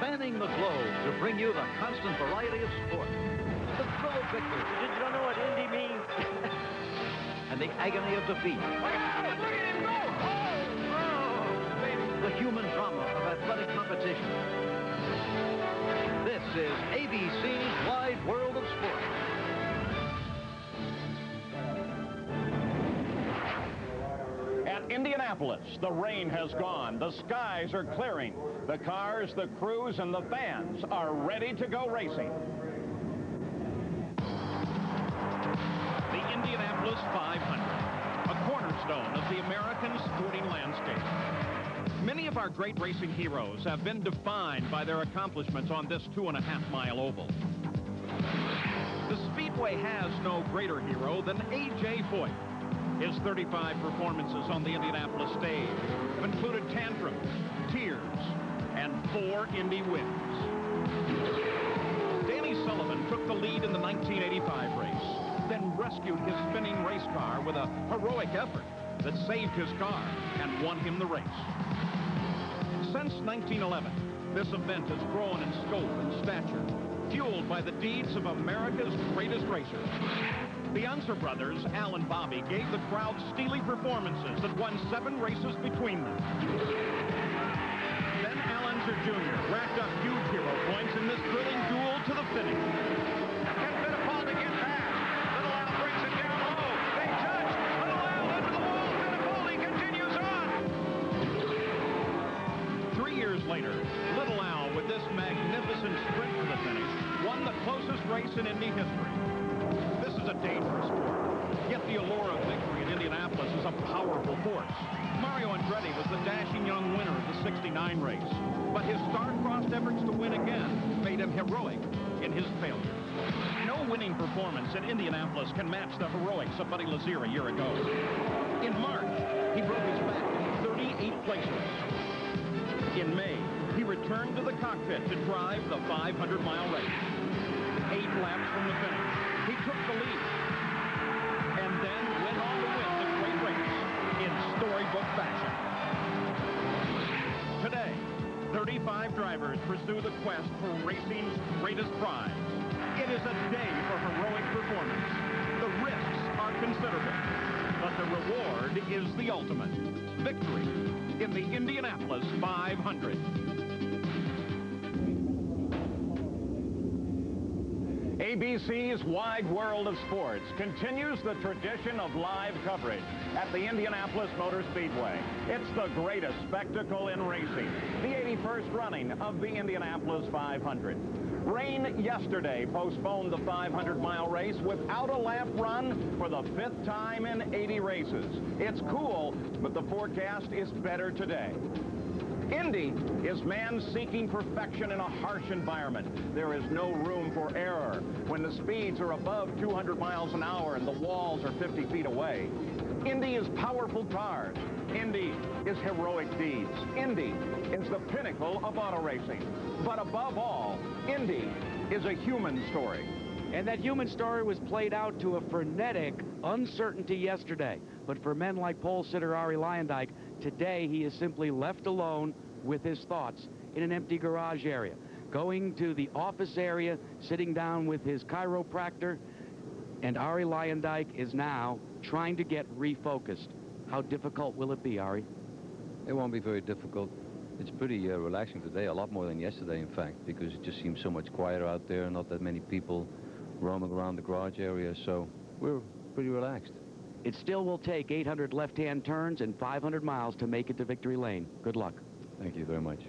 spanning the globe to bring you the constant variety of sport, the thrill of victory. Did you know what Indy means? And the agony of defeat. Look at him go! Oh, baby. The human drama of athletic competition. This is ABC's Wide World of Sport. At Indianapolis, the rain has gone. The skies are clearing. The cars, the crews, and the fans are ready to go racing. The Indianapolis 500, a cornerstone of the American sporting landscape. Many of our great racing heroes have been defined by their accomplishments on this 2.5-mile oval. The Speedway has no greater hero than A.J. Foyt. His 35 performances on the Indianapolis stage have included tantrums, tears, and 4 Indy wins. Danny Sullivan took the lead in the 1985 race, then rescued his spinning race car with a heroic effort that saved his car and won him the race. Since 1911, this event has grown in scope and stature, fueled by the deeds of America's greatest racers. The Unser brothers, Al and Bobby, gave the crowd steely performances that won 7 races between them. Then Al Unser Jr. racked up huge hero points in this thrilling duel to the finish. Can Fittipaldi get past? Little Al brings it down low. They touch. Little Al into the wall. Fittipaldi continues on. 3 years later, Little Al, with this magnificent sprint to the finish, won the closest race in Indy history. This is a dangerous sport, yet the allure of victory in Indianapolis is a powerful force. Mario Andretti was the dashing young winner of the '69 race, but his star-crossed efforts to win again made him heroic in his failure. No winning performance in Indianapolis can match the heroics of Buddy Lazier a year ago. In March, he broke his back in 38 places. In May, he returned to the cockpit to drive the 500-mile race. 8 laps from the finish, he took the lead, and then went on to win the great race in storybook fashion. Today, 35 drivers pursue the quest for racing's greatest prize. It is a day for heroic performance. The risks are considerable, but the reward is the ultimate. Victory in the Indianapolis 500. ABC's Wide World of Sports continues the tradition of live coverage at the Indianapolis Motor Speedway. It's the greatest spectacle in racing, the 81st running of the Indianapolis 500. Rain yesterday postponed the 500-mile race without a lap run for the 5th time in 80 races. It's cool, but the forecast is better today. Indy is man seeking perfection in a harsh environment. There is no room for error when the speeds are above 200 miles an hour and the walls are 50 feet away. Indy is powerful cars. Indy is heroic deeds. Indy is the pinnacle of auto racing. But above all, Indy is a human story. And that human story was played out to a frenetic uncertainty yesterday. But for men like pole sitter Arie Luyendyk, today he is simply left alone with his thoughts in an empty garage area. Going to the office area, sitting down with his chiropractor, and Arie Luyendyk is now trying to get refocused. How difficult will it be, Arie? It won't be very difficult. It's pretty relaxing today, a lot more than yesterday, in fact, because it just seems so much quieter out there, not that many people roaming around the garage area, so we're pretty relaxed. It still will take 800 left-hand turns and 500 miles to make it to victory lane. Good luck. Thank you very much.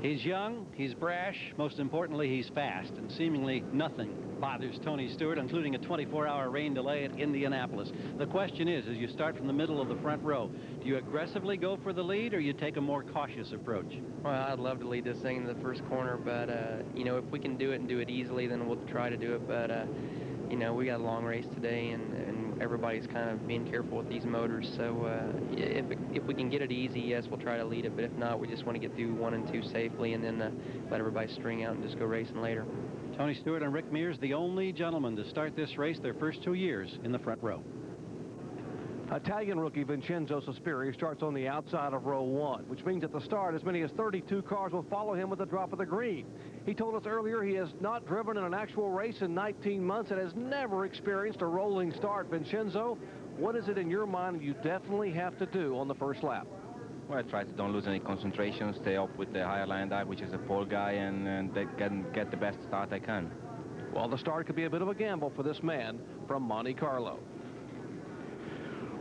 He's young, he's brash, most importantly, he's fast, and seemingly nothing bothers Tony Stewart, including a 24-hour rain delay at Indianapolis. The question is, as you start from the middle of the front row, do you aggressively go for the lead, or you take a more cautious approach? Well, I'd love to lead this thing in the first corner, but, you know, if we can do it and do it easily, then we'll try to do it, but, you know, we got a long race today, and everybody's kind of being careful with these motors, so if we can get it easy, yes, we'll try to lead it, but if not, we just want to get through 1 and 2 safely and then let everybody string out and just go racing later. Tony Stewart and Rick Mears, the only gentlemen to start this race their first 2 years in the front row. Italian rookie Vincenzo Sospiri starts on the outside of row 1, which means at the start as many as 32 cars will follow him with the drop of the green. He told us earlier he has not driven in an actual race in 19 months and has never experienced a rolling start. Vincenzo, what is it in your mind you definitely have to do on the first lap? Well, I try to don't lose any concentration, stay up with the higher line which is a pole guy, and get the best start I can. Well, the start could be a bit of a gamble for this man from Monte Carlo.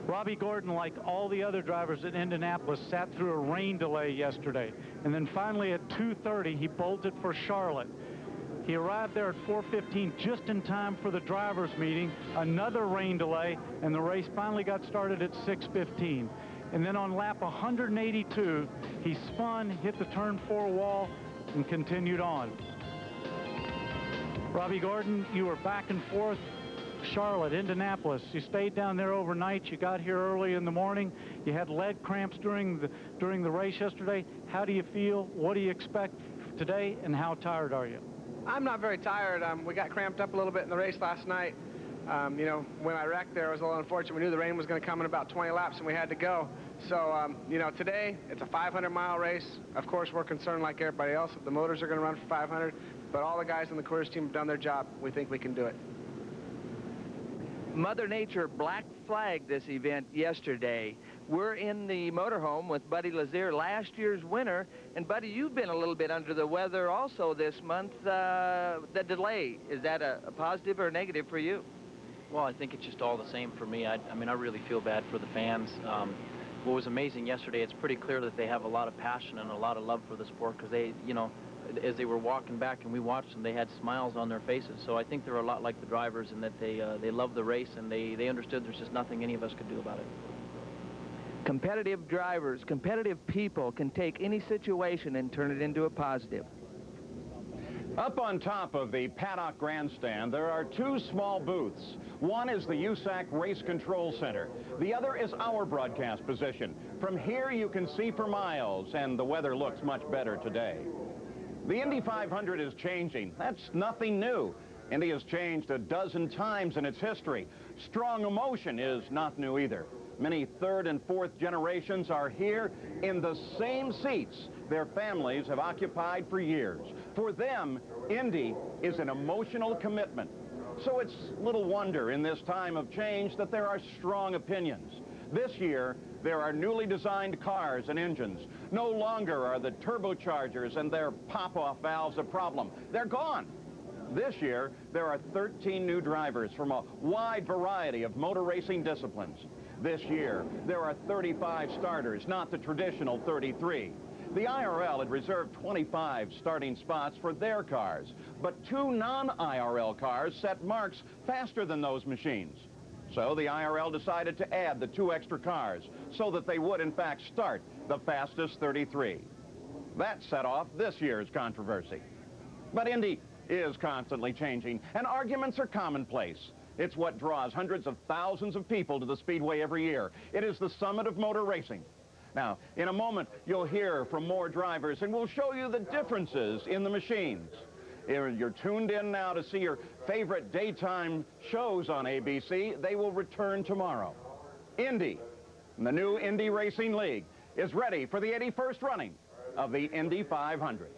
Robbie Gordon, like all the other drivers at Indianapolis, sat through a rain delay yesterday. And then finally at 2:30, he bolted for Charlotte. He arrived there at 4:15 just in time for the drivers' meeting, another rain delay, and the race finally got started at 6:15. And then on lap 182, he spun, hit the turn 4 wall, and continued on. Robbie Gordon, you were back and forth. Charlotte, Indianapolis. You stayed down there overnight. You got here early in the morning. You had leg cramps during the race yesterday. How do you feel? What do you expect today, and how tired are you? I'm not very tired. We got cramped up a little bit in the race last night. You know, when I wrecked there, it was a little unfortunate. We knew the rain was going to come in about 20 laps, and we had to go. So, you know, today, it's a 500-mile race. Of course, we're concerned like everybody else if the motors are going to run for 500, but all the guys on the Coors team have done their job. We think we can do it. Mother Nature black flagged this event yesterday. We're in the motorhome with Buddy Lazier, last year's winner. And Buddy, you've been a little bit under the weather also this month. The delay, is that a positive or a negative for you? Well, I think it's just all the same for me. I mean, I really feel bad for the fans. What was amazing yesterday, it's pretty clear that they have a lot of passion and a lot of love for the sport, because they, you know, as they were walking back and we watched them, they had smiles on their faces. So I think they're a lot like the drivers in that they love the race, and they understood there's just nothing any of us could do about it. Competitive drivers, competitive people can take any situation and turn it into a positive. Up on top of the paddock grandstand, there are two small booths. One is the USAC Race Control Center. The other is our broadcast position. From here, you can see for miles, and the weather looks much better today. The Indy 500 is changing. That's nothing new. Indy has changed a dozen times in its history. Strong emotion is not new either. Many third and fourth generations are here in the same seats their families have occupied for years. For them, Indy is an emotional commitment. So it's little wonder in this time of change that there are strong opinions. This year, there are newly designed cars and engines. No longer are the turbochargers and their pop-off valves a problem. They're gone. This year, there are 13 new drivers from a wide variety of motor racing disciplines. This year, there are 35 starters, not the traditional 33. The IRL had reserved 25 starting spots for their cars, but two non-IRL cars set marks faster than those machines. So the IRL decided to add the two extra cars so that they would, in fact, start the fastest 33. That set off this year's controversy. But Indy is constantly changing, and arguments are commonplace. It's what draws hundreds of thousands of people to the Speedway every year. It is the summit of motor racing. Now, in a moment, you'll hear from more drivers, and we'll show you the differences in the machines. You're tuned in now to see your favorite daytime shows on ABC. They will return tomorrow. Indy, the new Indy Racing League, is ready for the 81st running of the Indy 500.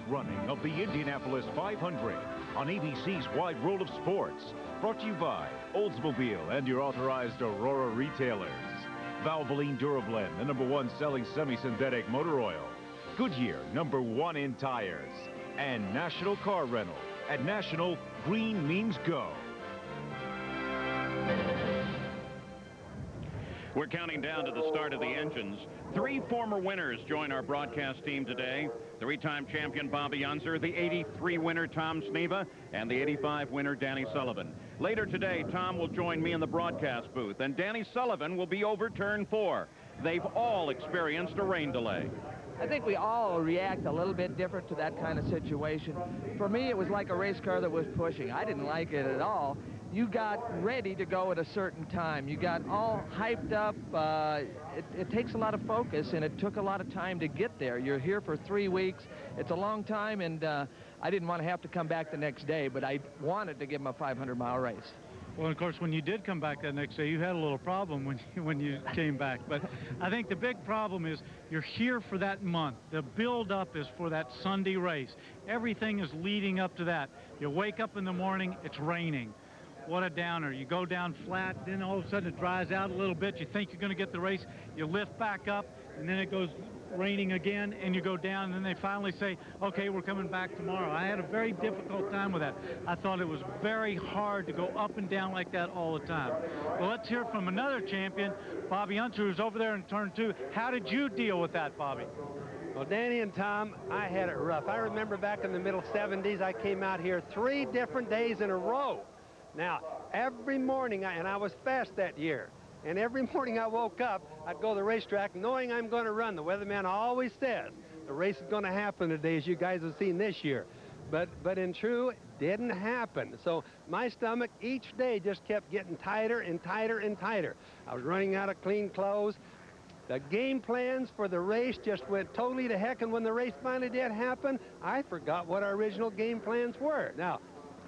Running of the Indianapolis 500 on ABC's Wide World of Sports. Brought to you by Oldsmobile and your authorized Aurora retailers. Valvoline Durablend, the #1 selling semi-synthetic motor oil. Goodyear, #1 in tires. And National Car Rental. At National, green means go. We're counting down to the start of the engines. 3 former winners join our broadcast team today. 3-time champion Bobby Unser, the 83 winner Tom Sneva, and the 85 winner Danny Sullivan. Later today, Tom will join me in the broadcast booth, and Danny Sullivan will be over turn 4. They've all experienced a rain delay. I think we all react a little bit different to that kind of situation. For me, it was like a race car that was pushing. I didn't like it at all. You got ready to go at a certain time. You got all hyped up. It takes a lot of focus, and it took a lot of time to get there. You're here for 3 weeks. It's a long time, and I didn't want to have to come back the next day, but I wanted to give them a 500-mile race. Well, of course, when you did come back that next day, you had a little problem when you came back. But I think the big problem is you're here for that month. The build-up is for that Sunday race. Everything is leading up to that. You wake up in the morning, it's raining. What a downer. You go down flat, then all of a sudden it dries out a little bit. You think you're going to get the race. You lift back up, and then it goes raining again, and you go down, and then they finally say, okay, we're coming back tomorrow. I had a very difficult time with that. I thought it was very hard to go up and down like that all the time. Well, let's hear from another champion, Bobby Unser, who's over there in turn 2. How did you deal with that, Bobby? Well, Danny and Tom, I had it rough. I remember back in the middle 70s, I came out here 3 different days in a row. Now, every morning, and I was fast that year, and every morning I woke up, I'd go to the racetrack knowing I'm going to run. The weatherman always says the race is going to happen today, as you guys have seen this year. But in true, it didn't happen. So my stomach each day just kept getting tighter and tighter and tighter. I was running out of clean clothes. The game plans for the race just went totally to heck, and when the race finally did happen, I forgot what our original game plans were. Now,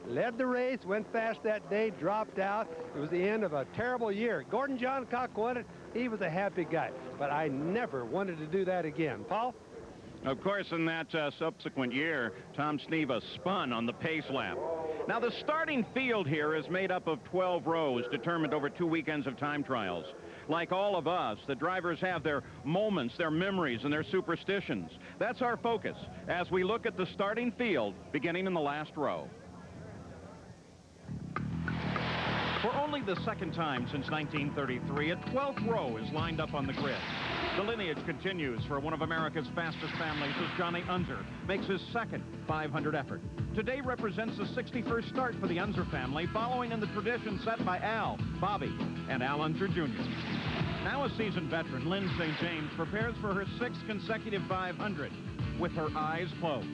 led the race, went fast that day, dropped out. It was the end of a terrible year. Gordon Johncock won it. He was a happy guy, but I never wanted to do that again. Paul? Of course, in that subsequent year, Tom Sneva spun on the pace lap. Now, the starting field here is made up of 12 rows determined over 2 weekends of time trials. Like all of us, the drivers have their moments, their memories, and their superstitions. That's our focus as we look at the starting field beginning in the last row. For only the second time since 1933, a 12th row is lined up on the grid. The lineage continues for one of America's fastest families as Johnny Unser makes his second 500 effort. Today represents the 61st start for the Unser family, following in the tradition set by Al, Bobby, and Al Unser Jr. Now a seasoned veteran, Lynn St. James prepares for her 6th consecutive 500 with her eyes closed.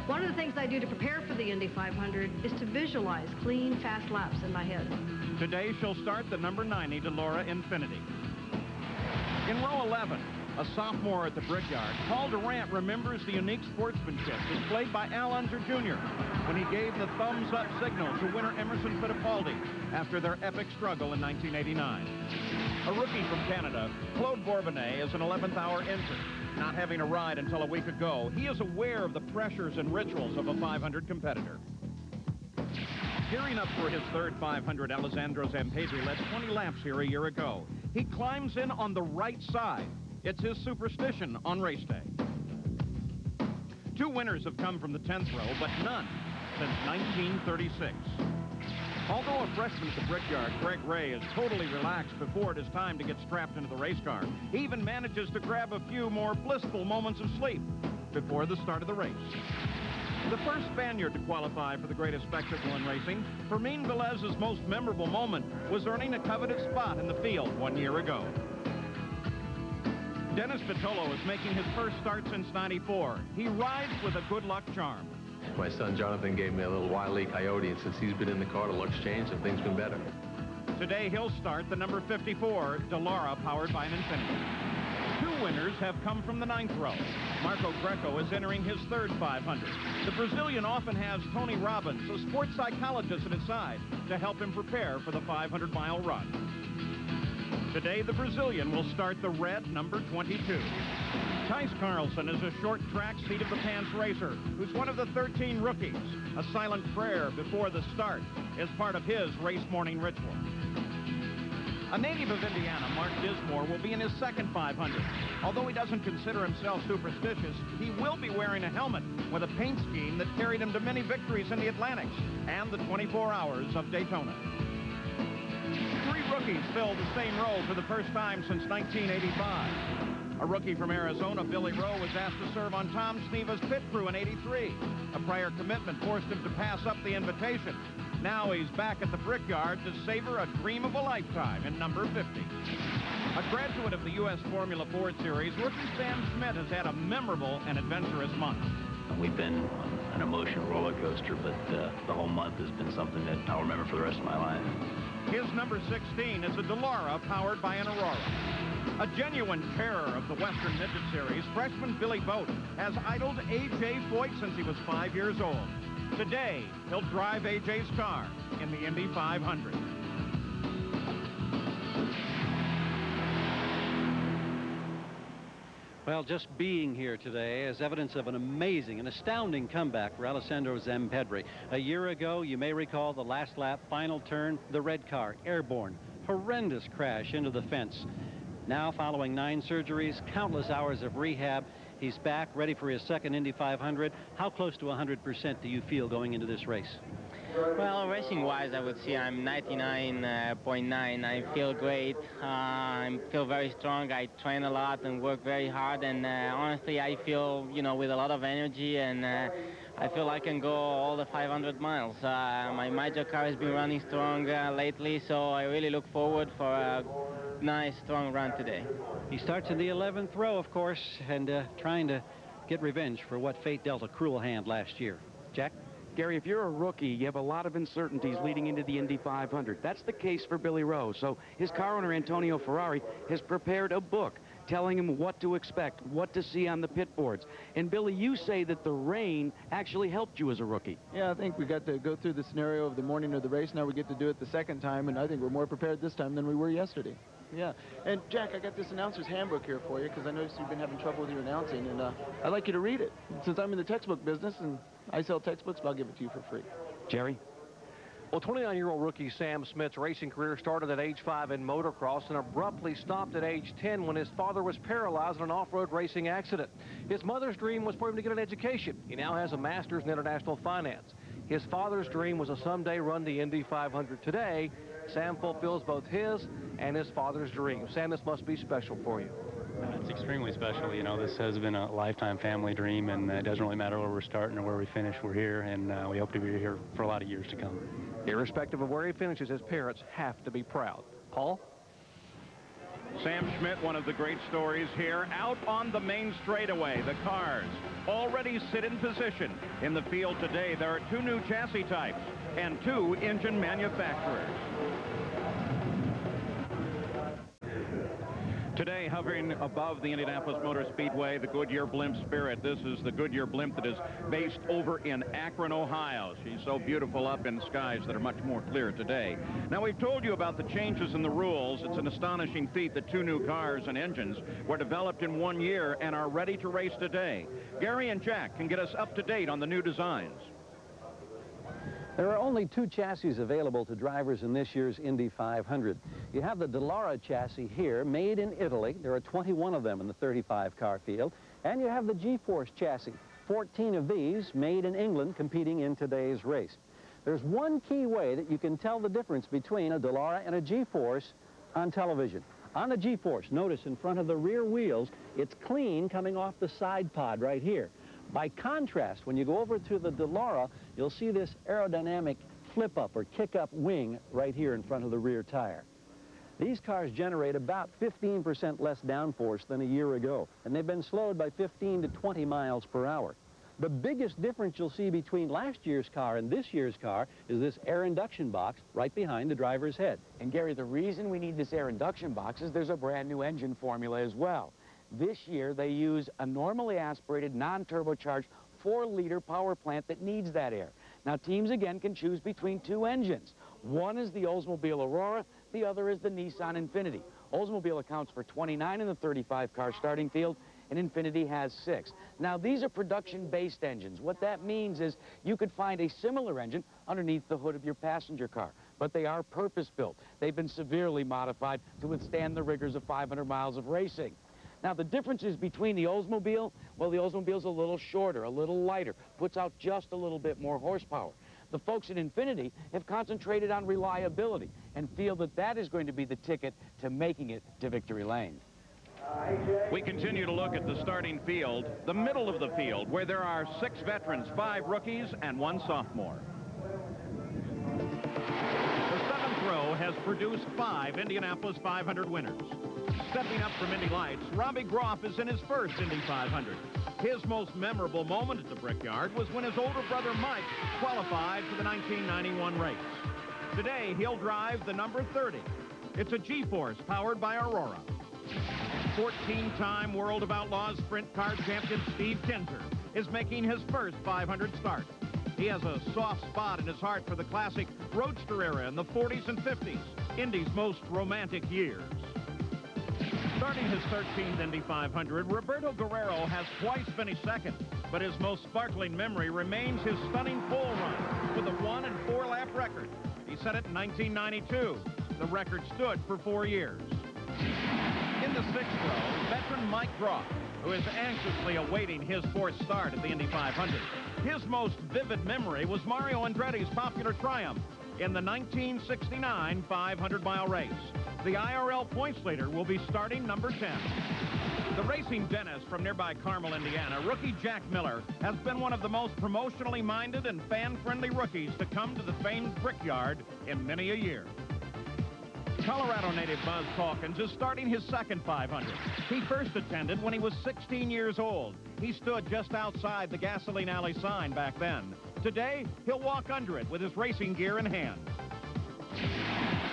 One of the things I do to prepare for the Indy 500 is to visualize clean, fast laps in my head. Today she'll start the number 90 Delora Infinity. In row 11, a sophomore at the Brickyard, Paul Durant remembers the unique sportsmanship displayed by Al Unser Jr. when he gave the thumbs-up signal to winner Emerson Fittipaldi after their epic struggle in 1989. A rookie from Canada, Claude Bourbonnais, is an 11th-hour entrant. Not having a ride until a week ago, he is aware of the pressures and rituals of a 500 competitor. Gearing up for his third 500, Alessandro Zampedri led 20 laps here a year ago. He climbs in on the right side. It's his superstition on race day. 2 winners have come from the 10th row, but none since 1936. Although a freshman at the Brickyard, Greg Ray is totally relaxed before it is time to get strapped into the race car. He even manages to grab a few more blissful moments of sleep before the start of the race. The first Spaniard to qualify for the greatest spectacle in racing, Fermín Velez's most memorable moment was earning a coveted spot in the field 1 year ago. Dennis Vitolo is making his first start since '94. He rides with a good luck charm. My son Jonathan gave me a little Wile E. Coyote, and since he's been in the car, the luck's changed and things been better. Today he'll start the number 54 Delora, powered by an Infinity. 2 winners have come from the 9th row. Marco Greco is entering his third 500. The Brazilian often has Tony Robbins, a sports psychologist at his side, to help him prepare for the 500-mile run. Today, the Brazilian will start the red number 22. Tice Carlson is a short track seat-of-the-pants racer who's one of the 13 rookies. A silent prayer before the start is part of his race morning ritual. A native of Indiana, Mark Dismore, will be in his second 500. Although he doesn't consider himself superstitious, he will be wearing a helmet with a paint scheme that carried him to many victories in the Atlantics and the 24 Hours of Daytona. 3 rookies fill the same row for the first time since 1985. A rookie from Arizona, Billy Rowe, was asked to serve on Tom Sneva's pit crew in '83. A prior commitment forced him to pass up the invitation. Now he's back at the Brickyard to savor a dream of a lifetime in number 50. A graduate of the U.S. Formula Ford Series, rookie Sam Schmidt has had a memorable and adventurous month. We've been on an emotional roller coaster, but the whole month has been something that I'll remember for the rest of my life. His number 16 is a Delara powered by an Aurora. A genuine terror of the Western Midget Series, freshman Billy Boat has idled A.J. Foyt since he was 5 years old. Today, he'll drive A.J.'s car in the Indy 500. Well, just being here today is evidence of an amazing and astounding comeback for Alessandro Zampedri. A year ago, you may recall the last lap, final turn, the red car, airborne, horrendous crash into the fence. Now, following 9 surgeries, countless hours of rehab, he's back, ready for his second Indy 500. How close to 100% do you feel going into this race? Well, racing-wise, I would say I'm 99.9. I feel great. I feel very strong. I train a lot and work very hard. And honestly, I feel, with a lot of energy. And I feel I can go all the 500 miles. My major car has been running strong lately, so I really look forward for a nice, strong run today. He starts in the 11th row, of course, and trying to get revenge for what fate dealt a cruel hand last year. Jack? Gary, if you're a rookie, you have a lot of uncertainties leading into the Indy 500. That's the case for Billy Rowe. So his car owner, Antonio Ferrari, has prepared a book telling him what to expect, what to see on the pit boards. And, Billy, you say that the rain actually helped you as a rookie. Yeah, I think we got to go through the scenario of the morning of the race. Now we get to do it the second time, and I think we're more prepared this time than we were yesterday. Yeah. And, Jack, I got this announcer's handbook here for you because I noticed you've been having trouble with your announcing, and I'd like you to read it. Since I'm in the textbook business and I sell textbooks, but I'll give it to you for free. Jerry? Well, 29-year-old rookie Sam Smith's racing career started at age 5 in motocross and abruptly stopped at age 10 when his father was paralyzed in an off-road racing accident. His mother's dream was for him to get an education. He now has a master's in international finance. His father's dream was to someday run the Indy 500. Today, Sam fulfills both his and his father's dream. Sam, this must be special for you. It's extremely special. This has been a lifetime family dream, and it doesn't really matter where we're starting or where we finish. We're here, and we hope to be here for a lot of years to come. Irrespective of where he finishes, his parents have to be proud. Paul? Sam Schmidt, one of the great stories here, out on the main straightaway. The cars already sit in position. In the field today, there are 2 new chassis types and 2 engine manufacturers. Today, hovering above the Indianapolis Motor Speedway, the Goodyear Blimp Spirit. This is the Goodyear Blimp that is based over in Akron, Ohio. She's so beautiful up in skies that are much more clear today. Now, we've told you about the changes in the rules. It's an astonishing feat that 2 new cars and engines were developed in 1 year and are ready to race today. Gary and Jack can get us up to date on the new designs. There are only 2 chassis available to drivers in this year's Indy 500. You have the Delara chassis here, made in Italy. There are 21 of them in the 35-car field. And you have the G-Force chassis, 14 of these made in England, competing in today's race. There's one key way that you can tell the difference between a Delara and a G-Force on television. On the G-Force, notice in front of the rear wheels, it's clean coming off the side pod right here. By contrast, when you go over to the Delara, you'll see this aerodynamic flip-up or kick-up wing right here in front of the rear tire. These cars generate about 15% less downforce than a year ago, and they've been slowed by 15 to 20 miles per hour. The biggest difference you'll see between last year's car and this year's car is this air induction box right behind the driver's head. And, Gary, the reason we need this air induction box is there's a brand new engine formula as well. This year, they use a normally aspirated, non-turbocharged 4-liter power plant that needs that air. Now, teams, again, can choose between 2 engines. One is the Oldsmobile Aurora, the other is the Nissan Infiniti. Oldsmobile accounts for 29 in the 35-car starting field, and Infiniti has 6. Now, these are production-based engines. What that means is you could find a similar engine underneath the hood of your passenger car, but they are purpose-built. They've been severely modified to withstand the rigors of 500 miles of racing. Now, the differences between the Oldsmobile, well, the Oldsmobile's a little shorter, a little lighter, puts out just a little bit more horsepower. The folks at Infiniti have concentrated on reliability and feel that that is going to be the ticket to making it to victory lane. We continue to look at the starting field, the middle of the field, where there are 6 veterans, 5 rookies, and 1 sophomore. The 7th row has produced 5 Indianapolis 500 winners. Stepping up from Indy Lights, Robbie Groff is in his first Indy 500. His most memorable moment at the Brickyard was when his older brother Mike qualified for the 1991 race. Today, he'll drive the number 30. It's a G-Force powered by Aurora. 14-time World of Outlaws Sprint Car champion Steve Kinser is making his first 500 start. He has a soft spot in his heart for the classic roadster era in the 40s and 50s, Indy's most romantic years. Starting his 13th Indy 500, Roberto Guerrero has twice finished second, but his most sparkling memory remains his stunning pole run with a 1- and 4-lap record. He set it in 1992. The record stood for 4 years. In the 6th row, veteran Mike Groff, who is anxiously awaiting his 4th start at the Indy 500. His most vivid memory was Mario Andretti's popular triumph in the 1969 500-mile race. The IRL points leader will be starting number 10. The racing dentist from nearby Carmel, Indiana, rookie Jack Miller, has been one of the most promotionally minded and fan-friendly rookies to come to the famed Brickyard in many a year. Colorado native Buzz Calkins is starting his second 500. He first attended when he was 16 years old. He stood just outside the gasoline alley sign back then. Today, he'll walk under it with his racing gear in hand.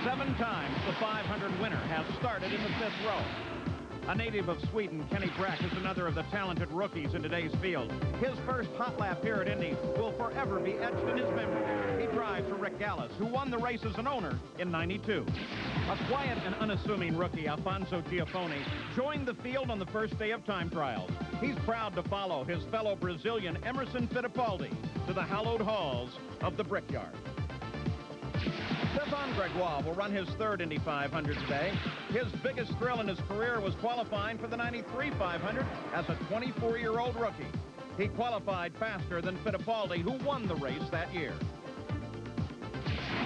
7 times the 500 winner has started in the 5th row. A native of Sweden, Kenny Brack, is another of the talented rookies in today's field. His first hot lap here at Indy will forever be etched in his memory. He drives for Rick Gallis, who won the race as an owner in '92. A quiet and unassuming rookie, Alfonso Giafone, joined the field on the first day of time trials. He's proud to follow his fellow Brazilian Emerson Fittipaldi to the hallowed halls of the Brickyard. Stefan Gregoire will run his 3rd Indy 500 today. His biggest thrill in his career was qualifying for the 93 500 as a 24-year-old rookie. He qualified faster than Fittipaldi, who won the race that year.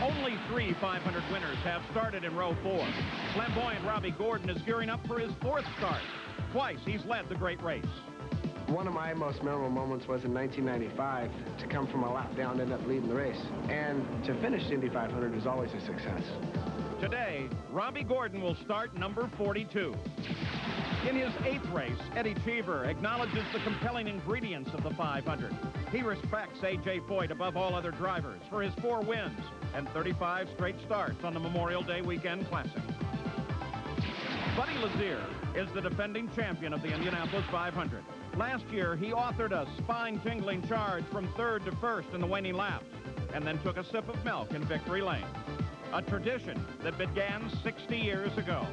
Only 3 500 winners have started in row 4. Flamboyant Robbie Gordon is gearing up for his 4th start. Twice he's led the great race. One of my most memorable moments was in 1995. To come from a lap down, end up leading the race. And to finish the Indy 500 is always a success. Today, Robbie Gordon will start number 42. In his 8th race, Eddie Cheever acknowledges the compelling ingredients of the 500. He respects A.J. Foyt above all other drivers for his 4 wins and 35 straight starts on the Memorial Day Weekend Classic. Buddy Lazier is the defending champion of the Indianapolis 500. Last year, he authored a spine-tingling charge from 3rd to 1st in the waning laps, and then took a sip of milk in Victory Lane. A tradition that began 60 years ago.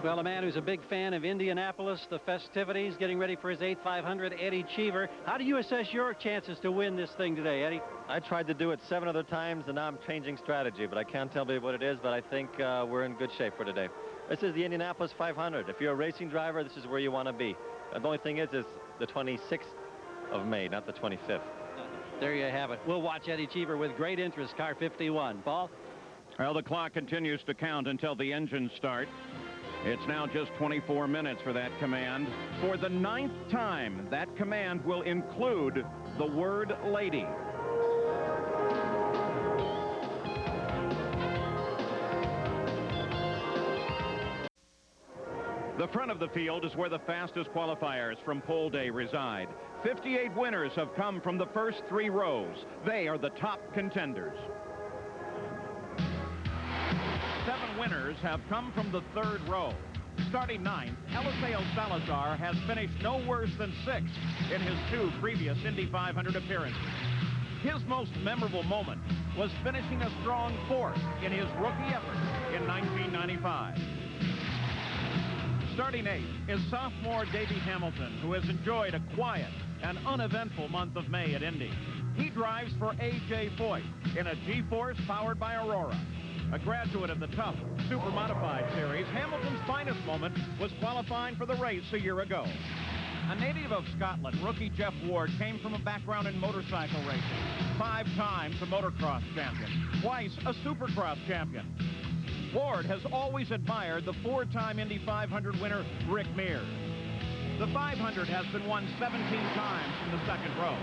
Well, a man who's a big fan of Indianapolis, the festivities, getting ready for his 8th 500, Eddie Cheever. How do you assess your chances to win this thing today, Eddie? I tried to do it 7 other times, and now I'm changing strategy, but I can't tell you what it is, but I think we're in good shape for today. This is the Indianapolis 500. If you're a racing driver, this is where you want to be. The only thing is the 26th of May, not the 25th. There you have it. We'll watch Eddie Cheever with great interest, car 51. Paul? Well, the clock continues to count until the engines start. It's now just 24 minutes for that command. For the 9th time, that command will include the word lady. The front of the field is where the fastest qualifiers from pole day reside. 58 winners have come from the first 3 rows. They are the top contenders. 7 winners have come from the 3rd row. Starting 9th, Eliseo Salazar has finished no worse than 6th in his 2 previous Indy 500 appearances. His most memorable moment was finishing a strong 4th in his rookie effort in 1995. Starting 8th is sophomore Davey Hamilton, who has enjoyed a quiet and uneventful month of May at Indy. He drives for A.J. Foyt in a G-Force powered by Aurora. A graduate of the tough Super Modified Series, Hamilton's finest moment was qualifying for the race a year ago. A native of Scotland, rookie Jeff Ward came from a background in motorcycle racing. 5 times a motocross champion, twice a supercross champion. Ward has always admired the 4-time Indy 500 winner, Rick Mears. The 500 has been won 17 times from the 2nd row.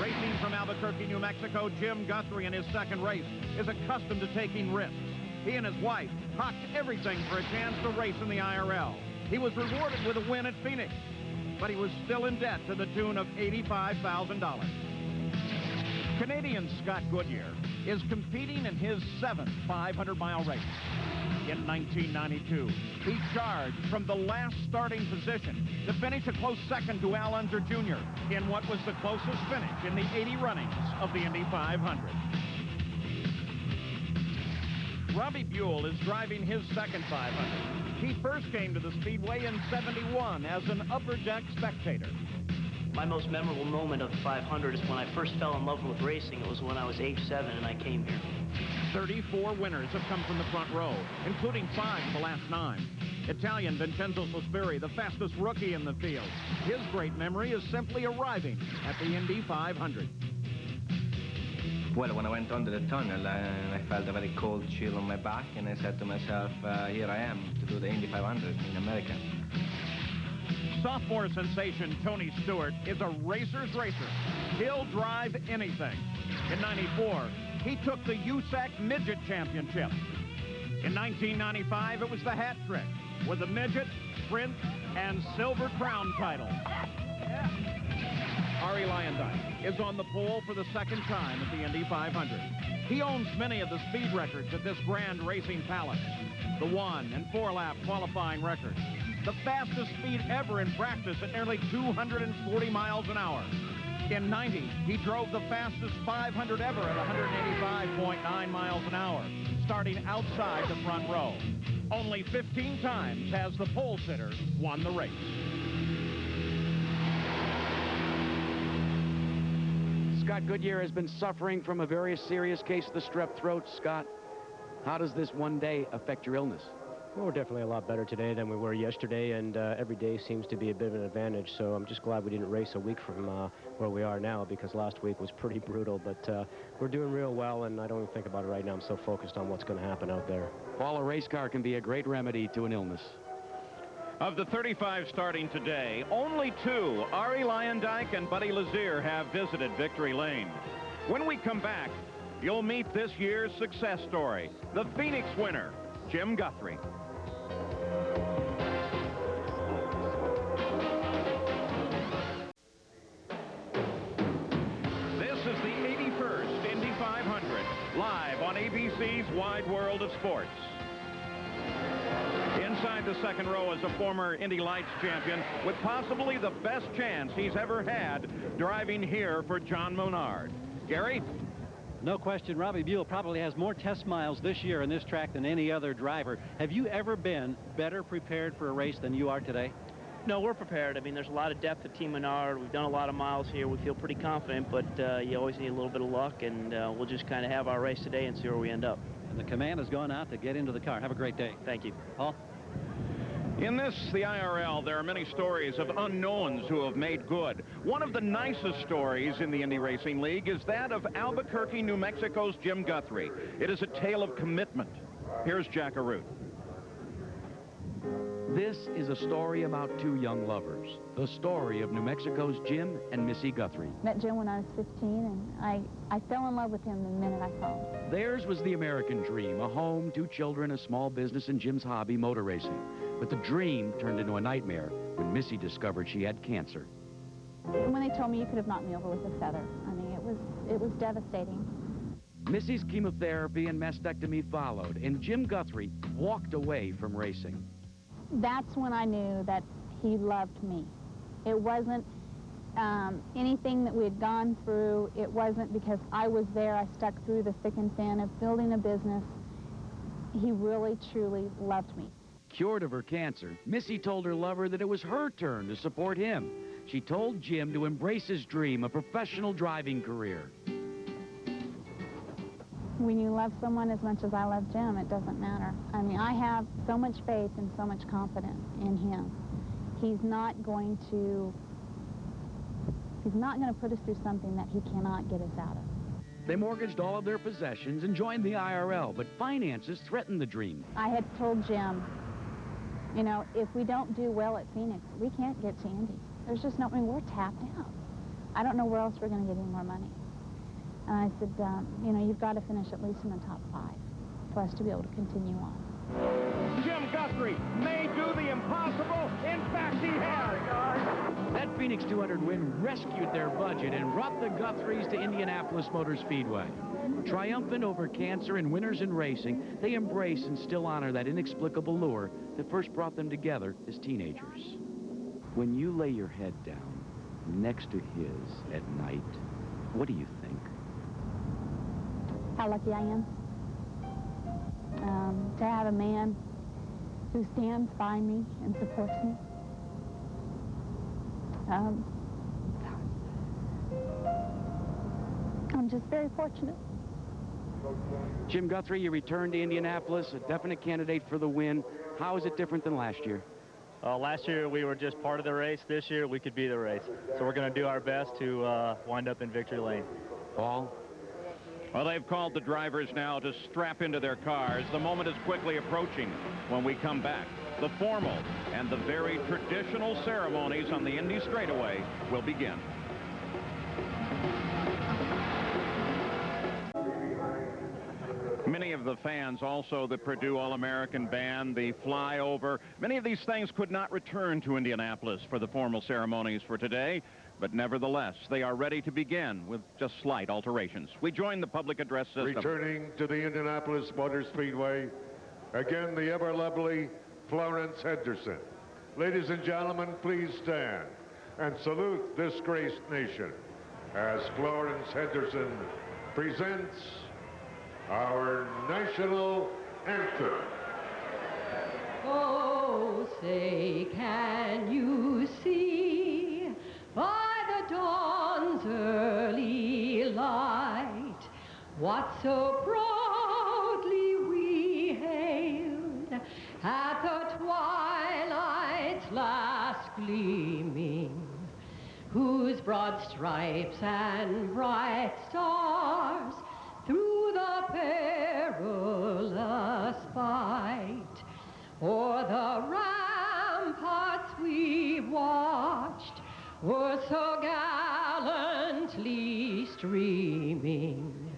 Racing from Albuquerque, New Mexico, Jim Guthrie in his 2nd race is accustomed to taking risks. he and his wife hocked everything for a chance to race in the IRL. He was rewarded with a win at Phoenix, but he was still in debt to the tune of $85,000. Canadian Scott Goodyear is competing in his 7th 500-mile race. In 1992, he charged from the last starting position to finish a close second to Al Unser Jr. in what was the closest finish in the 80 runnings of the Indy 500. Robbie Buell is driving his second 500. He first came to the Speedway in '71 as an upper deck spectator. My most memorable moment of the 500 is when I first fell in love with racing. It was when I was age 7 and I came here. 34 winners have come from the front row, including 5 in the last 9. Italian Vincenzo Sospiri, the fastest rookie in the field. His great memory is simply arriving at the Indy 500. Well, when I went under the tunnel, I felt a very cold chill on my back, and I said to myself, here I am to do the Indy 500 in America. Sophomore sensation Tony Stewart is a racer's racer. He'll drive anything. In '94, he took the USAC Midget Championship. In 1995, it was the hat trick with the Midget, Sprint, and Silver Crown title. Arie Luyendyk is on the pole for the second time at the Indy 500. He owns many of the speed records at this grand racing palace. The 1- and 4-lap qualifying records. The fastest speed ever in practice at nearly 240 miles an hour. In '90, he drove the fastest 500 ever at 185.9 miles an hour, starting outside the front row. Only 15 times has the pole sitter won the race. Scott Goodyear has been suffering from a very serious case of the strep throat. Scott, how does this one day affect your illness? Well, we're definitely a lot better today than we were yesterday, and every day seems to be a bit of an advantage. So I'm just glad we didn't race a week from where we are now, because last week was pretty brutal. But we're doing real well, and I don't even think about it right now. I'm so focused on what's going to happen out there. Paul, a race car can be a great remedy to an illness. Of the 35 starting today, only 2, Arie Luyendyk and Buddy Lazier, have visited Victory Lane. When we come back, you'll meet this year's success story, the Phoenix winner, Jim Guthrie. This is the 81st Indy 500, live on ABC's Wide World of Sports. Inside the second row is a former Indy Lights champion with possibly the best chance he's ever had driving here for John Menard. Gary? No question, Robbie Buell probably has more test miles this year in this track than any other driver. Have you ever been better prepared for a race than you are today? No, we're prepared. I mean, there's a lot of depth at Team Menard. We've done a lot of miles here. We feel pretty confident, but you always need a little bit of luck, and we'll just kind of have our race today and see where we end up. And the command has gone out to get into the car. Have a great day. Thank you. Paul? In this, the IRL, there are many stories of unknowns who have made good. One of the nicest stories in the Indy Racing League is that of Albuquerque, New Mexico's Jim Guthrie. It is a tale of commitment. Here's Jack Arute. This is a story about 2 young lovers. The story of New Mexico's Jim and Missy Guthrie. Met Jim when I was 15, and I fell in love with him the minute I saw him. Theirs was the American dream, a home, 2 children, a small business, and Jim's hobby, motor racing. But the dream turned into a nightmare when Missy discovered she had cancer. When they told me, you could have knocked me over with a feather. I mean, it was devastating. Missy's chemotherapy and mastectomy followed, and Jim Guthrie walked away from racing. That's when I knew that he loved me. It wasn't anything that we had gone through. It wasn't because I was there. I stuck through the thick and thin of building a business. He really, truly loved me. Cured of her cancer, Missy told her lover that it was her turn to support him. She told Jim to embrace his dream, a professional driving career. When you love someone as much as I love Jim, it doesn't matter. I mean, I have so much faith and so much confidence in him. He's not going to put us through something that he cannot get us out of. They mortgaged all of their possessions and joined the IRL, but finances threatened the dream. I had told Jim, you know, if we don't do well at Phoenix, we can't get to Indy. There's just no, I mean, we're tapped out. I don't know where else we're going to get any more money. And I said, you know, you've got to finish at least in the top 5. for us to be able to continue on. Jim Guthrie may do the impossible. In fact, he has. That Phoenix 200 win rescued their budget and brought the Guthries to Indianapolis Motor Speedway. Triumphant over cancer and winners in racing, they embrace and still honor that inexplicable lure that first brought them together as teenagers. When you lay your head down next to his at night, what do you think? How lucky I am to have a man who stands by me and supports me. I'm just very fortunate. Jim Guthrie, you returned to Indianapolis, a definite candidate for the win. How is it different than last year? Last year we were just part of the race. This year we could be the race. So we're going to do our best to wind up in victory lane. Paul? Well, they've called the drivers now to strap into their cars. The moment is quickly approaching. When we come back, the formal and the very traditional ceremonies on the Indy straightaway will begin. Many of the fans, also the Purdue All-American Band, the flyover, many of these things could not return to Indianapolis for the formal ceremonies for today, but nevertheless, they are ready to begin with just slight alterations. We join the public address system. Returning to the Indianapolis Motor Speedway, again the ever-lovely Florence Henderson. Ladies and gentlemen, please stand and salute this great nation as Florence Henderson presents our national anthem. Oh, say, can you see by the dawn's early light what so proudly we hailed at the twilight's last gleaming, whose broad stripes and bright stars through the perilous fight o'er the ramparts we watched were so gallantly streaming,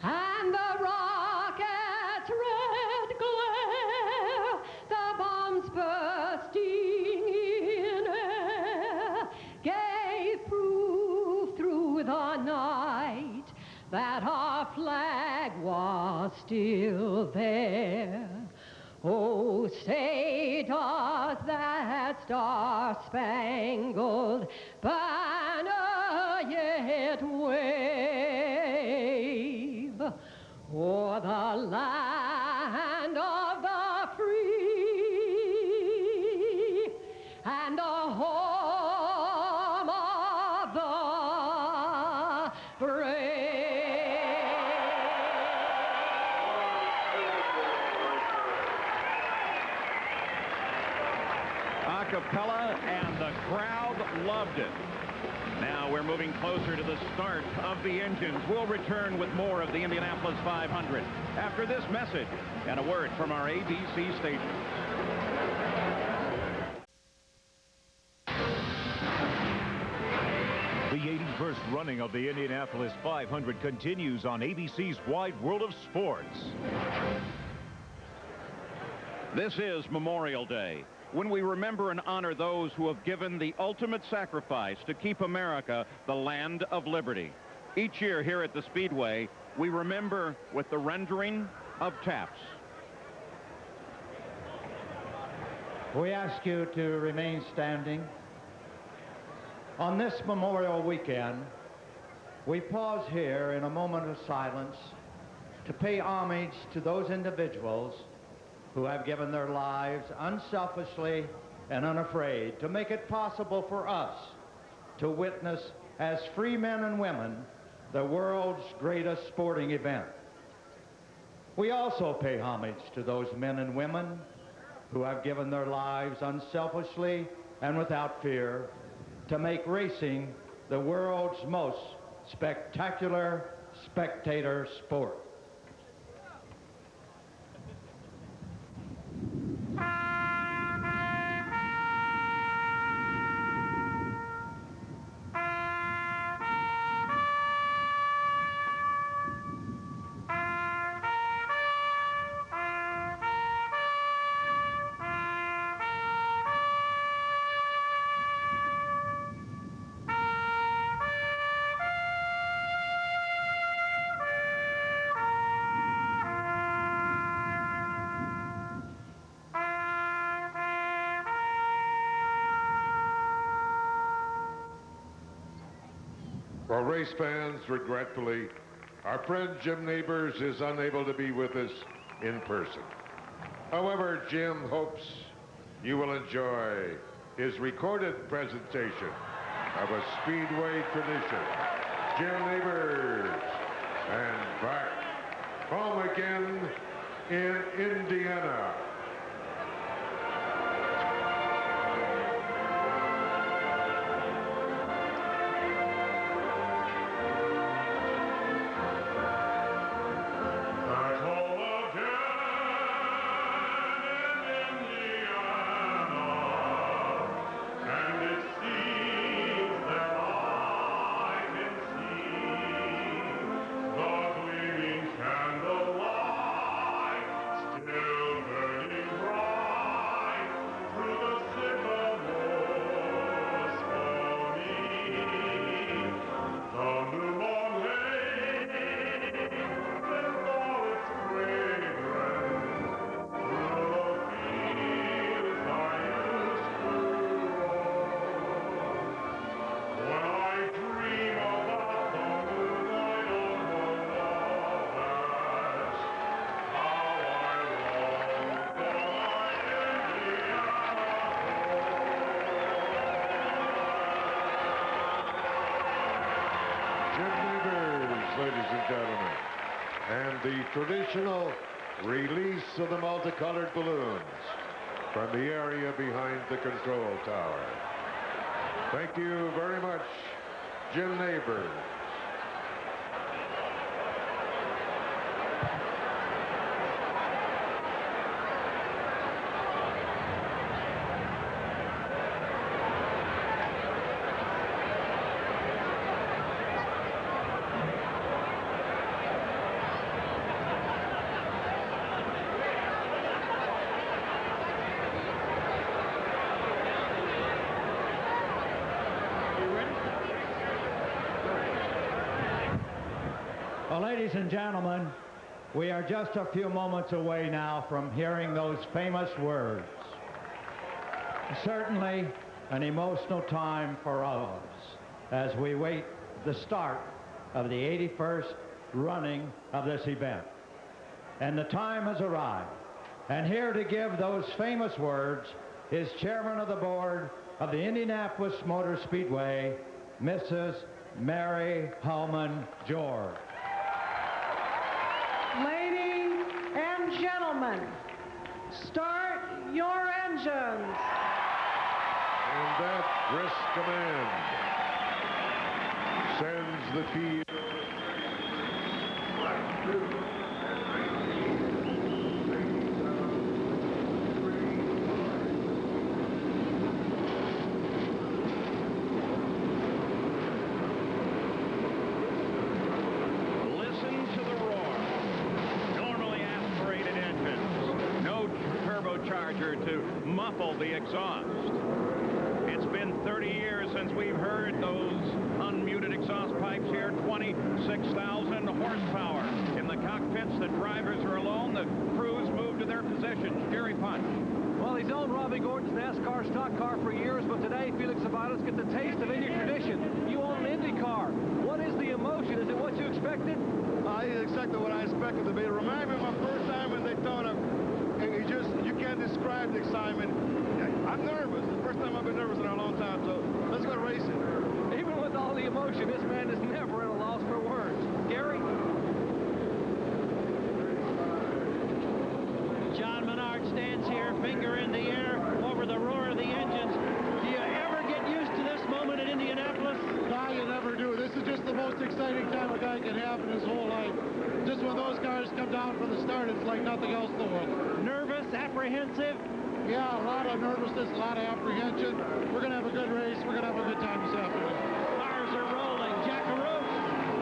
and the rocket's red glare, the bombs bursting in air, gave proof through the night that our flag was still there. Oh, say, does that star-spangled banner yet wave o'er the land of the free and the home of the brave? Acapella, and the crowd loved it. Now we're moving closer to the start of the engines. We'll return with more of the Indianapolis 500 after this message and a word from our ABC station. The 81st running of the Indianapolis 500 continues on ABC's Wide World of Sports. This is Memorial Day, when we remember and honor those who have given the ultimate sacrifice to keep America the land of liberty. Each year here at the Speedway, we remember with the rendering of taps. We ask you to remain standing. On this Memorial Weekend, we pause here in a moment of silence to pay homage to those individuals who have given their lives unselfishly and unafraid to make it possible for us to witness as free men and women the world's greatest sporting event. We also pay homage to those men and women who have given their lives unselfishly and without fear to make racing the world's most spectacular spectator sport. Well, race fans, regretfully, our friend Jim Neighbors is unable to be with us in person. However, Jim hopes you will enjoy his recorded presentation of a Speedway tradition. Jim Neighbors, and back home again in Indiana. Ladies and gentlemen, and the traditional release of the multicolored balloons from the area behind the control tower. Thank you very much, Jim Neighbors. Well, ladies and gentlemen, we are just a few moments away now from hearing those famous words. Certainly an emotional time for all of us as we wait the start of the 81st running of this event. And the time has arrived. And here to give those famous words is Chairman of the Board of the Indianapolis Motor Speedway, Mrs. Mary Hellman George. Ladies and gentlemen, start your engines. And that brisk command sends the field. To muffle the exhaust. It's been 30 years since we've heard those unmuted exhaust pipes here. 26,000 horsepower in the cockpits. The drivers are alone. The crews move to their positions. Jerry Punch. Well, he's owned Robbie Gordon's NASCAR stock car for years, but today Felix Sabatos gets a taste of Indy tradition. You own an Indy car. What is the emotion? Is it what you expected? It's exactly what I expected to be. It reminded me of my first time in Daytona. And you can't describe the excitement. I'm nervous. It's the first time I've been nervous in a long time, so let's go racing. Even with all the emotion, this man is never at a loss for words. Gary? John Menard stands here, finger in the air, over the roar of the engines. Do you ever get used to this moment in Indianapolis? No, you never do. This is just the most exciting time a guy can have in his whole life. Just when those cars come down from the start, it's like nothing else in the world. Nervous, apprehensive? Yeah, a lot of nervousness, a lot of apprehension. We're going to have a good race. We're going to have a good time this afternoon. Cars are rolling. Jack Arose.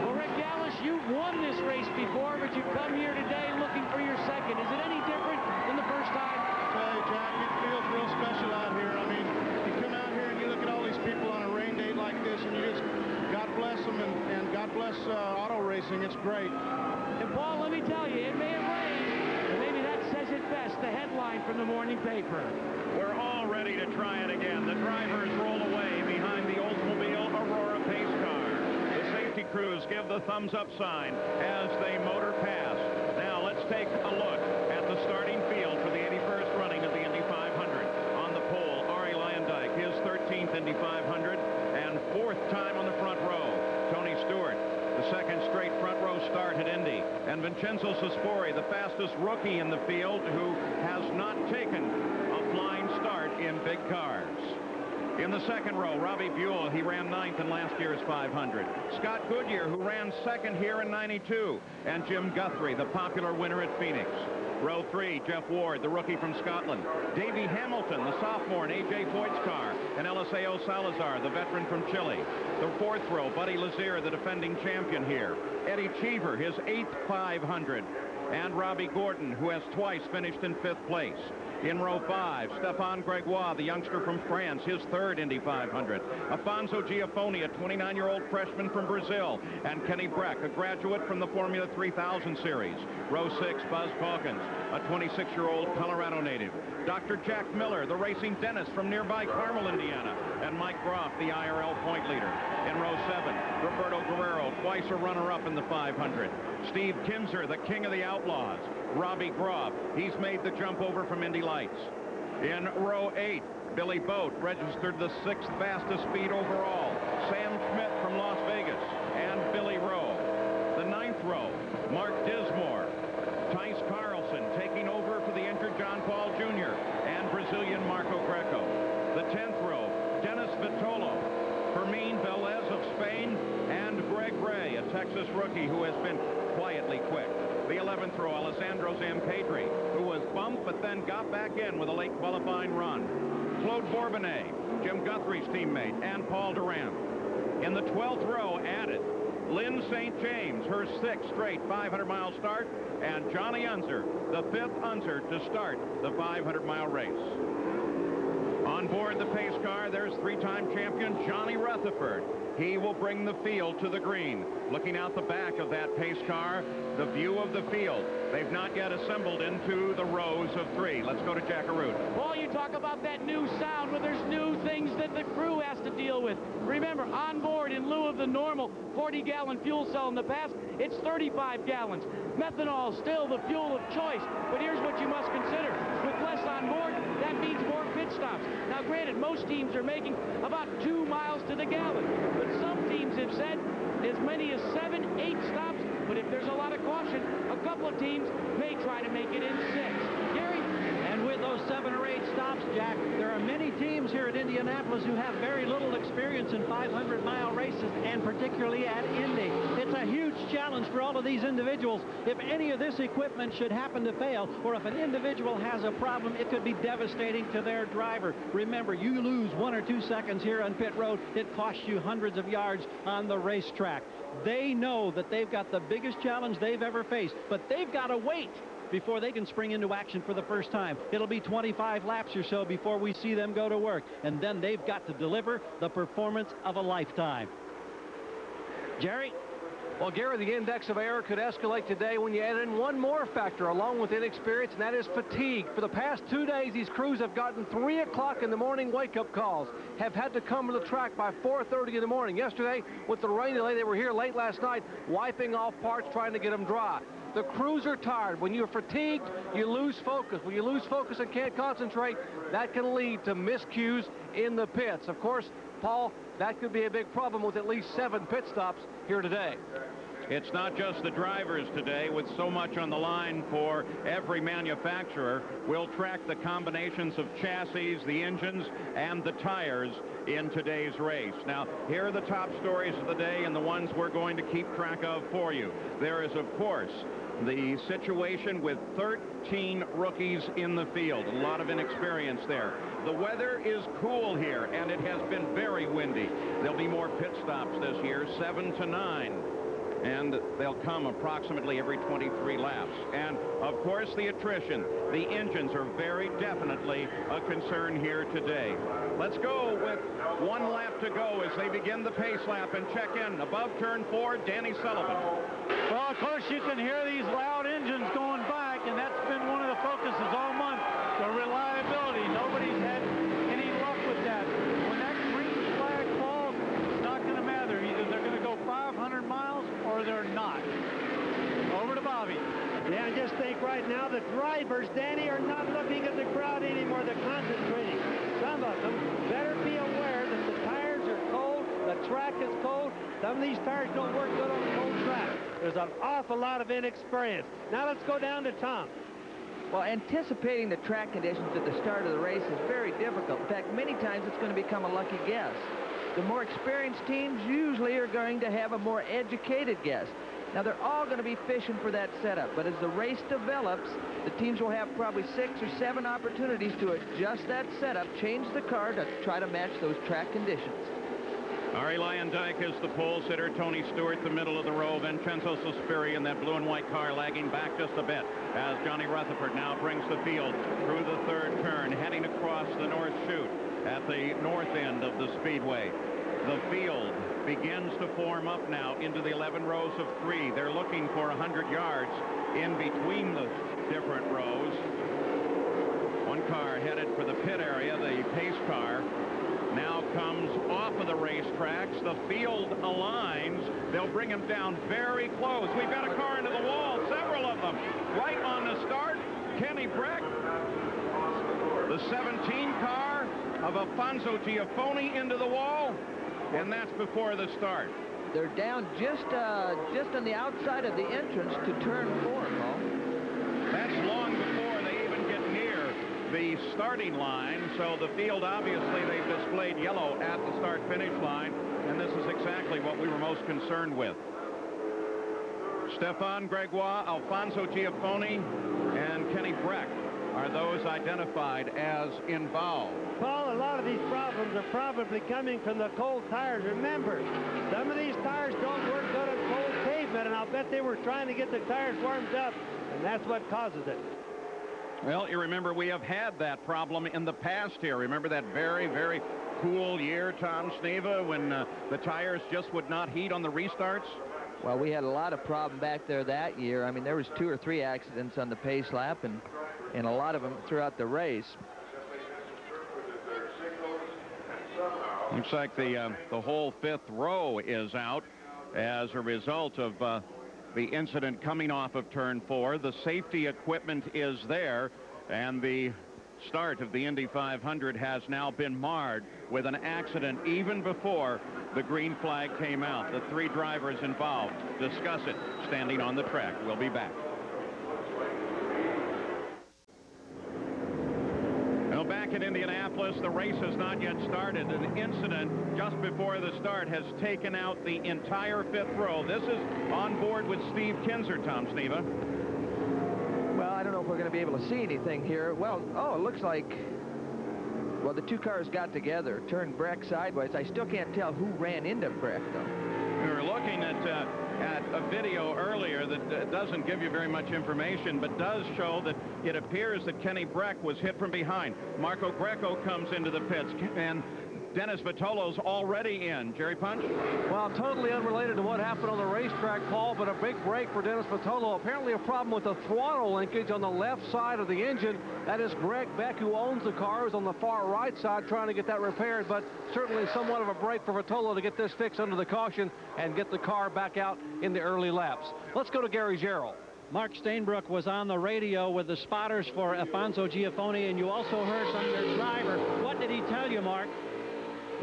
Well, Rick Gallish, you've won this race before, but you've come here today looking for your second. Is it any different than the first time? Hey, Jack, it feels real special out here. I mean, you come out here and you look at all these people on a rain day like this, and you just, God bless them, and God bless auto racing. It's great. And Paul, let me tell you, it may have rained, but maybe that says it best, the headline from the morning paper. We're all ready to try it again. The drivers roll away behind the Oldsmobile Aurora pace car. The safety crews give the thumbs-up sign as they motor past. Now let's take a look at the starting field for the 81st running of the Indy 500. On the pole, Arie Luyendyk, his 13th Indy 500 and 4th time on the front row. Tony Stewart, the second straight front row start at Indy. And Vincenzo Sospiri, the fastest rookie in the field, who has not taken a flying start in big cars. In the second row, Robbie Buell, he ran 9th in last year's 500. Scott Goodyear, who ran 2nd here in 92. And Jim Guthrie, the popular winner at Phoenix. Row 3, Jeff Ward, the rookie from Scotland. Davey Hamilton, the sophomore in A.J. Foyt's car. And Eliseo Salazar, the veteran from Chile. The 4th row, Buddy Lazier, the defending champion here. Eddie Cheever, his 8th 500. And Robbie Gordon, who has twice finished in 5th place. In row 5, Stéphane Grégoire, the youngster from France, his 3rd Indy 500. Afonso Giaffoni, a 29-year-old freshman from Brazil. And Kenny Breck, a graduate from the Formula 3000 series. Row 6, Buzz Calkins, a 26-year-old Colorado native. Dr. Jack Miller, the racing dentist from nearby Carmel, Indiana. And Mike Groff, the IRL point leader. In row 7, Roberto Guerrero, twice a runner-up in the 500. Steve Kinzer, the king of the outlaws. Robbie Groff, he's made the jump over from Indy Lights. In row 8, Billy Boat registered the 6th fastest speed overall. Sam Schmidt from Las Vegas and Billy Rowe. The 9th row, Mark Dismore. Tice Carlson taking over for the injured John Paul Jr. and Brazilian Marco Greco. The 10th row, Dennis Vitolo, Fermin Velez of Spain, and Greg Ray, a Texas rookie who has been quietly quick. The 11th row, Alessandro Zampedri, who was bumped but then got back in with a late qualifying run. Claude Bourbonnais, Jim Guthrie's teammate, and Paul Durant. In the 12th row, added Lynn St. James, her 6th straight 500-mile start, and Johnny Unser, the 5th Unser to start the 500-mile race. On board the pace car, there's 3-time champion Johnny Rutherford. He will bring the field to the green. Looking out the back of that pace car, the view of the field. They've not yet assembled into the rows of 3. Let's go to Jack Arute. Well, you talk about that new sound where there's new things that the crew has to deal with. Remember, on board, in lieu of the normal 40-gallon fuel cell in the past, it's 35 gallons. Methanol is still the fuel of choice, but here's what you must consider. With less on board, that means more pit stops. Now, granted, most teams are making about 2 miles to the gallon, but some teams have said as many as 7, 8 stops, but if there's a lot of caution, a couple of teams may try to make it in 6. Gary? And with those 7 or 8 stops, Jack, there are many teams here at Indianapolis who have very little experience in 500-mile races, and particularly at Indy. It's a huge challenge for all of these individuals. If any of this equipment should happen to fail, or if an individual has a problem, it could be devastating to their driver. Remember, you lose 1 or 2 seconds here on pit road, it costs you hundreds of yards on the racetrack. They know that they've got the biggest challenge they've ever faced, but they've got to wait before they can spring into action for the first time. It'll be 25 laps or so before we see them go to work, and then they've got to deliver the performance of a lifetime. Jerry? Well, Gary, the index of error could escalate today when you add in one more factor along with inexperience, and that is fatigue. For the past 2 days, these crews have gotten 3 o'clock in the morning wake-up calls, have had to come to the track by 4:30 in the morning. Yesterday, with the rain delay, they were here late last night, wiping off parts, trying to get them dry. The crews are tired. When you're fatigued, you lose focus. When you lose focus and can't concentrate, that can lead to miscues in the pits. Of course, Paul, that could be a big problem with at least 7 pit stops here today. It's not just the drivers today. With so much on the line for every manufacturer, we'll track the combinations of chassis, the engines, and the tires in today's race. Now, here are the top stories of the day and the ones we're going to keep track of for you. There is, of course, the situation with 13 rookies in the field. A lot of inexperience there. The weather is cool here, and it has been very windy. There'll be more pit stops this year, 7 to 9. And they'll come approximately every 23 laps. And, of course, the attrition. The engines are very definitely a concern here today. Let's go with 1 lap to go as they begin the pace lap and check in. Above turn 4, Danny Sullivan. Well, of course, you can hear these loud engines going back, and that's been one of the focuses all month, the reliability. Nobody's had any luck with that. When that green flag falls, it's not going to matter. Either they're going to go 500 miles the drivers, Danny, are not looking at the crowd anymore. They're concentrating. Some of them better be aware that the tires are cold, the track is cold. Some of these tires don't work good on a cold track. There's an awful lot of inexperience. Now let's go down to Tom. Well, anticipating the track conditions at the start of the race is very difficult. In fact, many times it's going to become a lucky guess. The more experienced teams usually are going to have a more educated guess. Now, they're all going to be fishing for that setup, but as the race develops, the teams will have probably 6 or 7 opportunities to adjust that setup, change the car to try to match those track conditions. Ari Lyondike is the pole sitter. Tony Stewart, the middle of the row. Vincenzo Sospiri in that blue and white car lagging back just a bit as Johnny Rutherford now brings the field through the third turn, heading across the north chute at the north end of the speedway. The field begins to form up now into the 11 rows of 3. They're looking for 100 yards in between the different rows. One car headed for the pit area, the pace car, now comes off of the racetracks. The field aligns. They'll bring him down very close. We've got a car into the wall, several of them. Right on the start, Kenny Breck, the 17 car of Alfonso Giaffoni into the wall, and that's before the start. They're down just on the outside of the entrance to turn 4, Paul. That's long before they even get near the starting line, so the field, obviously, they've displayed yellow at the start-finish line, and this is exactly what we were most concerned with. Stefan Gregoire, Alfonso Giaffoni, and Kenny Breck are those identified as involved. Paul, a lot of these problems are probably coming from the cold tires. Remember, some of these tires don't work good on cold pavement, and I'll bet they were trying to get the tires warmed up, and that's what causes it. Well, you remember we have had that problem in the past here. Remember that very, very cool year, Tom Sneva, when the tires just would not heat on the restarts? Well, we had a lot of problem back there that year. I mean, there was 2 or 3 accidents on the pace lap, and a lot of them throughout the race. Looks like the whole 5th row is out as a result of the incident coming off of turn 4. The safety equipment is there, and the start of the Indy 500 has now been marred with an accident even before the green flag came out. The 3 drivers involved discuss it standing on the track. We'll be back. Well, back in Indianapolis, the race has not yet started. An incident just before the start has taken out the entire 5th row. This is on board with Steve Kinzer, Tom Sneva. Well, I don't know if we're going to be able to see anything here. Well, it looks like, well, the 2 cars got together, turned Breck sideways. I still can't tell who ran into Breck, though. We were looking at a video earlier that doesn't give you very much information, but does show that it appears that Kenny Breck was hit from behind. Marco Greco comes into the pits, and Dennis Vitolo's already in. Jerry Punch? Well, totally unrelated to what happened on the racetrack, Paul, but a big break for Dennis Vitolo. Apparently a problem with the throttle linkage on the left side of the engine. That is Greg Beck, who owns the car, is on the far right side trying to get that repaired, but certainly somewhat of a break for Vitolo to get this fixed under the caution and get the car back out in the early laps. Let's go to Gary Gerald. Mark Stainbrook was on the radio with the spotters for Alfonso Giaffoni, and you also heard from their driver. What did he tell you, Mark?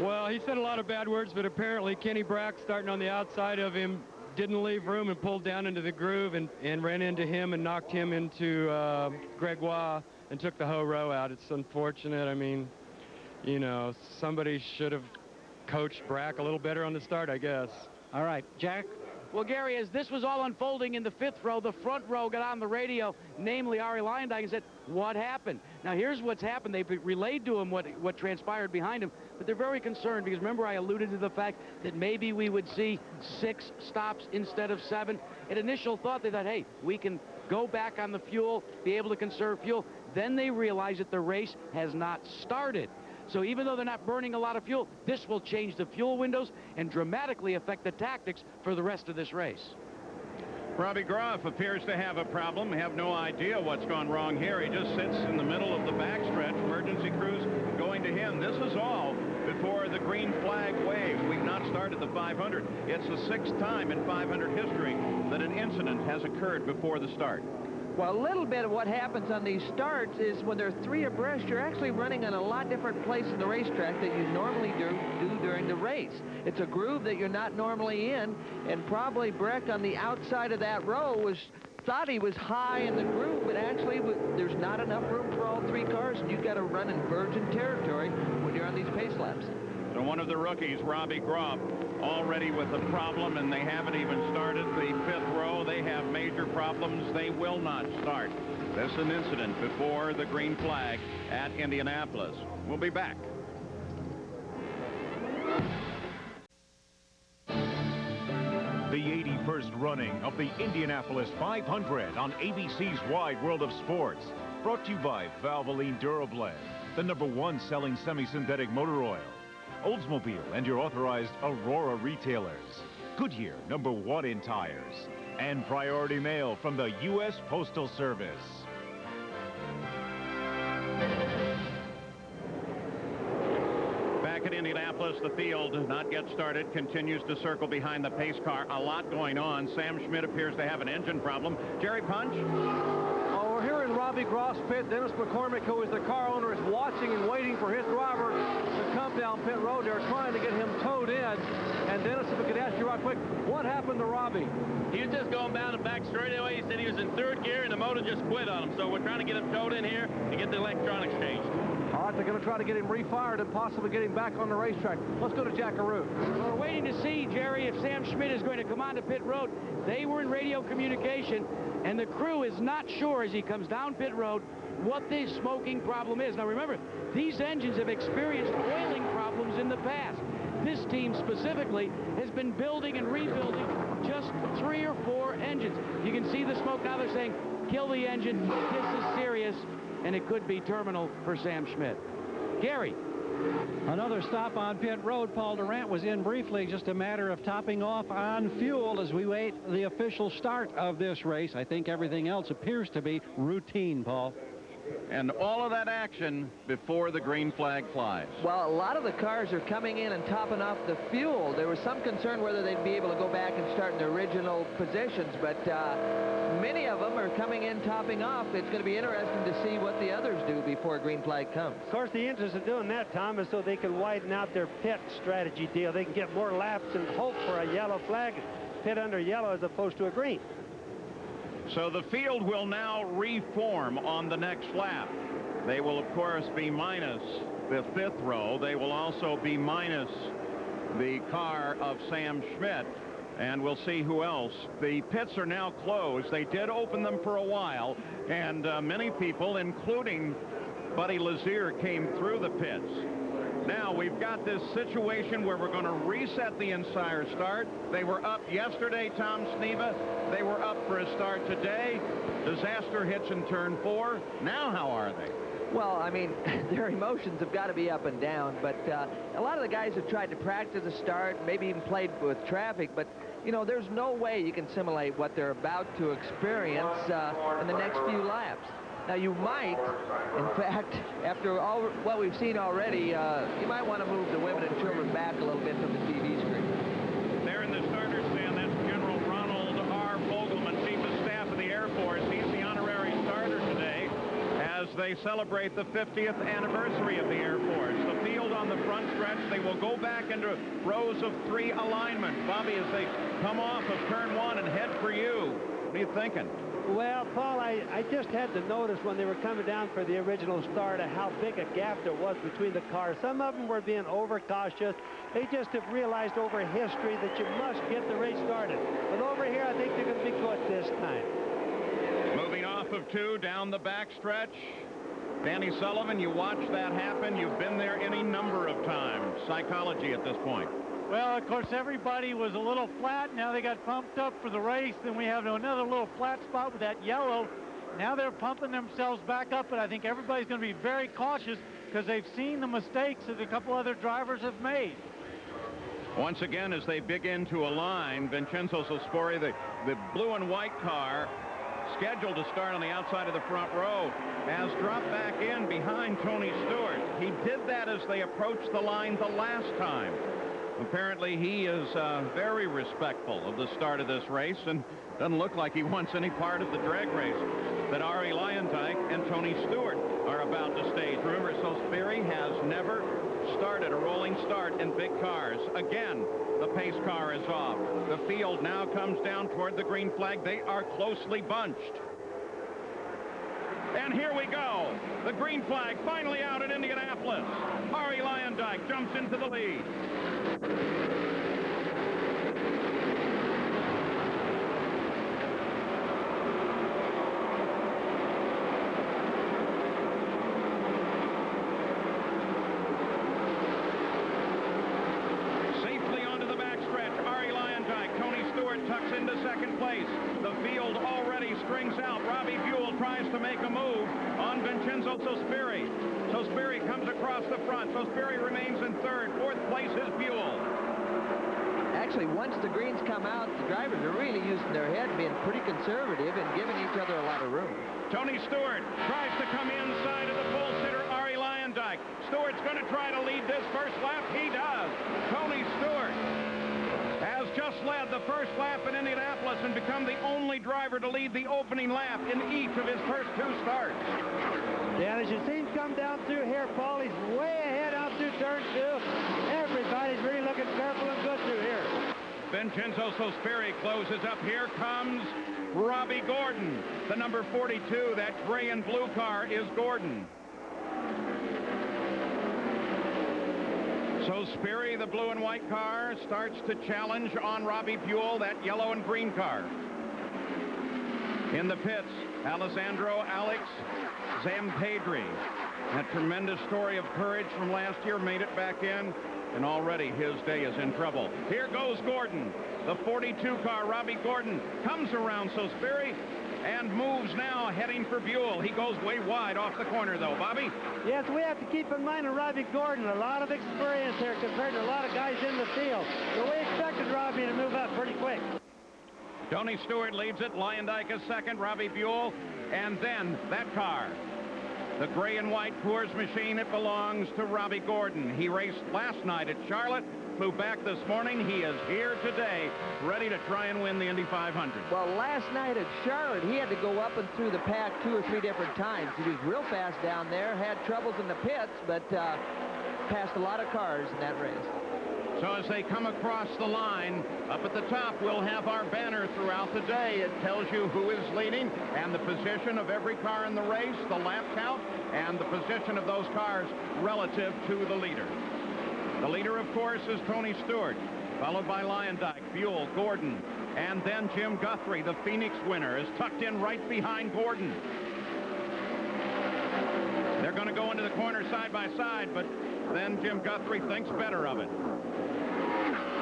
Well, he said a lot of bad words, but apparently Kenny Breck, starting on the outside of him, didn't leave room and pulled down into the groove and ran into him and knocked him into Gregoire and took the whole row out. It's unfortunate. I mean, you know, somebody should have coached Breck a little better on the start, I guess. All right, Jack? Well, Gary, as this was all unfolding in the 5th row, the front row got on the radio, namely Ari Lyondike, and said, what happened? Now, here's what's happened. They've relayed to him what transpired behind him, but they're very concerned because, remember, I alluded to the fact that maybe we would see 6 stops instead of 7. At initial thought, they thought, hey, we can go back on the fuel, be able to conserve fuel. Then they realized that the race has not started. So even though they're not burning a lot of fuel, this will change the fuel windows and dramatically affect the tactics for the rest of this race. Robbie Groff appears to have a problem. We have no idea what's gone wrong here. He just sits in the middle of the backstretch. Emergency crews going to him. This is all before the green flag wave. We've not started the 500. It's the 6th time in 500 history that an incident has occurred before the start. Well, a little bit of what happens on these starts is when they're 3 abreast, you're actually running on a lot different place in the racetrack that you normally do during the race. It's a groove that you're not normally in, and probably Breck on the outside of that row thought he was high in the groove, but actually there's not enough room for all 3 cars, and you've got to run in virgin territory when you're on these pace laps. So one of the rookies, Robbie Groff, already with a problem, and they haven't even started the 5th row. They have major problems. They will not start. This is an incident before the green flag at Indianapolis. We'll be back. The 81st running of the Indianapolis 500 on ABC's Wide World of Sports. Brought to you by Valvoline Durablend, the #1 selling semi-synthetic motor oil. Oldsmobile and your authorized Aurora retailers. Goodyear, #1 in tires. And priority mail from the U.S. Postal Service. Back at Indianapolis, the field not yet started, continues to circle behind the pace car. A lot going on. Sam Schmidt appears to have an engine problem. Jerry Punch? We're here in Robbie Groff's pit. Dennis McCormick, who is the car owner, is watching and waiting for his driver to come down pit road. They're trying to get him towed in. And Dennis, if we could ask you right quick, what happened to Robbie? He was just going down the back straightaway. He said he was in 3rd gear and the motor just quit on him. So we're trying to get him towed in here and get the electronics changed. All right, they're going to try to get him refired and possibly get him back on the racetrack. Let's go to Jackaroo. We're waiting to see, Jerry, if Sam Schmidt is going to come onto pit road. They were in radio communication, and the crew is not sure as he comes down pit road what the smoking problem is. Now remember, these engines have experienced oiling problems in the past. This team specifically has been building and rebuilding just 3 or 4 engines. You can see the smoke now. They're saying, kill the engine. This is serious, and it could be terminal for Sam Schmidt. Gary. Another stop on pit road. Paul Durant was in briefly. Just a matter of topping off on fuel as we wait the official start of this race. I think everything else appears to be routine, Paul. And all of that action before the green flag flies. Well, a lot of the cars are coming in and topping off the fuel. There was some concern whether they'd be able to go back and start in their original positions, but many of them are coming in topping off. It's going to be interesting to see what the others do before green flag comes. Of course, the interest in doing that, Tom, is so they can widen out their pit strategy deal. They can get more laps and hope for a yellow flag, pit under yellow as opposed to a green. So the field will now reform on the next lap. They will, of course, be minus the 5th row. They will also be minus the car of Sam Schmidt. And we'll see who else. The pits are now closed. They did open them for a while, and many people, including Buddy Lazier, came through the pits. Now we've got this situation where we're going to reset the entire start. They were up yesterday, Tom Sneva. They were up for a start today. Disaster hits in turn 4. Now how are they? Well, I mean, their emotions have got to be up and down, but a lot of the guys have tried to practice a start, maybe even played with traffic, but, you know, there's no way you can simulate what they're about to experience in the next few laps. Now, you might, in fact, after all what we've seen already, you might want to move the women and children back a little bit from the TV screen. There in the starter stand, that's General Ronald R. Fogelman, Chief of Staff of the Air Force. He's the honorary starter today as they celebrate the 50th anniversary of the Air Force. The field on the front stretch, they will go back into rows of 3 alignment. Bobby, as they come off of turn 1 and head for you, what are you thinking? Well, Paul, I just had to notice when they were coming down for the original start how big a gap there was between the cars. Some of them were being overcautious. They just have realized over history that you must get the race started. But over here, I think they're going to be good this time. Moving off of 2 down the back stretch. Danny Sullivan, you watched that happen. You've been there any number of times. Psychology at this point. Well, of course, everybody was a little flat. Now they got pumped up for the race. Then we have another little flat spot with that yellow. Now they're pumping themselves back up, but I think everybody's going to be very cautious because they've seen the mistakes that a couple other drivers have made. Once again, as they begin to align, Vincenzo Sospori, the blue and white car, scheduled to start on the outside of the front row, has dropped back in behind Tony Stewart. He did that as they approached the line the last time. Apparently, he is very respectful of the start of this race and doesn't look like he wants any part of the drag race that Ari Luyendyk and Tony Stewart are about to stage. Remember, Sosberry has never started a rolling start in big cars. Again, the pace car is off. The field now comes down toward the green flag. They are closely bunched. And here we go. The green flag finally out at Indianapolis. Ari Luyendyk jumps into the lead. Safely onto the backstretch. Ari Luyendyk. Tony Stewart tucks into second place. The field already strings out. Robbie Buell tries to make a move on Vincenzo Sosberry. Sosberry comes across the front. Sosberry remains in third. Fourth place is Buell. Actually, once the greens come out, the drivers are really using their head, being pretty conservative and giving each other a lot of room. Tony Stewart tries to come inside of the pole sitter, Ari Luyendyk. Stewart's going to try to lead this first lap. He does. Tony Stewart has just led the first lap in Indianapolis and become the only driver to lead the opening lap in each of his first two starts. Yeah, as you see him come down through here, Paul, he's way ahead out through turn 2. Everybody's really looking careful and good through here. Vincenzo Sosberry closes up. Here comes Robbie Gordon. The number 42, that gray and blue car is Gordon. Sosberry, the blue and white car, starts to challenge on Robbie Buell, that yellow and green car. In the pits, Alessandro Alex Zampedri. That tremendous story of courage from last year made it back in, and already his day is in trouble. Here goes Gordon. The 42 car, Robbie Gordon, comes around Sosberry and moves now heading for Buell. He goes way wide off the corner, though. Bobby? Yes, we have to keep in mind of Robbie Gordon. A lot of experience here compared to a lot of guys in the field. So we expected Robbie to move up pretty quick. Tony Stewart leads it. Luyendyk is second. Robbie Buell. And then that car. The gray and white Coors machine, it belongs to Robbie Gordon. He raced last night at Charlotte, flew back this morning. He is here today, ready to try and win the Indy 500. Well, last night at Charlotte, he had to go up and through the pack 2 or 3 different times. He was real fast down there, had troubles in the pits, but passed a lot of cars in that race. So as they come across the line, up at the top, we'll have our banner throughout the day. It tells you who is leading and the position of every car in the race, the lap count, and the position of those cars relative to the leader. The leader, of course, is Tony Stewart, followed by Luyendyk, Buell, Gordon, and then Jim Guthrie, the Phoenix winner, is tucked in right behind Gordon. They're going to go into the corner side by side, but then Jim Guthrie thinks better of it.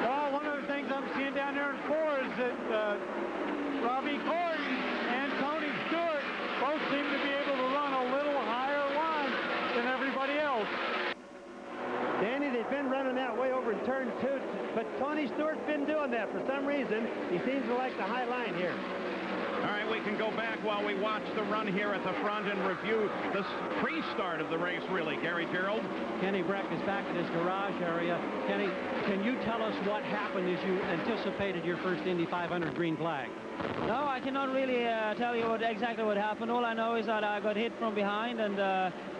Well, one of the things I'm seeing down there in 4 is that Robbie Gordon and Tony Stewart both seem to be able to run a little higher line than everybody else. Danny, they've been running that way over in turn 2, but Tony Stewart's been doing that for some reason. He seems to like the high line here. All right, we can go back while we watch the run here at the front and review the pre-start of the race, really. Gary Gerald? Kenny Breck is back in his garage area. Kenny, can you tell us what happened as you anticipated your first Indy 500 green flag? No, I cannot really tell you exactly what happened. All I know is that I got hit from behind, and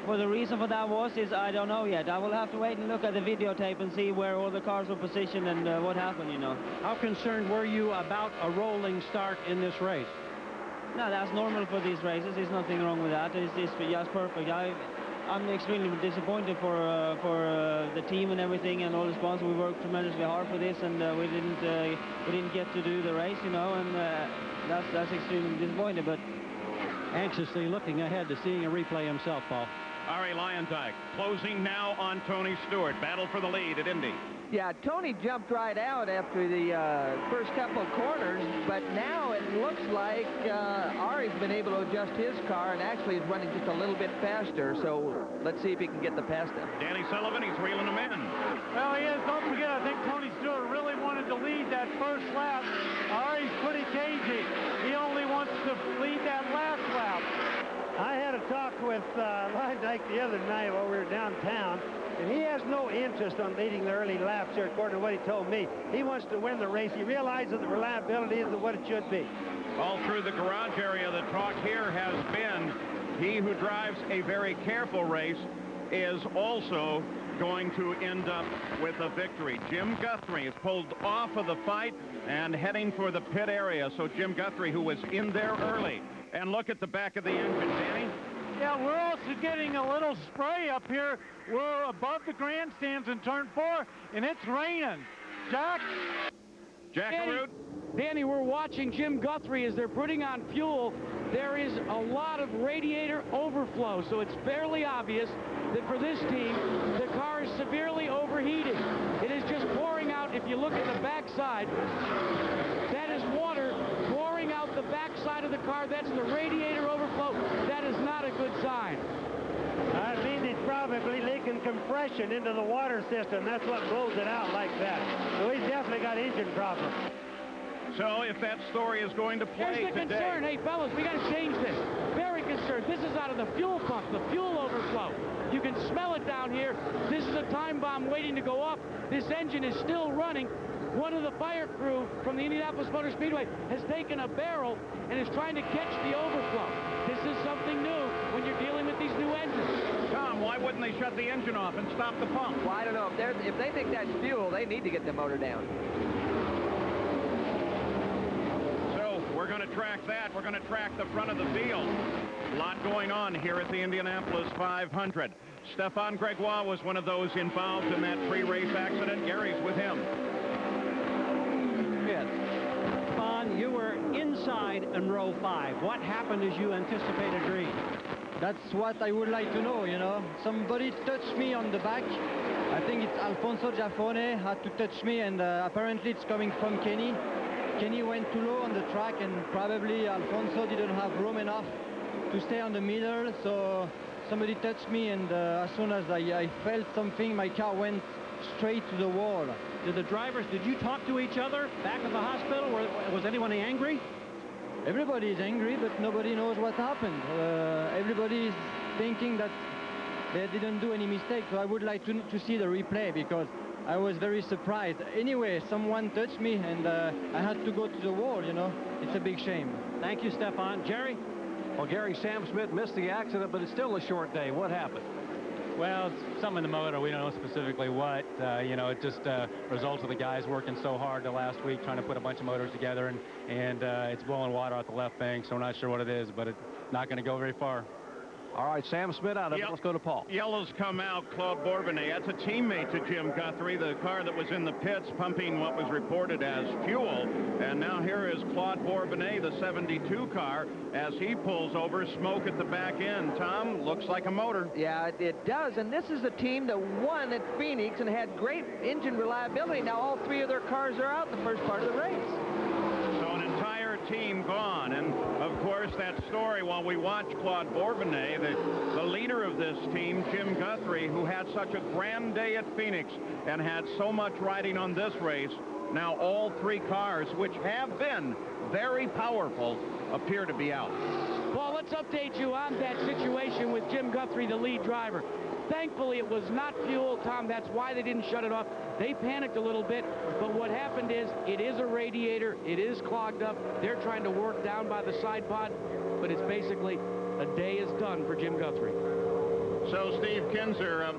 what the reason for that is I don't know yet. I will have to wait and look at the videotape and see where all the cars were positioned and what happened, you know. How concerned were you about a rolling start in this race? No, that's normal for these races. There's nothing wrong with that. It's just perfect. I'm extremely disappointed for the team and everything and all the sponsors. We worked tremendously hard for this, and we didn't get to do the race, you know, and that's extremely disappointing. But anxiously looking ahead to seeing a replay himself, Paul. Ari Luyendyk closing now on Tony Stewart. Battle for the lead at Indy. Yeah, Tony jumped right out after the first couple of corners, but now it looks like Ari's been able to adjust his car and actually is running just a little bit faster, so let's see if he can get the pass down. Danny Sullivan, he's reeling him in. Well, he is. Don't forget, I think Tony Stewart really wanted to lead that first lap. Ari's pretty cagey. He only wants to lead that last lap. I had a talk with Lyndike the other night while we were downtown, and he has no interest on leading the early laps here, according to what he told me. He wants to win the race. He realizes the reliability isn't what it should be. All through the garage area, the talk here has been he who drives a very careful race is also going to end up with a victory. Jim Guthrie is pulled off of the fight and heading for the pit area. So Jim Guthrie, who was in there early. And look at the back of the engine, Danny. Yeah, we're also getting a little spray up here. We're above the grandstands in turn 4, and it's raining. Jack? Danny, we're watching Jim Guthrie as they're putting on fuel. There is a lot of radiator overflow, so it's fairly obvious that for this team, the car is severely overheating. It is just pouring out. If you look at the backside, that is water pouring out the backside of the car. That's the radiator overflow. That is not a good sign. I mean, it's probably leaking compression into the water system. That's what blows it out like that. So he's definitely got engine problems. So if that story is going to play Here's the today... concern. Hey, fellas, we got to change this. Very concerned. This is out of the fuel pump, the fuel overflow. You can smell it down here. This is a time bomb waiting to go off. This engine is still running. One of the fire crew from the Indianapolis Motor Speedway has taken a barrel and is trying to catch the overflow. This is something new when you're dealing with these new engines. Tom, why wouldn't they shut the engine off and stop the pump? Well, I don't know. If they think that's fuel, they need to get the motor down. So we're going to track that. We're going to track the front of the field. A lot going on here at the Indianapolis 500. Stefan Gregoire was one of those involved in that pre-race accident. Gary's with him. Yes. Stefan, you were inside in row 5. What happened as you anticipated green? That's what I would like to know, you know. Somebody touched me on the back. I think it's Alfonso Giaffone had to touch me, and apparently it's coming from Kenny. Kenny went too low on the track, and probably Alfonso didn't have room enough to stay on the middle, so somebody touched me, and as soon as I felt something, my car went straight to the wall. Did the drivers, did you talk to each other back at the hospital? Was anyone angry? Everybody is angry, but nobody knows what happened. Everybody is thinking that they didn't do any mistake, so I would like to see the replay, because I was very surprised. Anyway, someone touched me, and I had to go to the wall, you know. It's a big shame. Thank you, Stefan. Jerry? Well, Gary, Sam Smith missed the accident, but it's still a short day. What happened? Well, it's something in the motor. We don't know specifically what. You know, it just results of the guys working so hard the last week trying to put a bunch of motors together, and it's blowing water out the left bank, so we're not sure what it is, but it's not going to go very far. All right, Sam Smith out of it. Let's go to Paul. Yellow's come out, Claude Bourbonnais. That's a teammate to Jim Guthrie, the car that was in the pits pumping what was reported as fuel. And now here is Claude Bourbonnais, the 72 car, as he pulls over, smoke at the back end. Tom, looks like a motor. Yeah, it does. And this is a team that won at Phoenix and had great engine reliability. Now all 3 of their cars are out in the first part of the race. So an entire team gone. And of course, that story, while we watch Claude Bourbonnais, the leader of this team, Jim Guthrie, who had such a grand day at Phoenix and had so much riding on this race, now all 3 cars, which have been very powerful, appear to be out. Paul, let's update you on that situation with Jim Guthrie, the lead driver. Thankfully, it was not fuel, Tom. That's why they didn't shut it off. They panicked a little bit, but what happened is it is a radiator. It is clogged up. They're trying to work down by the side pod, but it's basically a day is done for Jim Guthrie. So, Steve Kinzer,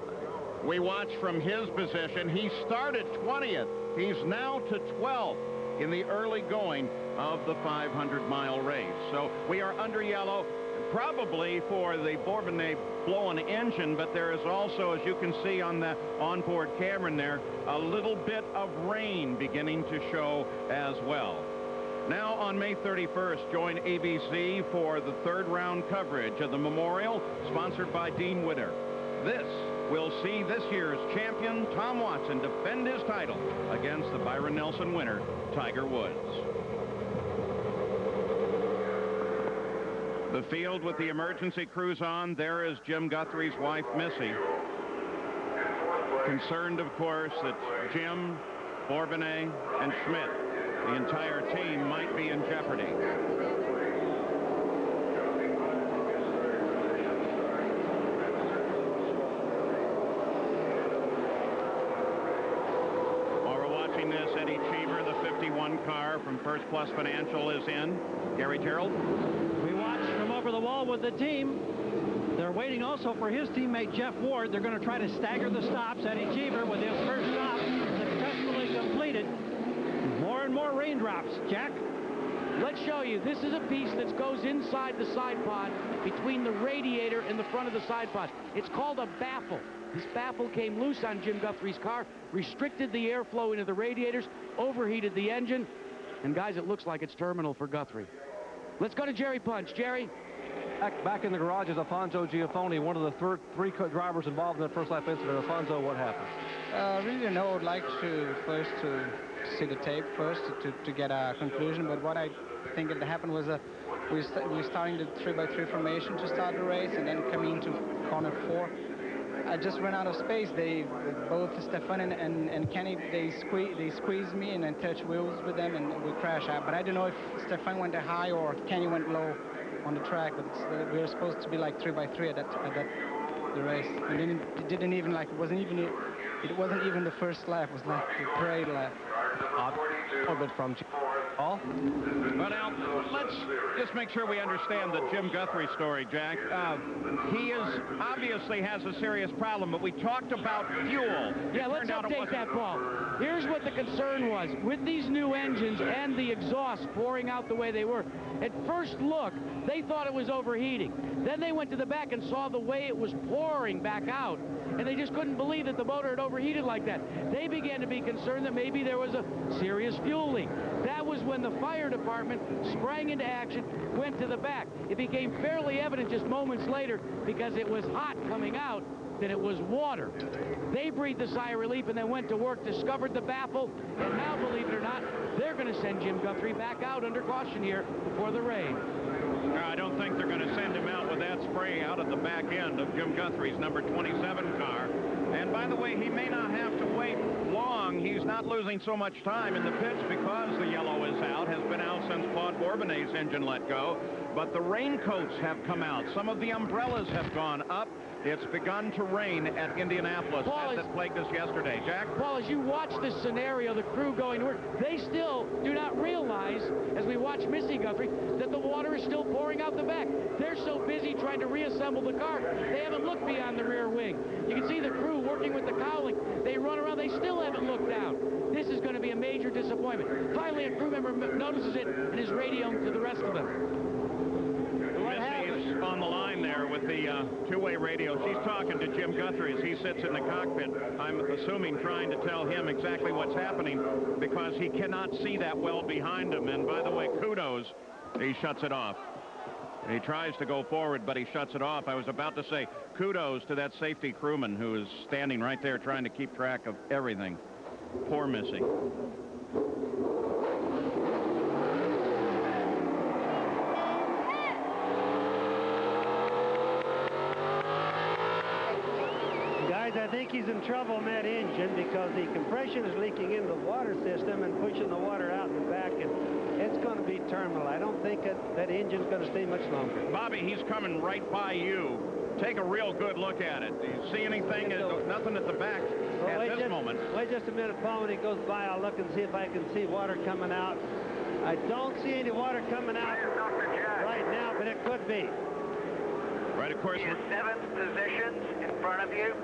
we watch from his position. He started 20th. He's now to 12th in the early going of the 500-mile race. So we are under yellow, probably for the Bourbonnais blown engine, but there is also, as you can see on the onboard camera there, a little bit of rain beginning to show as well. Now on May 31st, join ABC for the 3rd round coverage of the Memorial, sponsored by Dean Witter. This will see this year's champion, Tom Watson, defend his title against the Byron Nelson winner, Tiger Woods. The field with the emergency crews on. There is Jim Guthrie's wife, Missy. Concerned, of course, that Jim, Bourbonnais, and Schmidt, the entire team, might be in jeopardy. one car from First Plus Financial is in. Gary Gerald. We watched from over the wall with the team. They're waiting also for his teammate Jeff Ward. They're going to try to stagger the stops. Eddie Cheever with his first stop successfully completed. More and more raindrops. Jack? Let's show you. This is a piece that goes inside the side pod between the radiator and the front of the side pod. It's called a baffle. This baffle came loose on Jim Guthrie's car, restricted the airflow into the radiators, overheated the engine, and guys, it looks like it's terminal for Guthrie. Let's go to Jerry Punch. Jerry? Back in the garage is Alfonso Giaffoni, one of the three drivers involved in the first lap incident. Alfonso, what happened? Really don't know. I'd like to first to see the tape first to get a conclusion. But what I think that happened was we were starting the 3x3 formation to start the race, and then coming into corner 4. I just ran out of space. Both Stefan and Kenny, they squeezed me and then touched wheels with them, and we crashed out. But I don't know if Stefan went high or Kenny went low on the track. But we were supposed to be like 3x3 at the race, and then it didn't even it wasn't even the first lap. It was like the parade lap. A bit from Well, now, let's just make sure we understand the Jim Guthrie story, Jack. He obviously has a serious problem, but we talked about fuel. Yeah, let's update that, Paul. Here's what the concern was. With these new engines and the exhaust pouring out the way they were, at first look, they thought it was overheating. Then they went to the back and saw the way it was pouring back out, and they just couldn't believe that the motor had overheated like that. They began to be concerned that maybe there was a serious fuel leak. That was when the fire department sprang into action, went to the back. It became fairly evident just moments later, because it was hot coming out, that it was water. They breathed a sigh of relief and then went to work, discovered the baffle, and now, believe it or not, they're going to send Jim Guthrie back out under caution here before the rain. I don't think they're going to send him out with that spray out at the back end of Jim Guthrie's number 27 car. And by the way, he may not have to wait long. He's not losing so much time in the pits because the yellow is out, has been out since Claude Bourbonnet's engine let go. But the raincoats have come out. Some of the umbrellas have gone up. It's begun to rain at Indianapolis, as it plagued us yesterday. Jack? Paul, as you watch this scenario, the crew going to work, they still do not realize, as we watch Missy Guthrie, that the water is still pouring out the back. They're so busy trying to reassemble the car, they haven't looked beyond the rear wing. You can see the crew working with the cowling. They run around, they still haven't looked down. This is going to be a major disappointment. Finally, a crew member notices it and is radioing to the rest of them. Missy's on the line there with the two-way radio. She's talking to Jim Guthrie as he sits in the cockpit. I'm assuming trying to tell him exactly what's happening because he cannot see that well behind him. And by the way, kudos, he shuts it off. He tries to go forward, but he shuts it off. I was about to say kudos to that safety crewman who is standing right there trying to keep track of everything. Poor Missy. Guys, I think he's in trouble in that engine because the compression is leaking into the water system and pushing the water out in the back, and it's going to be terminal. I don't think that engine's going to stay much longer. Bobby, he's coming right by you. Take a real good look at it. Do you see anything? Nothing at the back at this moment. Wait just a minute, Paul. When he goes by, I'll look and see if I can see water coming out. I don't see any water coming out right now, but it could be. Right, of course. 7th positions in front of you.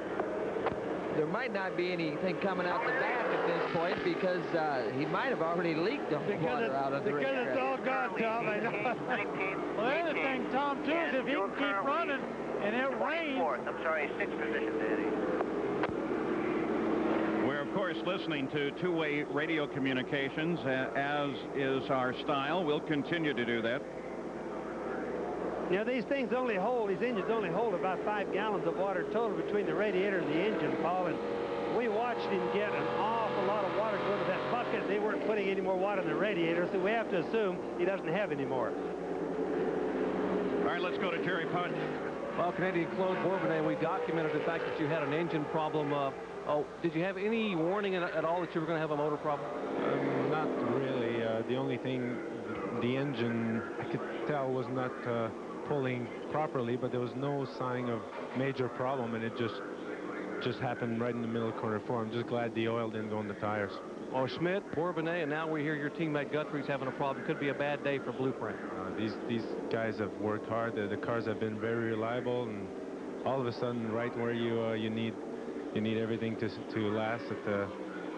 There might not be anything coming out the back at this point because he might have already leaked the water out of the racetrack. Because it's all gone, Tom. I know. Well, the other thing, Tom, too, is if he can keep running and it rains. I'm sorry, 6th position, Danny. We're, of course, listening to two-way radio communications, as is our style. We'll continue to do that. You know, these engines only hold about 5 gallons of water total between the radiator and the engine, Paul, and we watched him get an awful lot of water going to that bucket. They weren't putting any more water in the radiator, so we have to assume he doesn't have any more. All right, let's go to Jerry Punch. Well, Canadian Claude Bourbonnet, we documented the fact that you had an engine problem. Did you have any warning at all that you were going to have a motor problem? Not really. The only thing, the engine, I could tell was not pulling properly, but there was no sign of major problem, and it just happened right in the middle of corner 4. I'm just glad the oil didn't go in the tires. or Schmidt, Bourbonnais, and now we hear your teammate Guthrie's having a problem. Could be a bad day for Blueprint. These guys have worked hard. The cars have been very reliable, and all of a sudden, right where you need everything to last,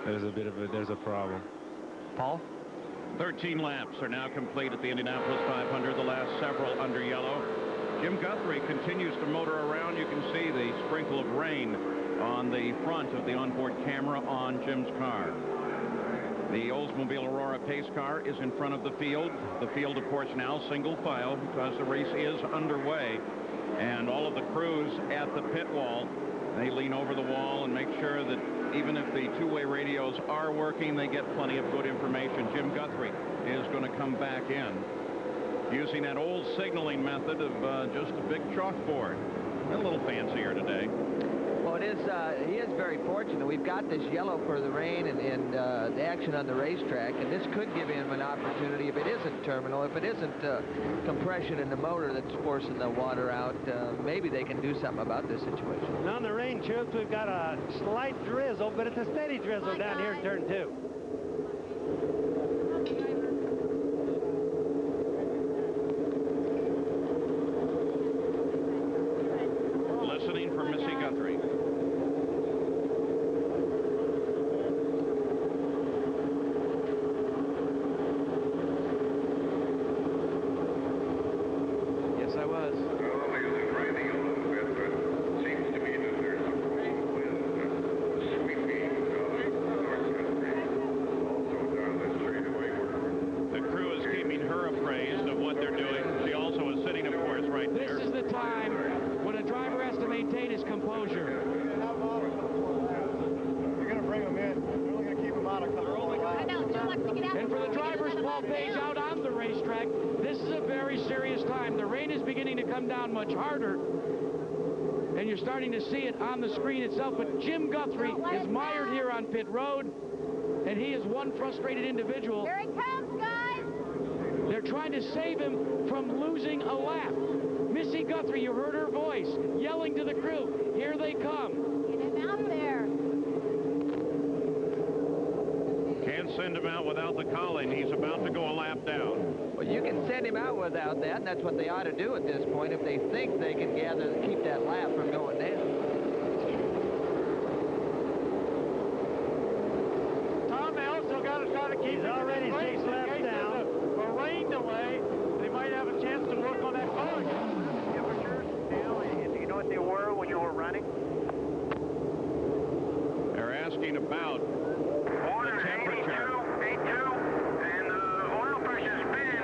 there's a problem. Paul? 13 laps are now complete at the Indianapolis 500, the last several under yellow. Jim Guthrie continues to motor around. You can see the sprinkle of rain on the front of the onboard camera on Jim's car. The Oldsmobile Aurora pace car is in front of the field. The field, of course, now single file because the race is underway. And all of the crews at the pit wall, they lean over the wall and make sure that even if the two-way radios are working, they get plenty of good information. Jim Guthrie is going to come back in using that old signaling method of just a big chalkboard. A little fancier today. Well, it is. He is very fortunate. We've got this yellow for the rain and the action on the racetrack, and this could give him an opportunity if it isn't terminal, if it isn't compression in the motor that's forcing the water out. Maybe they can do something about this situation. And on the rain, Chooks, we've got a slight drizzle, but it's a steady drizzle down here in turn 2. Listening for Missy Guthrie. Yes, I was. The crew is keeping her appraised of what they're doing. She also is sitting, of course, right there. This is the time when a driver has to maintain his composure. You're going to bring them in. You're only going to keep them out a couple of laps. And for the drivers, Paul Page, out on the racetrack, this is a very serious time. The rain is beginning to come down much harder, and you're starting to see it on the screen itself. But Jim Guthrie is mired here on pit road, and he is one frustrated individual. Here he comes, guys! They're trying to save him from losing a lap. Missy Guthrie, you heard her voice, yelling to the crew, here they come. Get him out there. Can't send him out without the calling. He's about to go a lap down. Well, you can send him out without that, and that's what they ought to do at this point if they think they can keep that lap from going down. Tom, they also got to try to keep. He's already 6 laps down. A rain delay, they might have a chance to work on that car. Temperatures, do you know what they were when you were running? They're asking about the temperature. 82, and the oil pressure's been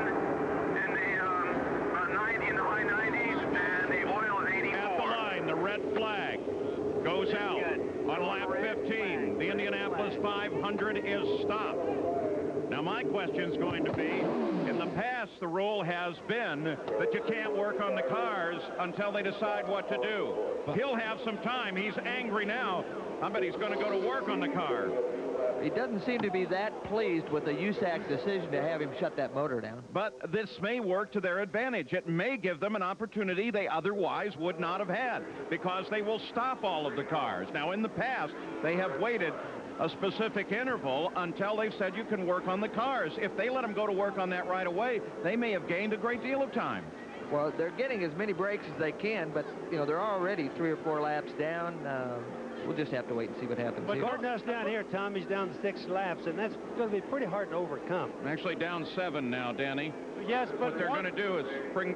in the about 90, in the high 90s, and the oil is 84. At the line, the red flag goes out on lap 15. The Indianapolis 500 is stopped. Now, my question's going to be, in the past, the rule has been that you can't work on the cars until they decide what to do. He'll have some time. He's angry now. I bet he's going to go to work on the car. He doesn't seem to be that pleased with the USAC decision to have him shut that motor down. But this may work to their advantage. It may give them an opportunity they otherwise would not have had because they will stop all of the cars. Now, in the past, they have waited a specific interval until they've said you can work on the cars. If they let them go to work on that right away, they may have gained a great deal of time. Well, they're getting as many breaks as they can, but, you know, they're already 3 or 4 laps down. We'll just have to wait and see what happens. But according to us down here, Tommy's down to 6 laps, and that's going to be pretty hard to overcome. Actually down 7 now, Danny. Yes, but what they're going to do is bring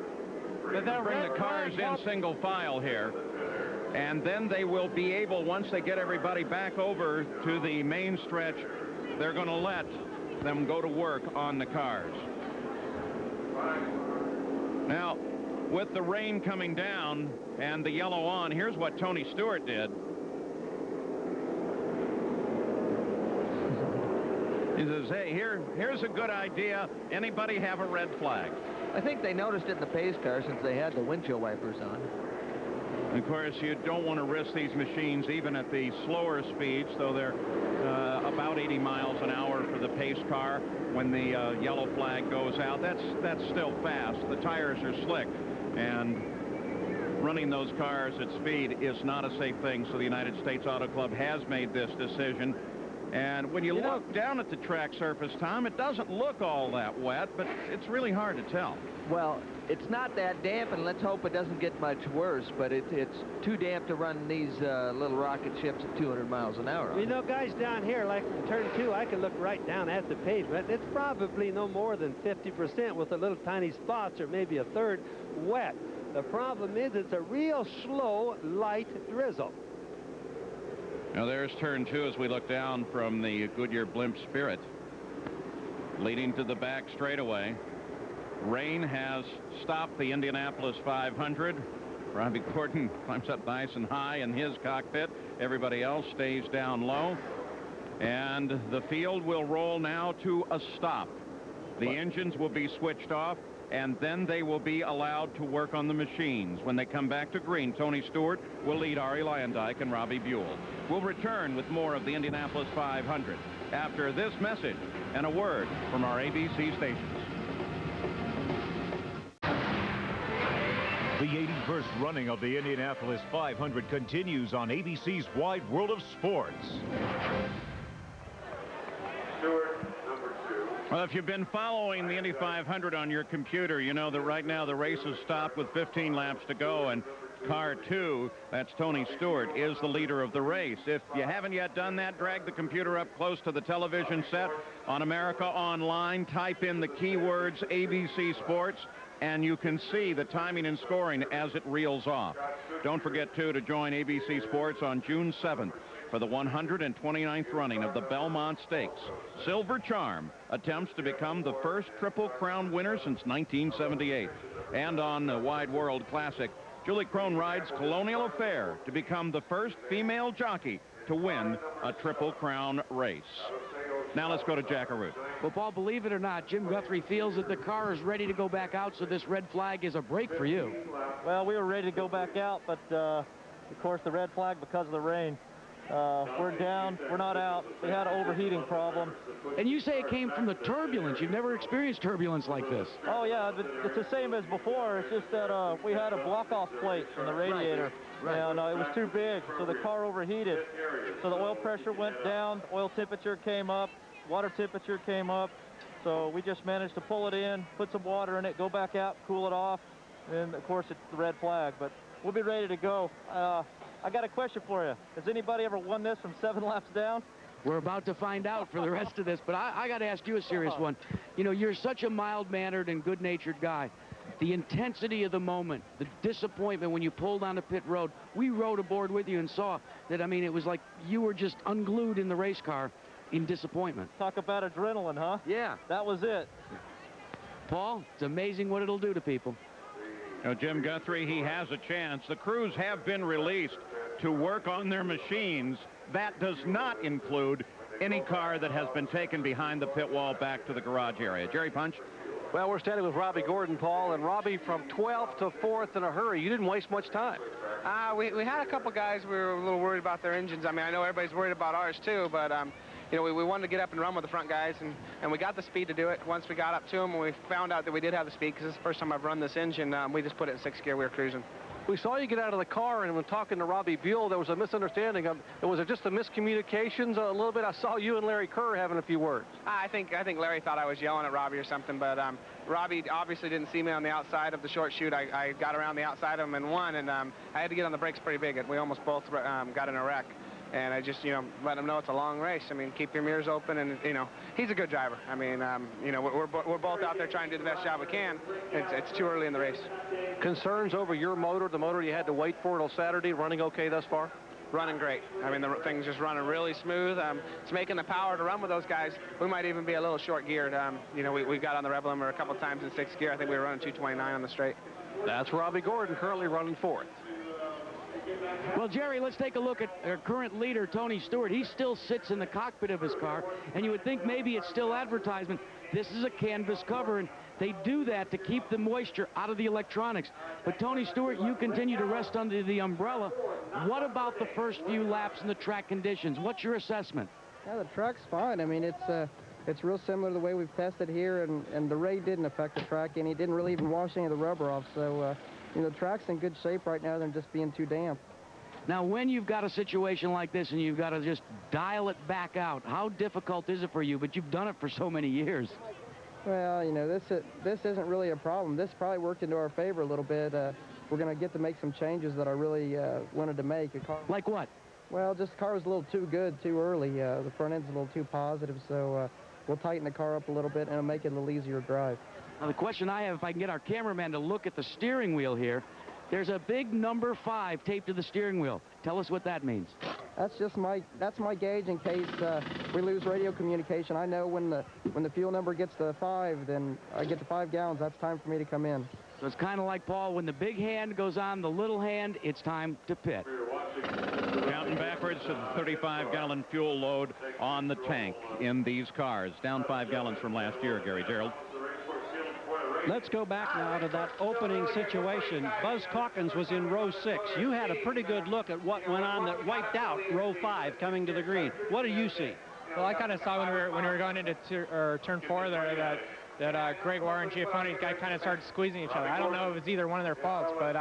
the cars in single file here. And then they will be able, once they get everybody back over to the main stretch, they're going to let them go to work on the cars. Now, with the rain coming down and the yellow on, here's what Tony Stewart did. He says, hey, here's a good idea. Anybody have a red flag? I think they noticed it in the pace car since they had the windshield wipers on. Of course, you don't want to risk these machines even at the slower speeds, though they're about 80 miles an hour for the pace car. When the yellow flag goes out, that's still fast. The tires are slick, and running those cars at speed is not a safe thing. So the United States Auto Club has made this decision. And when you look down at the track surface, Tom, it doesn't look all that wet, but it's really hard to tell. Well, it's not that damp, and let's hope it doesn't get much worse, but it's too damp to run these little rocket ships at 200 miles an hour. You know, guys down here, like in turn 2, I can look right down at the pavement. It's probably no more than 50% with a little tiny spots or maybe a third wet. The problem is it's a real slow, light drizzle. Now there's turn 2 as we look down from the Goodyear Blimp Spirit. Leading to the back straightaway. Rain has stopped the Indianapolis 500. Robbie Gordon climbs up nice and high in his cockpit. Everybody else stays down low. And the field will roll now to a stop. The engines will be switched off, and then they will be allowed to work on the machines. When they come back to green, Tony Stewart will lead Arie Luyendyk and Robbie Buell. We'll return with more of the Indianapolis 500 after this message and a word from our ABC stations. The 81st running of the Indianapolis 500 continues on ABC's Wide World of Sports. Well, if you've been following the Indy 500 on your computer, you know that right now the race has stopped with 15 laps to go, and car 2, that's Tony Stewart, is the leader of the race. If you haven't yet done that, drag the computer up close to the television set. On America Online, type in the keywords ABC Sports, and you can see the timing and scoring as it reels off. Don't forget, too, to join ABC Sports on June 7th for the 129th running of the Belmont Stakes. Silver Charm attempts to become the first Triple Crown winner since 1978. And on the Wide World Classic, Julie Crone rides Colonial Affair to become the first female jockey to win a Triple Crown race. Now let's go to Jackaroo. Well, Paul, believe it or not, Jim Guthrie feels that the car is ready to go back out, so this red flag is a break for you. Well, we were ready to go back out, but of course the red flag because of the rain. We're down. We're not out. We had an overheating problem. And you say it came from the turbulence. You've never experienced turbulence like this. Oh, yeah. It's the same as before. It's just that we had a block-off plate in the radiator. Right. And it was too big, so the car overheated. So the oil pressure went down, oil temperature came up, water temperature came up. So we just managed to pull it in, put some water in it, go back out, cool it off. And, of course, it's the red flag. But we'll be ready to go. I got a question for you. Has anybody ever won this from 7 laps down? We're about to find out for the rest of this, but I got to ask you a serious one. You know, you're such a mild-mannered and good-natured guy. The intensity of the moment, the disappointment when you pulled on the pit road, we rode aboard with you and saw that, I mean, it was like you were just unglued in the race car in disappointment. Talk about adrenaline, huh? Yeah. That was it. Paul, it's amazing what it'll do to people. Now, Jim Guthrie, he has a chance. The crews have been released to work on their machines. That does not include any car that has been taken behind the pit wall back to the garage area. Jerry Punch? Well, we're standing with Robbie Gordon, Paul, and Robbie, from 12th to 4th in a hurry. You didn't waste much time. We had a couple guys we were a little worried about their engines. I mean, I know everybody's worried about ours too, but you know, we wanted to get up and run with the front guys, and we got the speed to do it. Once we got up to them, and we found out that we did have the speed, because this is the first time I've run this engine, we just put it in 6th gear. We were cruising. We saw you get out of the car, and when talking to Robbie Buell, there was a misunderstanding. Was it just a miscommunications a little bit? I saw you and Larry Kerr having a few words. I think Larry thought I was yelling at Robbie or something, but Robbie obviously didn't see me on the outside of the short chute. I got around the outside of him and won, and I had to get on the brakes pretty big. We almost both got in a wreck. And I just, you know, let him know it's a long race. I mean, keep your mirrors open, and, you know, he's a good driver. I mean, you know, we're both out there trying to do the best job we can. It's too early in the race. Concerns over your motor, the motor you had to wait for until Saturday, running okay thus far? Running great. I mean, the thing's just running really smooth. It's making the power to run with those guys. We might even be a little short-geared. You know, we got on the Rebel Limber a couple times in 6th gear. I think we were running 229 on the straight. That's Robbie Gordon, currently running 4th. Well, Jerry, let's take a look at our current leader, Tony Stewart. He still sits in the cockpit of his car, and you would think maybe it's still advertisement. This is a canvas cover, and they do that to keep the moisture out of the electronics. But Tony Stewart, you continue to rest under the umbrella. What about the first few laps in the track conditions? What's your assessment? Yeah, the track's fine. I mean, it's real similar to the way we've tested here, and the rain didn't affect the track, and he didn't really even wash any of the rubber off. So, you know, the track's in good shape right now than just being too damp. Now, when you've got a situation like this and you've got to just dial it back out, how difficult is it for you? But you've done it for so many years. Well, you know, this isn't really a problem. This probably worked into our favor a little bit. We're going to get to make some changes that I really wanted to make. Like what? Well, just the car was a little too good too early. The front end's a little too positive, so we'll tighten the car up a little bit and it'll make it a little easier to drive. Now, the question I have, if I can get our cameraman to look at the steering wheel here, there's a big number 5 taped to the steering wheel. Tell us what that means. That's my gauge in case we lose radio communication. I know when the fuel number gets to 5, then I get to 5 gallons. That's time for me to come in. So it's kind of like, Paul, when the big hand goes on the little hand, it's time to pit. Counting backwards to the 35-gallon fuel load on the tank in these cars. Down 5 gallons from last year, Gary Gerald. Let's go back now to that opening situation. Buzz Calkins was in row 6. You had a pretty good look at what went on that wiped out row 5 coming to the green. What do you see? Well, I kind of saw when we were going into turn 4 there that Gregoire and Giaffone's guy kind of started squeezing each other. I don't know if it was either one of their faults, but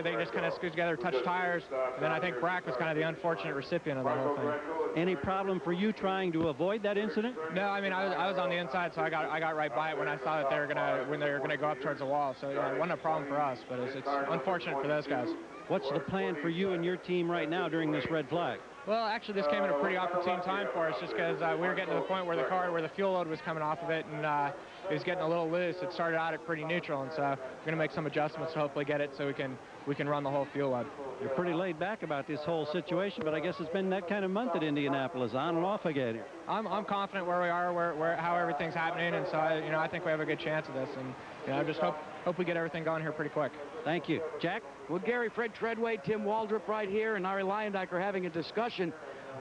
they just kind of squeezed together, touched tires. And then I think Brack was kind of the unfortunate recipient of the whole thing. Any problem for you trying to avoid that incident? No, I mean I was on the inside, so I got right by it when I saw that they were gonna go up towards the wall. So yeah, it wasn't a problem for us, but it's unfortunate for those guys. What's the plan for you and your team right now during this red flag? Well, actually, this came at a pretty opportune time for us, just because we were getting to the point where the fuel load was coming off of it, and it was getting a little loose. It started out at pretty neutral, and so we're going to make some adjustments to hopefully get it so we can run the whole fuel load. You're pretty laid back about this whole situation, but I guess it's been that kind of month at Indianapolis, on and off again here. I'm confident where we are, how everything's happening, and so I think we have a good chance of this, and I just hope we get everything going here pretty quick. Thank you. Jack? Well, Gary, Fred Treadway, Tim Waldrop right here, and Arie Luyendyk are having a discussion.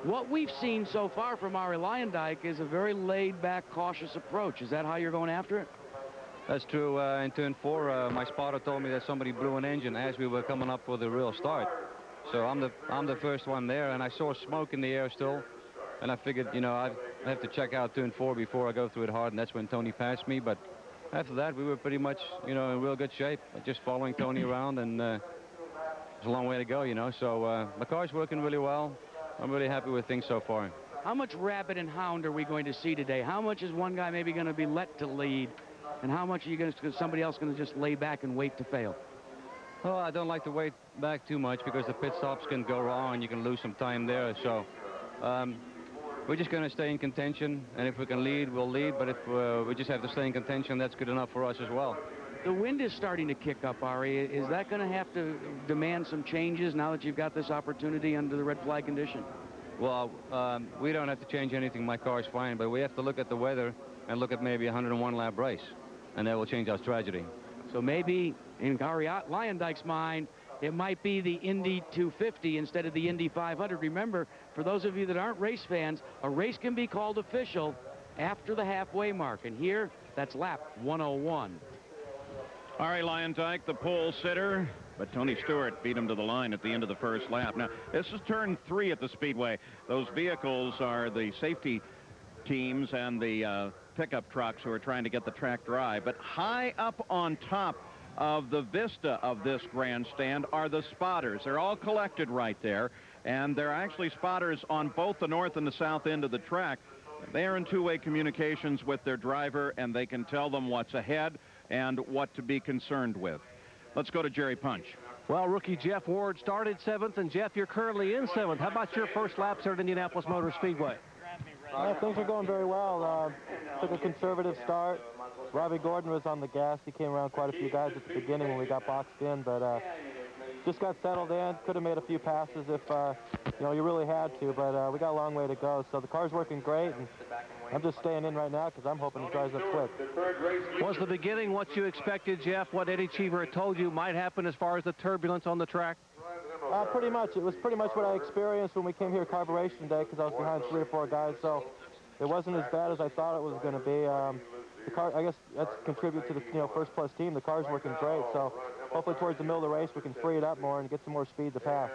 What we've seen so far from Arie Luyendyk is a very laid-back, cautious approach. Is that how you're going after it? That's true. In turn 4, my spotter told me that somebody blew an engine as we were coming up for the real start. So I'm the first one there, and I saw smoke in the air still. And I figured, you know, I have to check out turn 4 before I go through it hard, and that's when Tony passed me. But after that, we were pretty much, you know, in real good shape, just following Tony around, and it's a long way to go, you know. So the car's working really well. I'm really happy with things so far. How much rabbit and hound are we going to see today? How much is one guy maybe going to be let to lead? And how much are you going to, somebody else going to just lay back and wait to fail? Oh, I don't like to wait back too much because the pit stops can go wrong and you can lose some time there. So we're just going to stay in contention, and if we can lead, we'll lead. But if we just have to stay in contention, that's good enough for us as well. The wind is starting to kick up, Arie. Is that going to have to demand some changes now that you've got this opportunity under the red flag condition? Well, we don't have to change anything. My car's fine, but we have to look at the weather and look at maybe a 101-lap race, and that will change our strategy. So maybe in Arie Luyendyk's mind, it might be the Indy 250 instead of the Indy 500. Remember, for those of you that aren't race fans, a race can be called official after the halfway mark, and here, that's lap 101. Arie Luyendyk, the pole sitter, but Tony Stewart beat him to the line at the end of the first lap. Now, this is turn 3 at the Speedway. Those vehicles are the safety teams and the pickup trucks who are trying to get the track dry. But high up on top of the vista of this grandstand are the spotters. They're all collected right there, and they're actually spotters on both the north and the south end of the track. They are in two-way communications with their driver, and they can tell them what's ahead and what to be concerned with. Let's go to Jerry Punch. Well, rookie Jeff Ward started 7th, and Jeff, you're currently in 7th. How about your first laps here at Indianapolis Motor Speedway? Things are going very well. Took a conservative start. Robbie Gordon was on the gas. He came around quite a few guys at the beginning when we got boxed in, but just got settled in. Could have made a few passes if you know, you really had to, but we got a long way to go. So the car's working great, and I'm just staying in right now because I'm hoping it dries up quick. Was the beginning what you expected, Jeff? What Eddie Cheever had told you might happen as far as the turbulence on the track? Pretty much. It was pretty much what I experienced when we came here carburation day because I was behind 3 or 4 guys, so it wasn't as bad as I thought it was going to be. The car, I guess that's contribute to the first plus team. The car's working great, so hopefully towards the middle of the race we can free it up more and get some more speed to pass.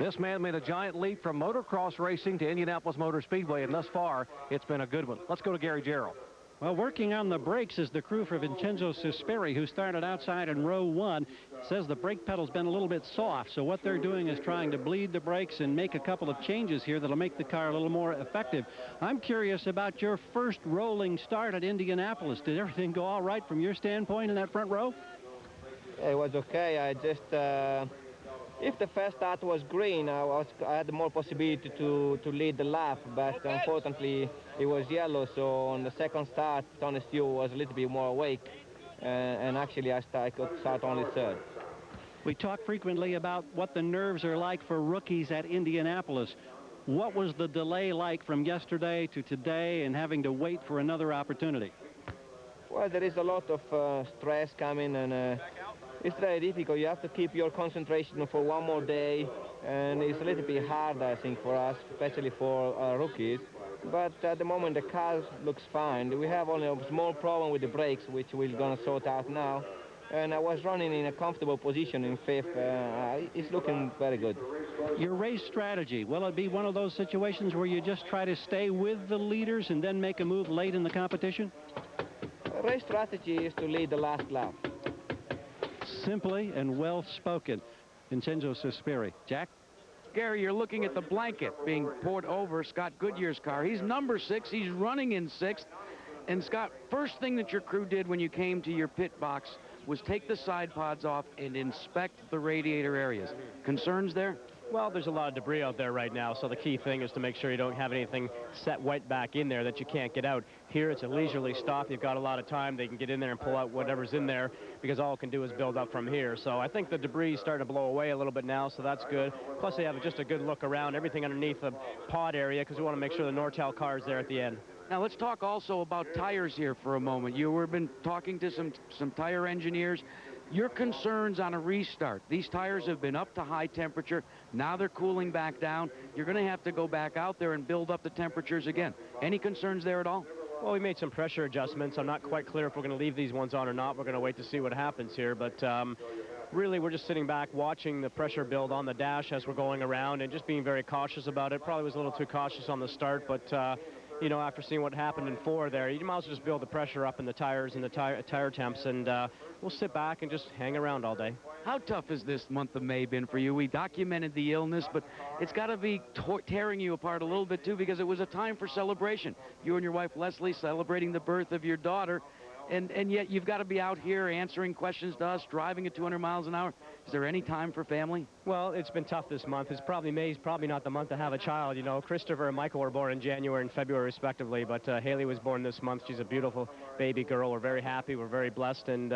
This man made a giant leap from motocross racing to Indianapolis Motor Speedway, and thus far it's been a good one. Let's go to Gary Gerald. Well, working on the brakes is the crew for Vincenzo Cisperi, who started outside in row 1. Says the brake pedal's been a little bit soft, so what they're doing is trying to bleed the brakes and make a couple of changes here that'll make the car a little more effective. I'm curious about your first rolling start at Indianapolis. Did everything go all right from your standpoint in that front row? It was okay. I just, if the first start was green, I had more possibility to lead the lap, but unfortunately it was yellow, so on the second start, Tony Stewart was a little bit more awake, and actually I could start only third. We talk frequently about what the nerves are like for rookies at Indianapolis. What was the delay like from yesterday to today and having to wait for another opportunity? Well, there is a lot of stress coming, and it's very difficult. You have to keep your concentration for one more day, and it's a little bit hard, I think, for us, especially for rookies. But at the moment, the car looks fine. We have only a small problem with the brakes, which we're going to sort out now. And I was running in a comfortable position in 5th. It's looking very good. Your race strategy, will it be one of those situations where you just try to stay with the leaders and then make a move late in the competition? Race strategy is to lead the last lap. Simply and well spoken. Vincenzo Cisperi. Jack? Gary, you're looking at the blanket being poured over Scott Goodyear's car. He's number 6. He's running in 6th. And Scott, first thing that your crew did when you came to your pit box was take the side pods off and inspect the radiator areas. Concerns there? Well, there's a lot of debris out there right now, so the key thing is to make sure you don't have anything set wet back in there that you can't get out. Here, it's a leisurely stop. You've got a lot of time. They can get in there and pull out whatever's in there because all it can do is build up from here. So I think the debris is starting to blow away a little bit now, so that's good. Plus, they have just a good look around, everything underneath the pod area, because we want to make sure the Nortel car is there at the end. Now, let's talk also about tires here for a moment. You've been talking to some tire engineers. Your concerns on a restart. These tires have been up to high temperature. Now they're cooling back down. You're going to have to go back out there and build up the temperatures again. Any concerns there at all? Well, we made some pressure adjustments. I'm not quite clear if we're going to leave these ones on or not. We're going to wait to see what happens here. But really, we're just sitting back watching the pressure build on the dash as we're going around and just being very cautious about it. Probably was a little too cautious on the start, but you know, after seeing what happened in 4 there, you might as well just build the pressure up in the tires and the tire temps, and we'll sit back and just hang around all day. How tough has this month of May been for you? We documented the illness, but it's got to be tearing you apart a little bit, too, because it was a time for celebration. You and your wife, Leslie, celebrating the birth of your daughter, and yet you've got to be out here answering questions to us, driving at 200 miles an hour. Is there any time for family? Well, it's been tough this month. May's probably not the month to have a child. You know, Christopher and Michael were born in January and February, respectively, but Haley was born this month. She's a beautiful baby girl. We're very happy. We're very blessed, and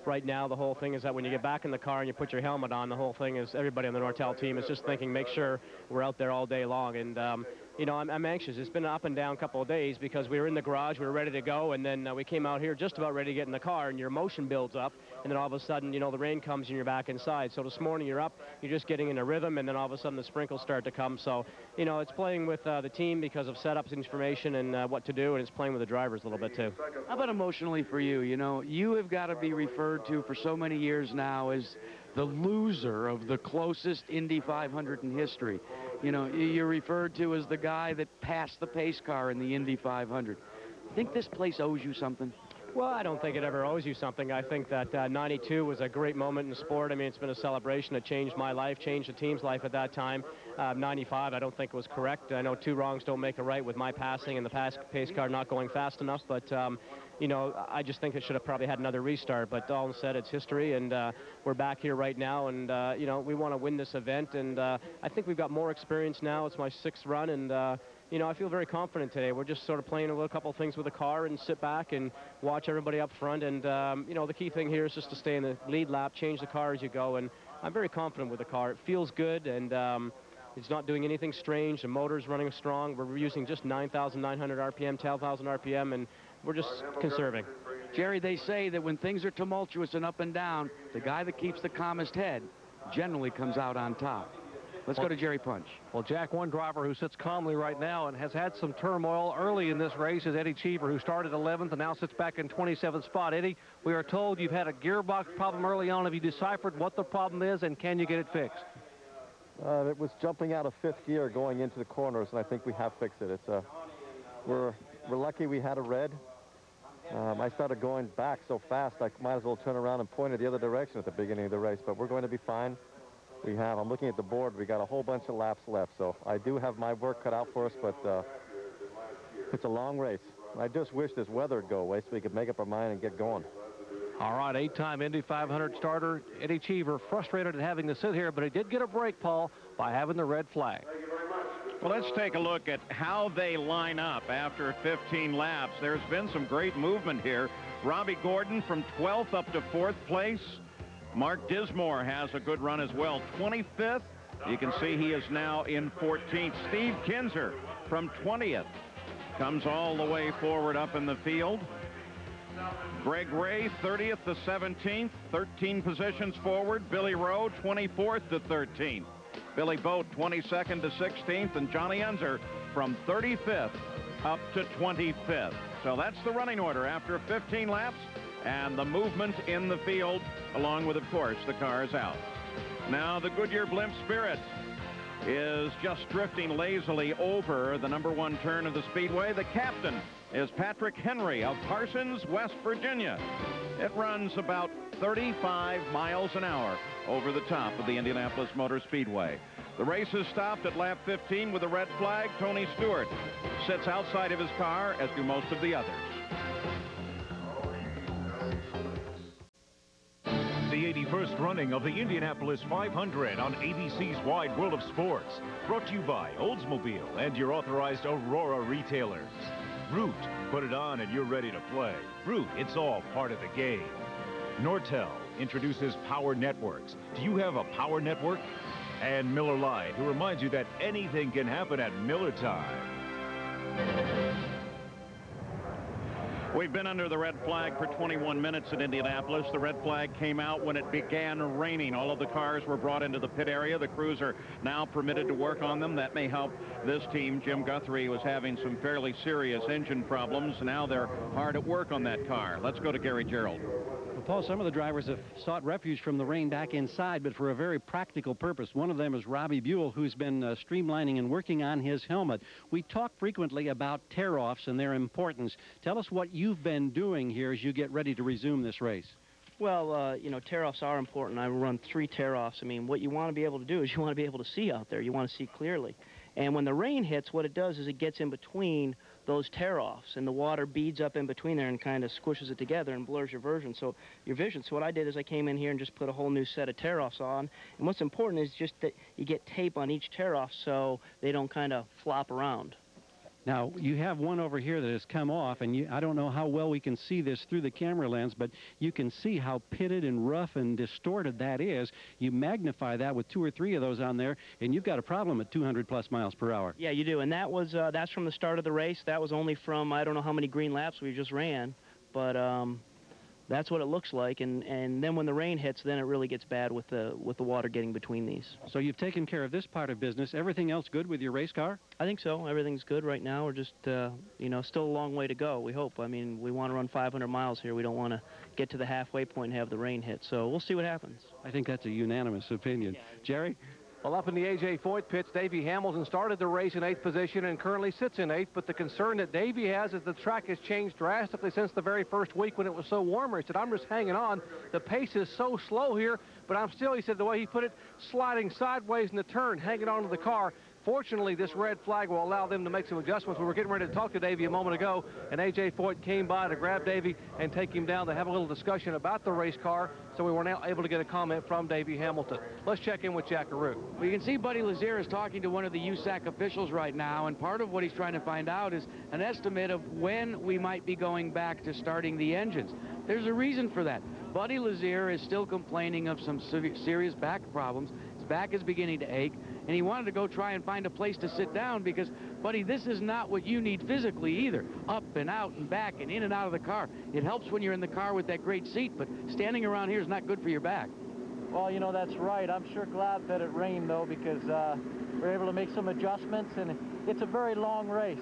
right now the whole thing is that when you get back in the car and you put your helmet on, the whole thing is everybody on the Nortel team is just thinking, make sure we're out there all day long, and you know, I'm anxious. It's been an up and down couple of days because we were in the garage, we were ready to go, and then we came out here just about ready to get in the car, and your emotion builds up, and then all of a sudden, you know, the rain comes and you're back inside. So this morning you're up, you're just getting in a rhythm, and then all of a sudden the sprinkles start to come. So, you know, it's playing with the team because of setups, information, and what to do, and it's playing with the drivers a little bit too. How about emotionally for you? You know, you have got to be referred to for so many years now as the loser of the closest Indy 500 in history. You know, you're referred to as the guy that passed the pace car in the Indy 500. Think this place owes you something? Well, I don't think it ever owes you something. I think that 92 was a great moment in sport. I mean, it's been a celebration. It changed my life, changed the team's life at that time. 95, I don't think was correct. I know 2 wrongs don't make a right with my passing and the pace car not going fast enough, but you know, I just think it should have probably had another restart, but all said, it's history, and we're back here right now, and you know, we want to win this event, and I think we've got more experience now. It's my 6th run, and you know, I feel very confident today. We're just sort of playing a couple of things with the car and sit back and watch everybody up front, and you know, the key thing here is just to stay in the lead lap, change the car as you go, and I'm very confident with the car. It feels good, and it's not doing anything strange. The motor's running strong. We're using just 9,900 RPM, 12,000 RPM, and we're just conserving. Jerry, they say that when things are tumultuous and up and down, the guy that keeps the calmest head generally comes out on top. Let's go to Jerry Punch. Well, Jack, one driver who sits calmly right now and has had some turmoil early in this race is Eddie Cheever, who started 11th and now sits back in 27th spot. Eddie, we are told you've had a gearbox problem early on. Have you deciphered what the problem is, and can you get it fixed? It was jumping out of 5th gear going into the corners, and I think we have fixed it. It's we're lucky we had a red. I started going back so fast I might as well turn around and point it the other direction at the beginning of the race, but we're going to be fine. I'm looking at the board, we got a whole bunch of laps left, so I do have my work cut out for us, but it's a long race. I just wish this weather would go away so we could make up our mind and get going. All right, 8-time Indy 500 starter Eddie Cheever, frustrated at having to sit here, but he did get a break, Paul, by having the red flag. Well, let's take a look at how they line up after 15 laps. There's been some great movement here. Robbie Gordon from 12th up to 4th place. Mark Dismore has a good run as well, 25th. You can see he is now in 14th. Steve Kinzer from 20th comes all the way forward up in the field. Greg Ray, 30th to 17th, 13 positions forward. Billy Rowe, 24th to 13th. Billy Boat, 22nd to 16th, and Johnny Unser from 35th up to 25th. So that's the running order after 15 laps and the movement in the field, along with, of course, the cars out. Now the Goodyear Blimp Spirit is just drifting lazily over the #1 turn of the speedway. The captain is Patrick Henry of Parsons, West Virginia. It runs about 35 miles an hour over the top of the Indianapolis Motor Speedway. The race has stopped at lap 15 with a red flag. Tony Stewart sits outside of his car, as do most of the others. The 81st running of the Indianapolis 500 on ABC's Wide World of Sports. Brought to you by Oldsmobile and your authorized Aurora retailers. Root, put it on and you're ready to play. Root, it's all part of the game. Nortel introduces Power Networks. Do you have a power network? And Miller Lite, who reminds you that anything can happen at Miller time. We've been under the red flag for 21 minutes at Indianapolis. The red flag came out when it began raining. All of the cars were brought into the pit area. The crews are now permitted to work on them. That may help this team. Jim Guthrie was having some fairly serious engine problems. Now they're hard at work on that car. Let's go to Gary Gerald. Well, Paul, some of the drivers have sought refuge from the rain back inside, but for a very practical purpose. One of them is Robbie Buell, who's been streamlining and working on his helmet. We talk frequently about tear-offs and their importance. Tell us what you've been doing here as you get ready to resume this race. Well, you know, tear-offs are important. I run 3 tear-offs. I mean, what you want to be able to do is you want to be able to see out there. You want to see clearly. And when the rain hits, what it does is it gets in between those tear-offs, and the water beads up in between there and kind of squishes it together and blurs your vision. So what I did is I came in here and just put a whole new set of tear-offs on. And what's important is just that you get tape on each tear-off so they don't kind of flop around. Now, you have one over here that has come off, and I don't know how well we can see this through the camera lens, but you can see how pitted and rough and distorted that is. You magnify that with 2 or 3 of those on there, and you've got a problem at 200+ miles per hour. Yeah, you do, and that's from the start of the race. That was only from, I don't know how many green laps we just ran, but that's what it looks like, and then when the rain hits, then it really gets bad with the water getting between these. So you've taken care of this part of business. Everything else good with your race car? I think so. Everything's good right now. We're just, you know, still a long way to go, we hope. I mean, we want to run 500 miles here. We don't want to get to the halfway point and have the rain hit, so we'll see what happens. I think that's a unanimous opinion. Yeah. Jerry? Well, up in the A.J. Foyt pits, Davey Hamilton started the race in 8th position and currently sits in 8th, but the concern that Davey has is the track has changed drastically since the very first week when it was so warmer. He said, I'm just hanging on. The pace is so slow here, but I'm still, he said, the way he put it, sliding sideways in the turn, hanging on to the car. Fortunately, this red flag will allow them to make some adjustments. We were getting ready to talk to Davey a moment ago, and A.J. Foyt came by to grab Davey and take him down to have a little discussion about the race car, so we were now able to get a comment from Davey Hamilton. Let's check in with Jack Arute. Well, you can see Buddy Lazier is talking to one of the USAC officials right now, and part of what he's trying to find out is an estimate of when we might be going back to starting the engines. There's a reason for that. Buddy Lazier is still complaining of some serious back problems. His back is beginning to ache, and he wanted to go try and find a place to sit down because, Buddy, this is not what you need physically either. Up and out and back and in and out of the car. It helps when you're in the car with that great seat, but standing around here is not good for your back. Well, you know, that's right. I'm sure glad that it rained, though, because we're able to make some adjustments, and it's a very long race.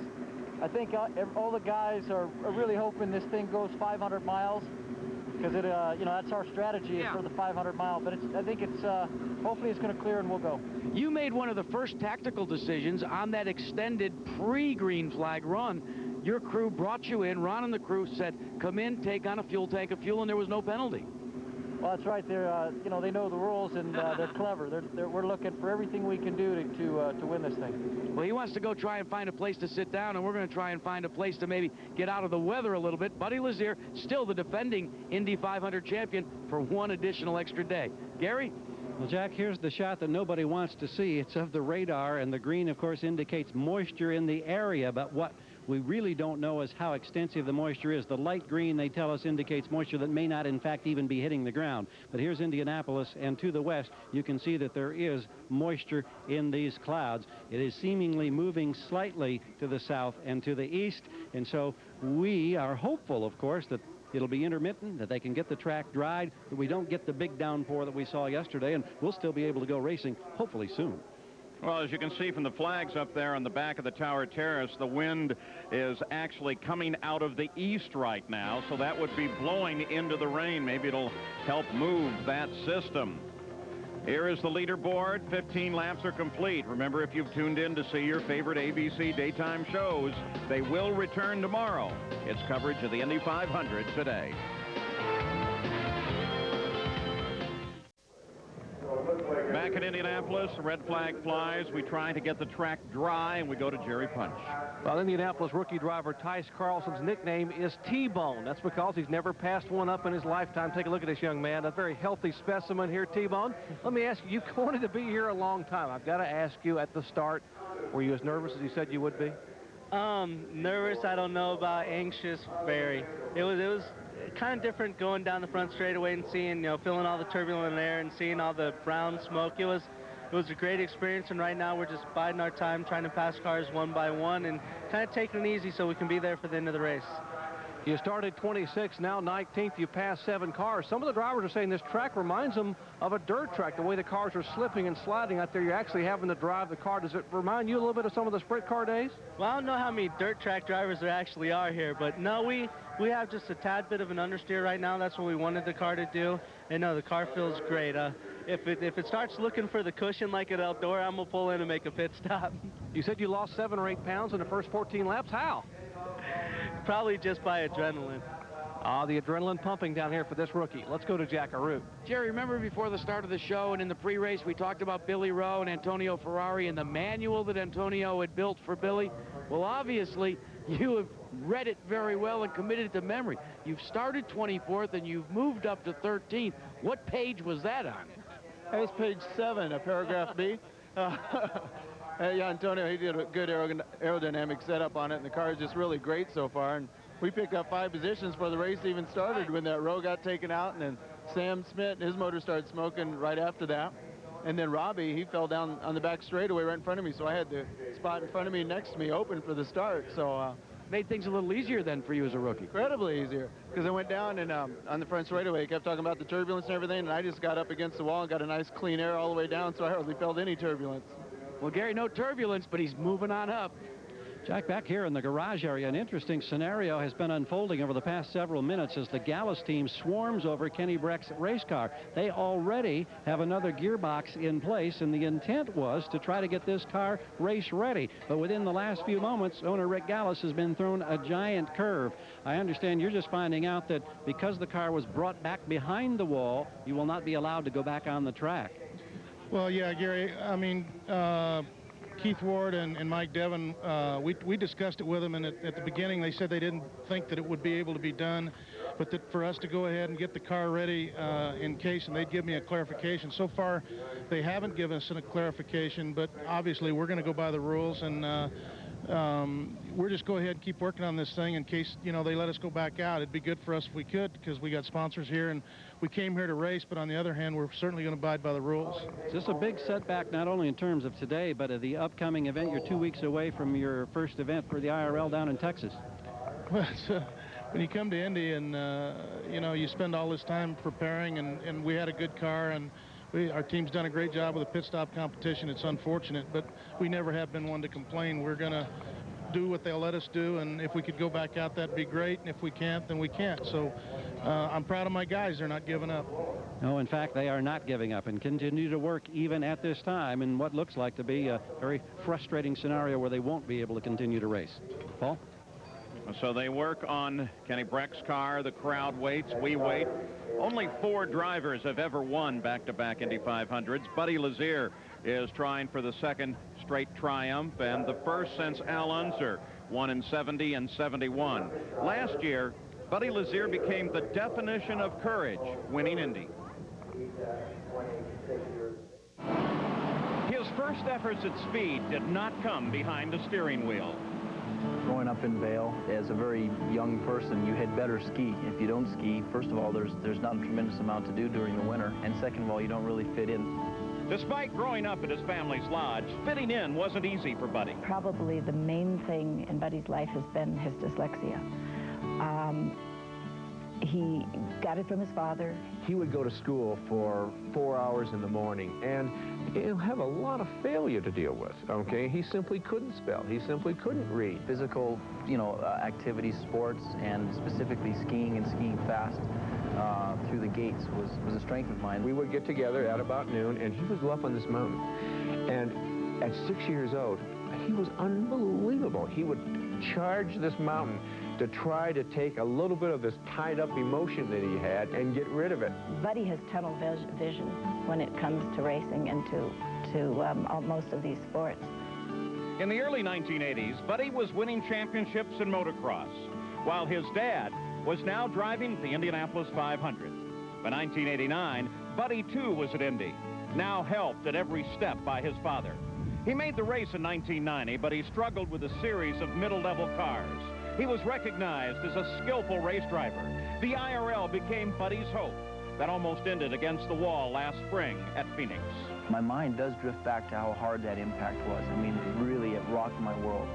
I think all the guys are really hoping this thing goes 500 miles. Because it, you know, that's our strategy for the 500-mile. But I think it's hopefully it's going to clear and we'll go. You made one of the first tactical decisions on that extended pre-green flag run. your crew brought you in. Ron and the crew said, come in, take on a fuel tank of fuel, and there was no penalty. Well, that's right. They're, you know, they know the rules, and they're clever. We're looking for everything we can do to win this thing. Well, he wants to go try and find a place to sit down, and we're going to try and find a place to maybe get out of the weather a little bit. Buddy Lazier, still the defending Indy 500 champion, for one additional extra day. Gary? Well, Jack, here's the shot that nobody wants to see. It's of the radar, and the green, of course, indicates moisture in the area, but what we really don't know is how extensive the moisture is. The light green, they tell us, indicates moisture that may not, in fact, even be hitting the ground. But here's Indianapolis, and to the west, you can see that there is moisture in these clouds. It is seemingly moving slightly to the south and to the east, and so we are hopeful, of course, that it'll be intermittent, that they can get the track dried, that we don't get the big downpour that we saw yesterday, and we'll still be able to go racing, hopefully soon. Well, as you can see from the flags up there on the back of the Tower Terrace, the wind is actually coming out of the east right now, so that would be blowing into the rain. Maybe it'll help move that system. Here is the leaderboard. 15 laps are complete. Remember, if you've tuned in to see your favorite ABC daytime shows, they will return tomorrow. It's coverage of the Indy 500 today. Back in Indianapolis, the red flag flies. We try to get the track dry, and we go to Jerry Punch. Well, Indianapolis rookie driver Tice Carlson's nickname is T-Bone. That's because he's never passed one up in his lifetime. Take a look at this young man, a very healthy specimen here, T-Bone. Let me ask you, you've wanted to be here a long time. I've got to ask you, at the start, were you as nervous as you said you would be? Nervous, I don't know about. Anxious, very. It was kind of different going down the front straightaway and seeing, you know, feeling all the turbulent air and seeing all the brown smoke. It was a great experience, and right now we're just biding our time, trying to pass cars one by one and kind of taking it easy so we can be there for the end of the race. You started 26th, now 19th. You passed 7 cars. Some of the drivers are saying this track reminds them of a dirt track, the way the cars are slipping and sliding out there. You're actually having to drive the car. Does it remind you a little bit of some of the sprint car days? Well, I don't know how many dirt track drivers there actually are here, but no, we have just a tad bit of an understeer right now. That's what we wanted the car to do. And no, the car feels great. If it starts looking for the cushion like at Eldora, I'm going to pull in and make a pit stop. You said you lost 7 or 8 pounds in the first 14 laps. How? Probably just by adrenaline. The adrenaline pumping down here for this rookie. Let's go to Jack Arute. Jerry, remember before the start of the show and in the pre-race we talked about Billy Rowe and Antonio Ferrari and the manual that Antonio had built for Billy? Well, obviously, you have read it very well and committed it to memory. You've started 24th and you've moved up to 13th. What page was that on? That was page 7, paragraph B. Yeah, Antonio, he did a good aerodynamic setup on it, and the car is just really great so far. And we picked up 5 positions before the race even started when that row got taken out, and then Sam Smith, his motor started smoking right after that. And then Robbie, he fell down on the back straightaway right in front of me, so I had the spot in front of me next to me open for the start. So made things a little easier then for you as a rookie. Incredibly easier, because I went down and on the front straightaway, he kept talking about the turbulence and everything, and I just got up against the wall and got a nice clean air all the way down, so I hardly felt any turbulence. Well, Gary, no turbulence, but he's moving on up. Jack, back here in the garage area, an interesting scenario has been unfolding over the past several minutes as the Gallus team swarms over Kenny Breck's race car. They already have another gearbox in place, and the intent was to try to get this car race ready. But within the last few moments, owner Rick Gallus has been thrown a giant curve. I understand you're just finding out that because the car was brought back behind the wall, you will not be allowed to go back on the track. Well, yeah, Gary, I mean, Keith Ward and Mike Devon, we discussed it with them, and at the beginning they said they didn't think that it would be able to be done, but that for us to go ahead and get the car ready in case, and they'd give me a clarification. So far, they haven't given us a clarification, but obviously we're going to go by the rules, and we're just go ahead and keep working on this thing in case, you know, they let us go back out. It'd be good for us if we could, because we got sponsors here, and we came here to race, but on the other hand, we're certainly going to abide by the rules. Is this a big setback, not only in terms of today, but of the upcoming event? You're 2 weeks away from your first event for the IRL down in Texas. Well, when you come to Indy and, you know, you spend all this time preparing, and we had a good car, and our team's done a great job with the pit stop competition. It's unfortunate, but we never have been one to complain. We're going to do what they'll let us do, and if we could go back out, that'd be great, and if we can't, then we can't. So I'm proud of my guys. They're not giving up. No, in fact, they are not giving up and continue to work even at this time in what looks like to be a very frustrating scenario where they won't be able to continue to race. Paul? So they work on Kenny Breck's car. The crowd waits. We wait. Only 4 drivers have ever won back-to-back Indy 500s. Buddy Lazier is trying for the 2nd straight triumph, and the first since Al Unser won in 70 and 71. Last year, Buddy Lazier became the definition of courage, winning Indy. His first efforts at speed did not come behind the steering wheel. Growing up in Vail, as a very young person, you had better ski. If you don't ski, first of all, there's not a tremendous amount to do during the winter, and second of all, you don't really fit in. Despite growing up at his family's lodge, fitting in wasn't easy for Buddy. Probably the main thing in Buddy's life has been his dyslexia. He got it from his father. He would go to school for 4 hours in the morning, and he'll have a lot of failure to deal with, okay? He simply couldn't spell. He simply couldn't read. Physical, activities, sports, and specifically skiing and skiing fast through the gates was a strength of mine. We would get together at about noon, and he would go up on this mountain. And at 6 years old, he was unbelievable. He would charge this mountain to try to take a little bit of this tied-up emotion that he had and get rid of it. Buddy has tunnel vision when it comes to racing and to most of these sports. In the early 1980s, Buddy was winning championships in motocross, while his dad was now driving the Indianapolis 500. By 1989, Buddy, too, was at Indy, now helped at every step by his father. He made the race in 1990, but he struggled with a series of middle-level cars. He was recognized as a skillful race driver. The IRL became Buddy's hope. That almost ended against the wall last spring at Phoenix. My mind does drift back to how hard that impact was. I mean, really, it rocked my world.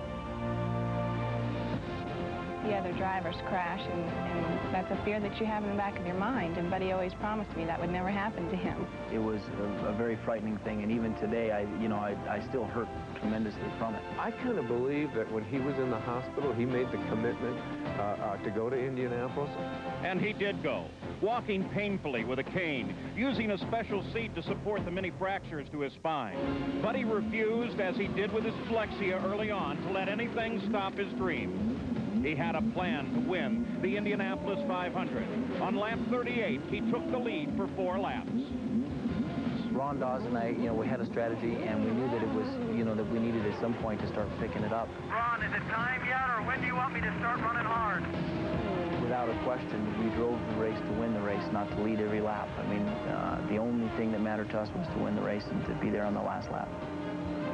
The other drivers crash, and that's a fear that you have in the back of your mind, and Buddy always promised me that would never happen to him. It was a very frightening thing, and even today, I still hurt tremendously from it. I kind of believe that when he was in the hospital, he made the commitment to go to Indianapolis. And he did go, walking painfully with a cane, using a special seat to support the many fractures to his spine. Buddy refused, as he did with his dyslexia early on, to let anything stop his dream. He had a plan to win the Indianapolis 500. On lap 38, he took the lead for 4 laps. Ron Dawes and I, we had a strategy, and we knew that it was, that we needed at some point to start picking it up. Ron, is it time yet, or when do you want me to start running hard? Without a question, we drove the race to win the race, not to lead every lap. I mean, the only thing that mattered to us was to win the race and to be there on the last lap.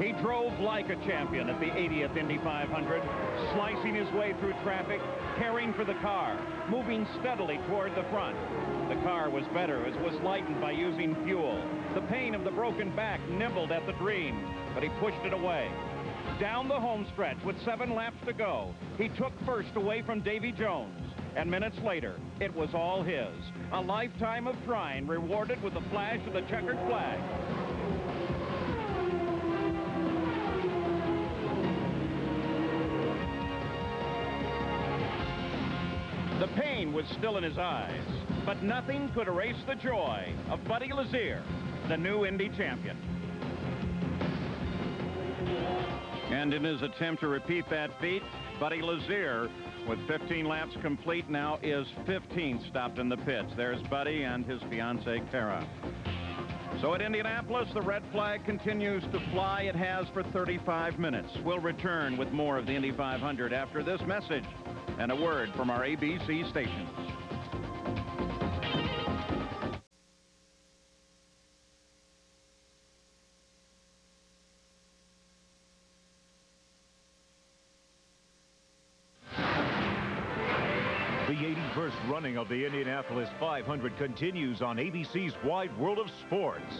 He drove like a champion at the 80th Indy 500, slicing his way through traffic, caring for the car, moving steadily toward the front. The car was better as was lightened by using fuel. The pain of the broken back nibbled at the dream, but he pushed it away. Down the home stretch with 7 laps to go, he took first away from Davy Jones. And minutes later, it was all his. A lifetime of trying rewarded with the flash of the checkered flag. The pain was still in his eyes, but nothing could erase the joy of Buddy Lazier, the new Indy champion. And in his attempt to repeat that feat, Buddy Lazier, with 15 laps complete, now is 15th stopped in the pits. There's Buddy and his fiancée, Kara. So at Indianapolis, the red flag continues to fly. It has for 35 minutes. We'll return with more of the Indy 500 after this message and a word from our ABC stations. The 81st running of the Indianapolis 500 continues on ABC's Wide World of Sports.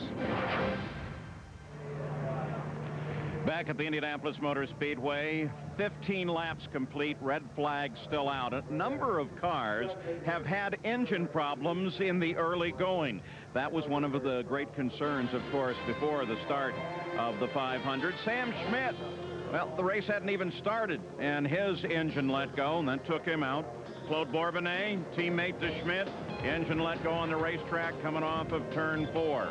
Back at the Indianapolis Motor Speedway, 15 laps complete, red flag still out. A number of cars have had engine problems in the early going. That was one of the great concerns, of course, before the start of the 500. Sam Schmidt, well, the race hadn't even started, and his engine let go, and that took him out. Claude Bourbonnais, teammate to Schmidt, engine let go on the racetrack coming off of turn 4.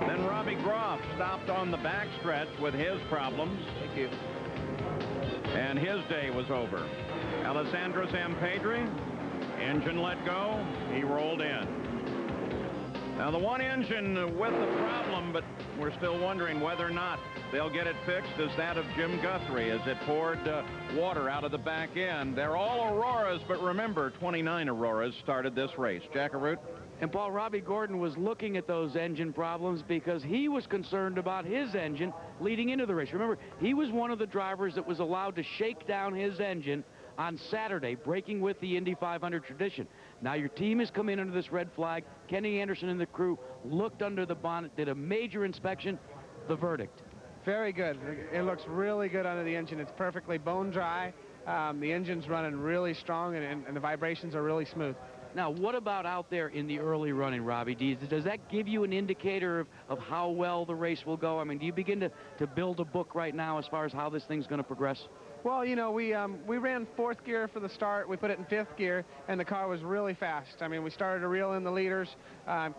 Then Robbie Groff stopped on the backstretch with his problems. Thank you. And his day was over. Alessandro Zampedri, engine let go, he rolled in. Now the one engine with the problem, but we're still wondering whether or not they'll get it fixed, is that of Jim Guthrie as it poured water out of the back end. They're all Auroras, but remember, 29 Auroras started this race. Jack Arute? And Paul, Robbie Gordon was looking at those engine problems because he was concerned about his engine leading into the race. Remember, he was one of the drivers that was allowed to shake down his engine on Saturday, breaking with the Indy 500 tradition. Now your team has come in under this red flag. Kenny Anderson and the crew looked under the bonnet, did a major inspection. The verdict? Very good. It looks really good under the engine. It's perfectly bone dry. The engine's running really strong, and the vibrations are really smooth. Now, what about out there in the early running, Robbie? Does that give you an indicator of how well the race will go? I mean, do you begin to build a book right now as far as how this thing's going to progress? Well, you know, we ran 4th gear for the start. We put it in 5th gear, and the car was really fast. I mean, we started to reel in the leaders.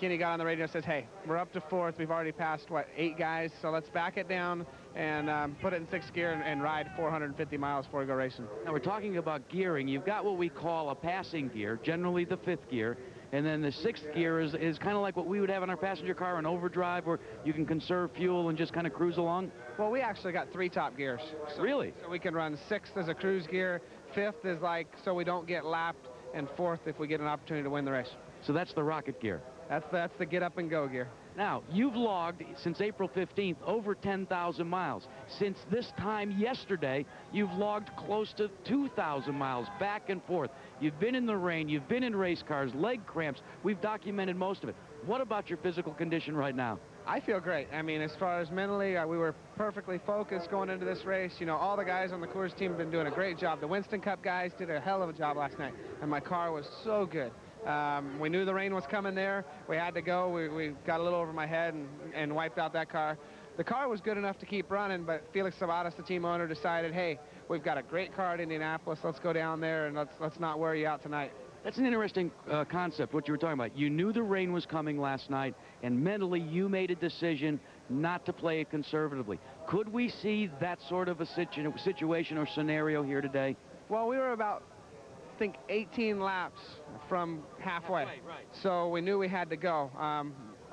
Kenny got on the radio and says, hey, we're up to 4th. We've already passed, what, 8 guys, so let's back it down and put it in 6th gear and ride 450 miles before we go racing. Now, we're talking about gearing. You've got what we call a passing gear, generally the 5th gear, and then the 6th gear is kind of like what we would have in our passenger car, an overdrive, where you can conserve fuel and just kind of cruise along? Well, we actually got 3 top gears. Really? So we can run 6th as a cruise gear, 5th is like so we don't get lapped, and 4th if we get an opportunity to win the race. So that's the rocket gear. That's the get up and go gear. Now, you've logged, since April 15th, over 10,000 miles. Since this time yesterday, you've logged close to 2,000 miles back and forth. You've been in the rain, you've been in race cars, leg cramps. We've documented most of it. What about your physical condition right now? I feel great. I mean, as far as mentally, we were perfectly focused going into this race. You know, all the guys on the Coors team have been doing a great job. The Winston Cup guys did a hell of a job last night, and my car was so good. We knew the rain was coming there. We had to go. We got a little over my head and wiped out that car. The car was good enough to keep running, but Felix Savadas, the team owner, decided, hey, we've got a great car at Indianapolis. Let's go down there and let's not wear you out tonight. That's an interesting concept, what you were talking about. You knew the rain was coming last night, and mentally you made a decision not to play it conservatively. Could we see that sort of a situation or scenario here today? Well, we were about, I think, 18 laps from halfway. Right. So we knew we had to go.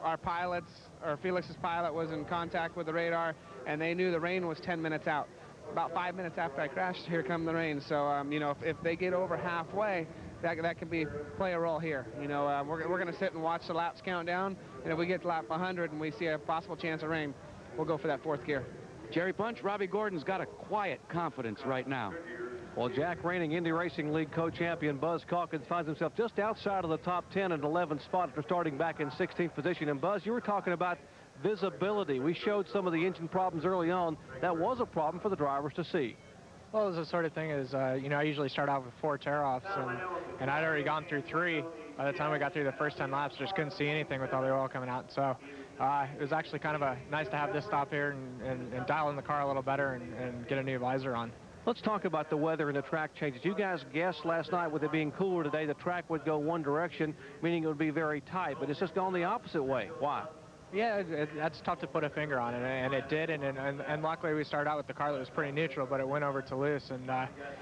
Our pilots, or Felix's pilot, was in contact with the radar, and they knew the rain was 10 minutes out. About 5 minutes after I crashed, here come the rain. So, you know, if they get over halfway, that could play a role here. You know, we're going to sit and watch the laps count down, and if we get to lap 100 and we see a possible chance of rain, we'll go for that 4th gear. Jerry Punch, Robbie Gordon's got a quiet confidence right now. Well, Jack, reigning Indy Racing League co-champion Buzz Calkins finds himself just outside of the top 10 and 11th spot after starting back in 16th position. And Buzz, you were talking about visibility. We showed some of the engine problems early on. That was a problem for the drivers to see. Well, it's the sort of thing is, you know, I usually start out with 4 tear-offs, and I'd already gone through 3. By the time we got through the first 10 laps, just couldn't see anything with all the oil coming out. So it was actually kind of nice to have this stop here and dial in the car a little better and get a new visor on. Let's talk about the weather and the track changes. You guys guessed last night with it being cooler today, the track would go one direction, meaning it would be very tight, but it's just gone the opposite way. Why? Yeah, that's tough to put a finger on, and it did, and luckily we started out with the car that was pretty neutral, but it went over to loose, and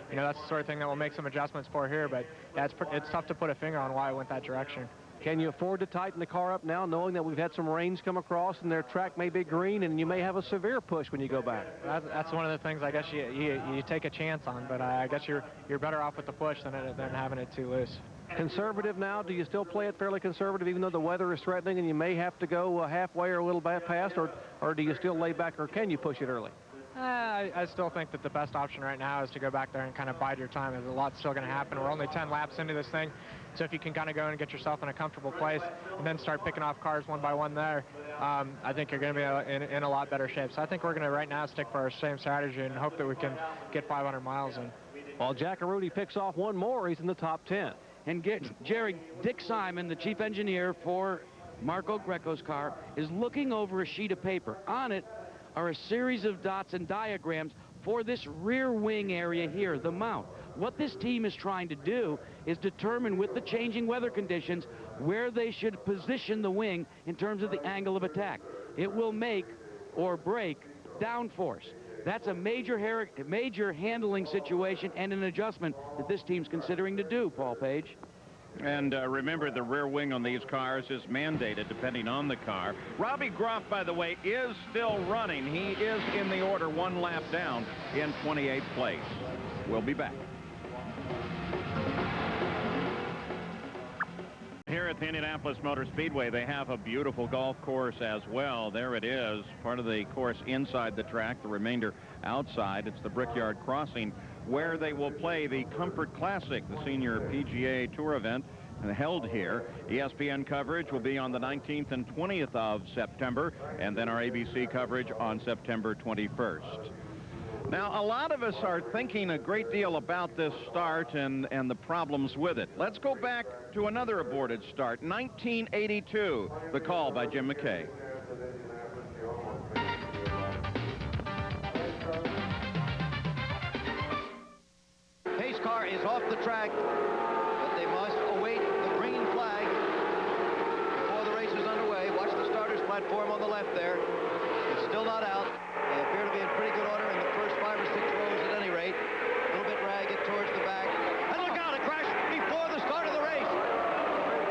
you know, that's the sort of thing that we'll make some adjustments for here, but yeah, it's tough to put a finger on why it went that direction. Can you afford to tighten the car up now, knowing that we've had some rains come across and their track may be green and you may have a severe push when you go back? That's one of the things I guess you take a chance on, but I guess you're better off with the push than having it too loose. Conservative now? Do you still play it fairly conservative even though the weather is threatening and you may have to go halfway or a little bit past, or do you still lay back, or can you push it early? I still think that the best option right now is to go back there and kind of bide your time. There's a lot still going to happen. We're only 10 laps into this thing, so if you can kind of go and get yourself in a comfortable place and then start picking off cars one by one there, I think you're going to be in a lot better shape. So I think we're going to right now stick for our same strategy and hope that we can get 500 miles in. While Jack Arute picks off one more, he's in the top 10. And Jerry, Dick Simon, the chief engineer for Marco Greco's car, is looking over a sheet of paper. On it are a series of dots and diagrams for this rear wing area here, the mount. What this team is trying to do is determine with the changing weather conditions where they should position the wing in terms of the angle of attack. It will make or break downforce. That's a major handling situation and an adjustment that this team's considering to do, Paul Page. And remember, the rear wing on these cars is mandated depending on the car. Robbie Groff, by the way, is still running. He is in the order, one lap down in 28th place. We'll be back. Here at the Indianapolis Motor Speedway, they have a beautiful golf course as well. There it is, part of the course inside the track, the remainder outside. It's the Brickyard Crossing, where they will play the Comfort Classic, the senior PGA Tour event held here. ESPN coverage will be on the 19th and 20th of September, and then our ABC coverage on September 21st. Now, a lot of us are thinking a great deal about this start and the problems with it. Let's go back to another aborted start, 1982, the call by Jim McKay. Pace car is off the track, but they must await the green flag before the race is underway. Watch the starter's platform on the left there. It's still not out. They appear to be in pretty good order in the first 5 or 6 rows at any rate. A little bit ragged towards the back. And look out, a crash before the start of the race.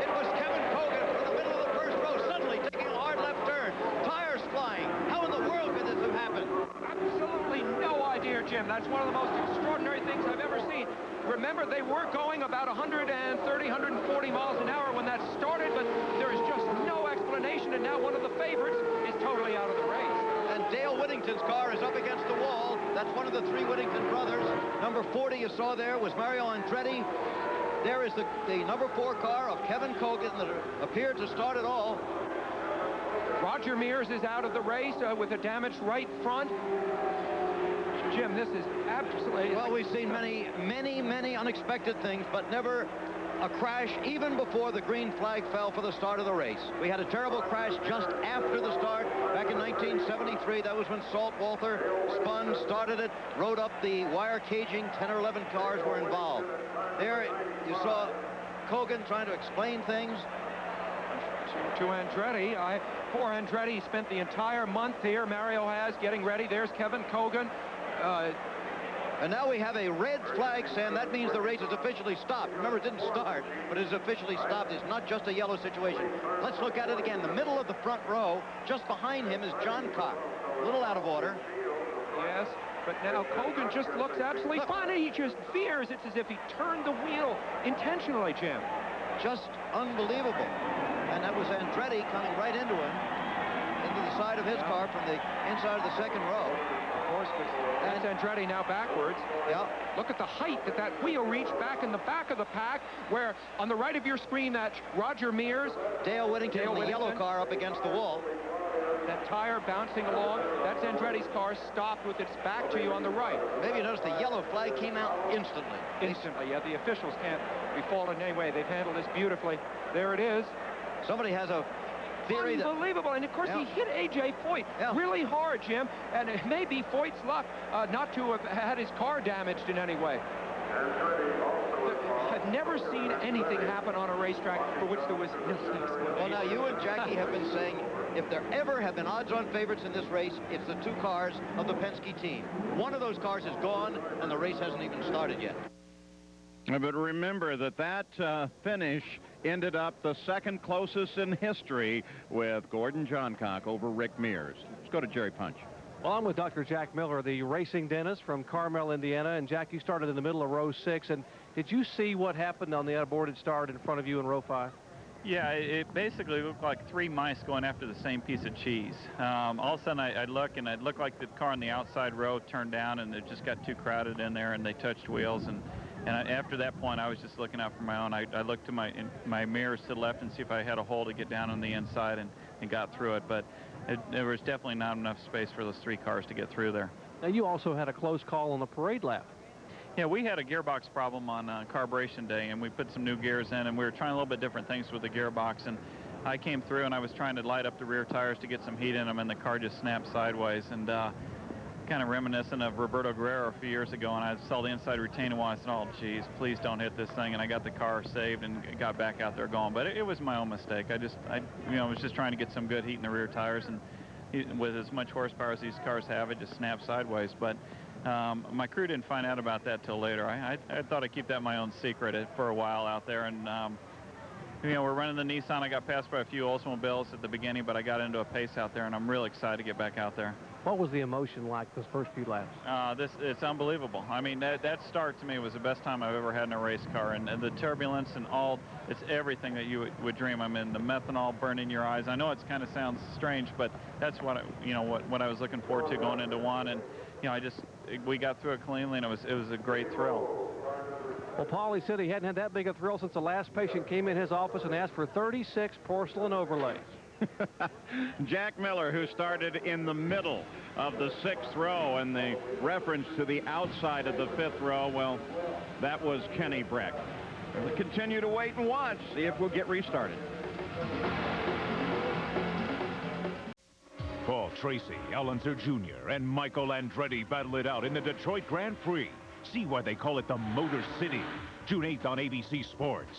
It was Kevin Kogan from the middle of the first row, suddenly taking a hard left turn. Tires flying. How in the world could this have happened? Absolutely no idea, Jim. That's one of the most extraordinary things I've ever seen. Remember, they were going about 130, 140 miles an hour when that started, but there is just no explanation, and now one of the favorites is totally out of the race. And Dale Whittington's car is up against the wall. That's one of the 3 Whittington brothers. Number 40 you saw there was Mario Andretti. There is the number 4 car of Kevin Kogan that appeared to start it all. Roger Mears is out of the race with a damaged right front. Jim, this is absolutely... Well, we've seen many unexpected things, but never a crash even before the green flag fell for the start of the race. We had a terrible crash just after the start back in 1973. That was when Salt Walther spun, started it, rode up the wire caging. 10 or 11 cars were involved. There you saw Kogan trying to explain things. To Andretti. Poor Andretti spent the entire month here. Mario has getting ready. There's Kevin Kogan. And now we have a red flag, Sam. That means the race is officially stopped. Remember, it didn't start, but it is officially stopped. It's not just a yellow situation. Let's look at it again. The middle of the front row, just behind him is John Cock. A little out of order. Yes, but now Kogan just looks absolutely fine. He just veers. It's as if he turned the wheel intentionally, Jim. Just unbelievable. And that was Andretti coming right into him, into the side of his car from the inside of the second row. Of course, that's Andretti now backwards. Yeah. Look at the height that wheel reached back in the back of the pack, where on the right of your screen, that's Roger Mears. Dale Whittington, the yellow car up against the wall. That tire bouncing along, that's Andretti's car stopped with its back to you on the right. Maybe you noticed the yellow flag came out instantly. Instantly, yeah. The officials can't be faulted in any way. They've handled this beautifully. There it is. Somebody has a theory unbelievable, and of course he hit A.J. Foyt really hard, Jim, and it may be Foyt's luck not to have had his car damaged in any way. I've never seen anything happen on a racetrack for which there was this explanation. Well, now you and Jackie have been saying if there ever have been odds-on favorites in this race, it's the 2 cars of the Penske team. One of those cars is gone, and the race hasn't even started yet. But remember that finish ended up the second closest in history with Gordon Johncock over Rick Mears. Let's go to Jerry Punch. Well, I'm with Dr. Jack Miller, the racing dentist from Carmel, Indiana. And, Jack, you started in the middle of row 6. And did you see what happened on the aborted start in front of you in row 5? Yeah, it basically looked like 3 mice going after the same piece of cheese. All of a sudden, I'd look, and it looked like the car on the outside row turned down, and it just got too crowded in there, and they touched wheels. And after that point, I was just looking out for my own. I looked to my mirrors to the left and see if I had a hole to get down on the inside and got through it. But there was definitely not enough space for those 3 cars to get through there. Now, you also had a close call on the parade lap. Yeah, we had a gearbox problem on carburation day, and we put some new gears in, and we were trying a little bit different things with the gearbox. And I came through, and I was trying to light up the rear tires to get some heat in them, and the car just snapped sideways. And kind of reminiscent of Roberto Guerrero a few years ago, and I saw the inside retaining wall. I said, oh, geez, please don't hit this thing. And I got the car saved and got back out there going. But it was my own mistake. I was just trying to get some good heat in the rear tires. And with as much horsepower as these cars have, it just snaps sideways. But my crew didn't find out about that till later. I thought I'd keep that my own secret for a while out there. And you know, we're running the Nissan. I got passed by a few Oldsmobiles at the beginning, but I got into a pace out there, and I'm really excited to get back out there. What was the emotion like those first few laps? It's unbelievable. I mean, that start to me was the best time I've ever had in a race car, and the turbulence and all, it's everything that you would dream. I mean, the methanol burning your eyes. I know it kind of sounds strange, but that's what what I was looking forward to going into one, and you know, we got through it cleanly, and it was a great thrill. Well, Paulie said he hadn't had that big a thrill since the last patient came in his office and asked for 36 porcelain overlays. Jack Miller, who started in the middle of the 6th row, and the reference to the outside of the 5th row, well, that was Kenny Breck. We'll continue to wait and watch, see if we'll get restarted. Paul Tracy, Alonso Jr., and Michael Andretti battle it out in the Detroit Grand Prix. See why they call it the Motor City. June 8th on ABC Sports.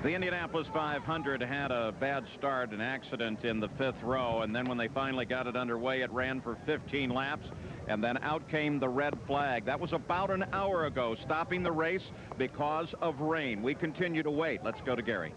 The Indianapolis 500 had a bad start, an accident in the 5th row, and then when they finally got it underway, it ran for 15 laps, and then out came the red flag. That was about an hour ago, stopping the race because of rain. We continue to wait. Let's go to Gary.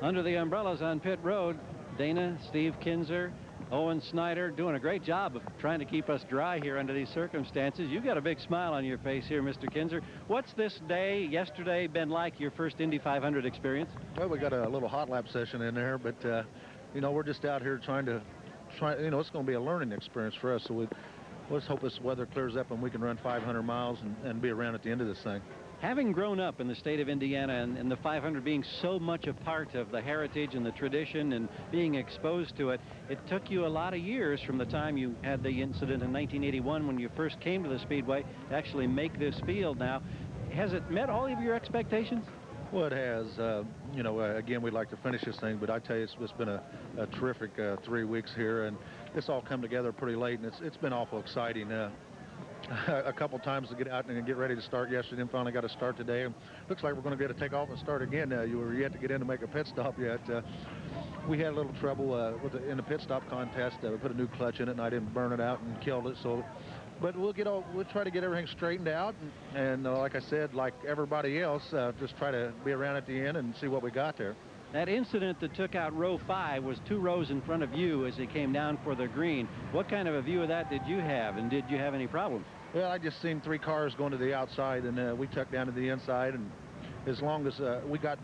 Under the umbrellas on pit road, Dana, Steve Kinzer, Owen Snyder doing a great job of trying to keep us dry here under these circumstances. You've got a big smile on your face here, Mr. Kinzer. What's this day, yesterday, been like, your first Indy 500 experience? Well, we got a little hot lap session in there, but, you know, we're just out here trying, you know, it's going to be a learning experience for us. So let's hope this weather clears up and we can run 500 miles and be around at the end of this thing. Having grown up in the state of Indiana and the 500 being so much a part of the heritage and the tradition and being exposed to it, it took you a lot of years from the time you had the incident in 1981 when you first came to the Speedway to actually make this field now. Has it met all of your expectations? Well, it has. You know, again, we'd like to finish this thing, but I tell you, it's been a terrific 3 weeks here, and it's all come together pretty late, and it's been awful exciting. A couple times to get out and get ready to start yesterday, and finally got to start today. And looks like we're going to be able to take off and start again. You were yet to get in to make a pit stop yet. We had a little trouble in the pit stop contest. We put a new clutch in it, and I didn't burn it out and killed it. So, but we'll try to get everything straightened out. And like I said, like everybody else, just try to be around at the end and see what we got there. That incident that took out row 5 was 2 rows in front of you as they came down for the green. What kind of a view of that did you have, and did you have any problems? Well, I just seen 3 cars going to the outside, and we tucked down to the inside, and as long as we got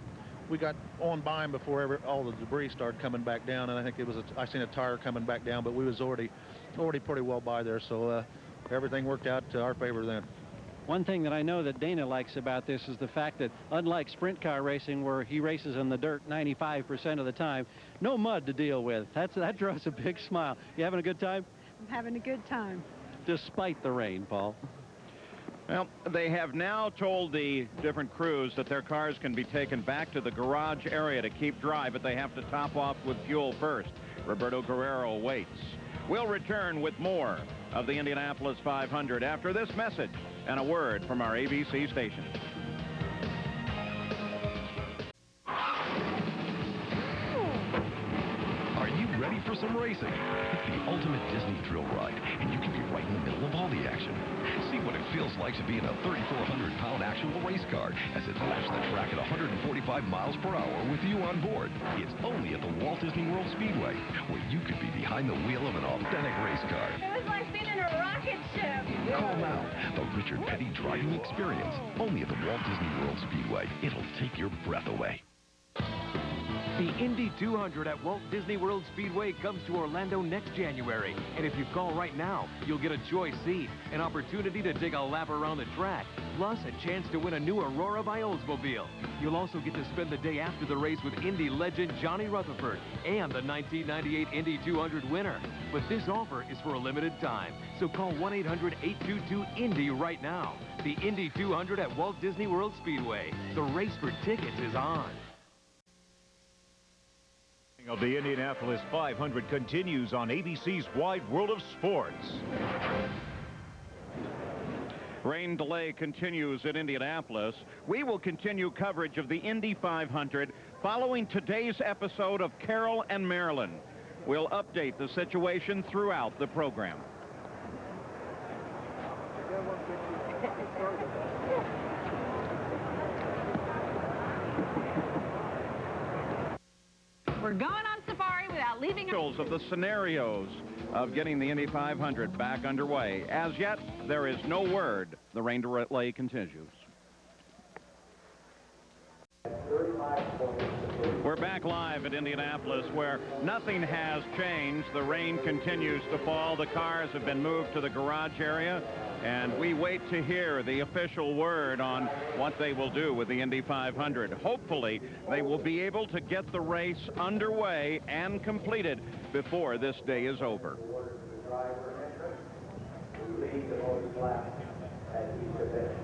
on by them before all the debris started coming back down, and I think I seen a tire coming back down, but we was already pretty well by there, so everything worked out to our favor then. One thing that I know that Dana likes about this is the fact that, unlike sprint car racing, where he races in the dirt 95% of the time, no mud to deal with. That draws a big smile. You having a good time? I'm having a good time. Despite the rain, Paul. Well, they have now told the different crews that their cars can be taken back to the garage area to keep dry, but they have to top off with fuel first. Roberto Guerrero waits. We'll return with more of the Indianapolis 500 after this message and a word from our ABC station. Are you ready for some racing? It's the ultimate Disney thrill ride, and you can be right in the middle of all the action. See what it feels like to be in a 3,400-pound actual race car as it laps the track at 145 miles per hour with you on board. It's only at the Walt Disney World Speedway, where you could be behind the wheel of an authentic race car. It was like being in a rocket ship. Call now. The Richard Petty driving experience, only at the Walt Disney World Speedway. It'll take your breath away. The Indy 200 at Walt Disney World Speedway comes to Orlando next January. And if you call right now, you'll get a choice seat, an opportunity to take a lap around the track, plus a chance to win a new Aurora by Oldsmobile. You'll also get to spend the day after the race with Indy legend Johnny Rutherford and the 1998 Indy 200 winner. But this offer is for a limited time, so call 1-800-822-INDY right now. The Indy 200 at Walt Disney World Speedway. The race for tickets is on. Of the Indianapolis 500 continues on ABC's Wide World of Sports. Rain delay continues in Indianapolis. We will continue coverage of the Indy 500 following today's episode of Carol and Marilyn. We'll update the situation throughout the program. We're going on safari without leaving Of the scenarios of getting the Indy 500 back underway. As yet, there is no word. The rain delay continues. We're back live at Indianapolis, where nothing has changed. The rain continues to fall. The cars have been moved to the garage area, and we wait to hear the official word on what they will do with the Indy 500. Hopefully, they will be able to get the race underway and completed before this day is over. Lead the most laps at each event.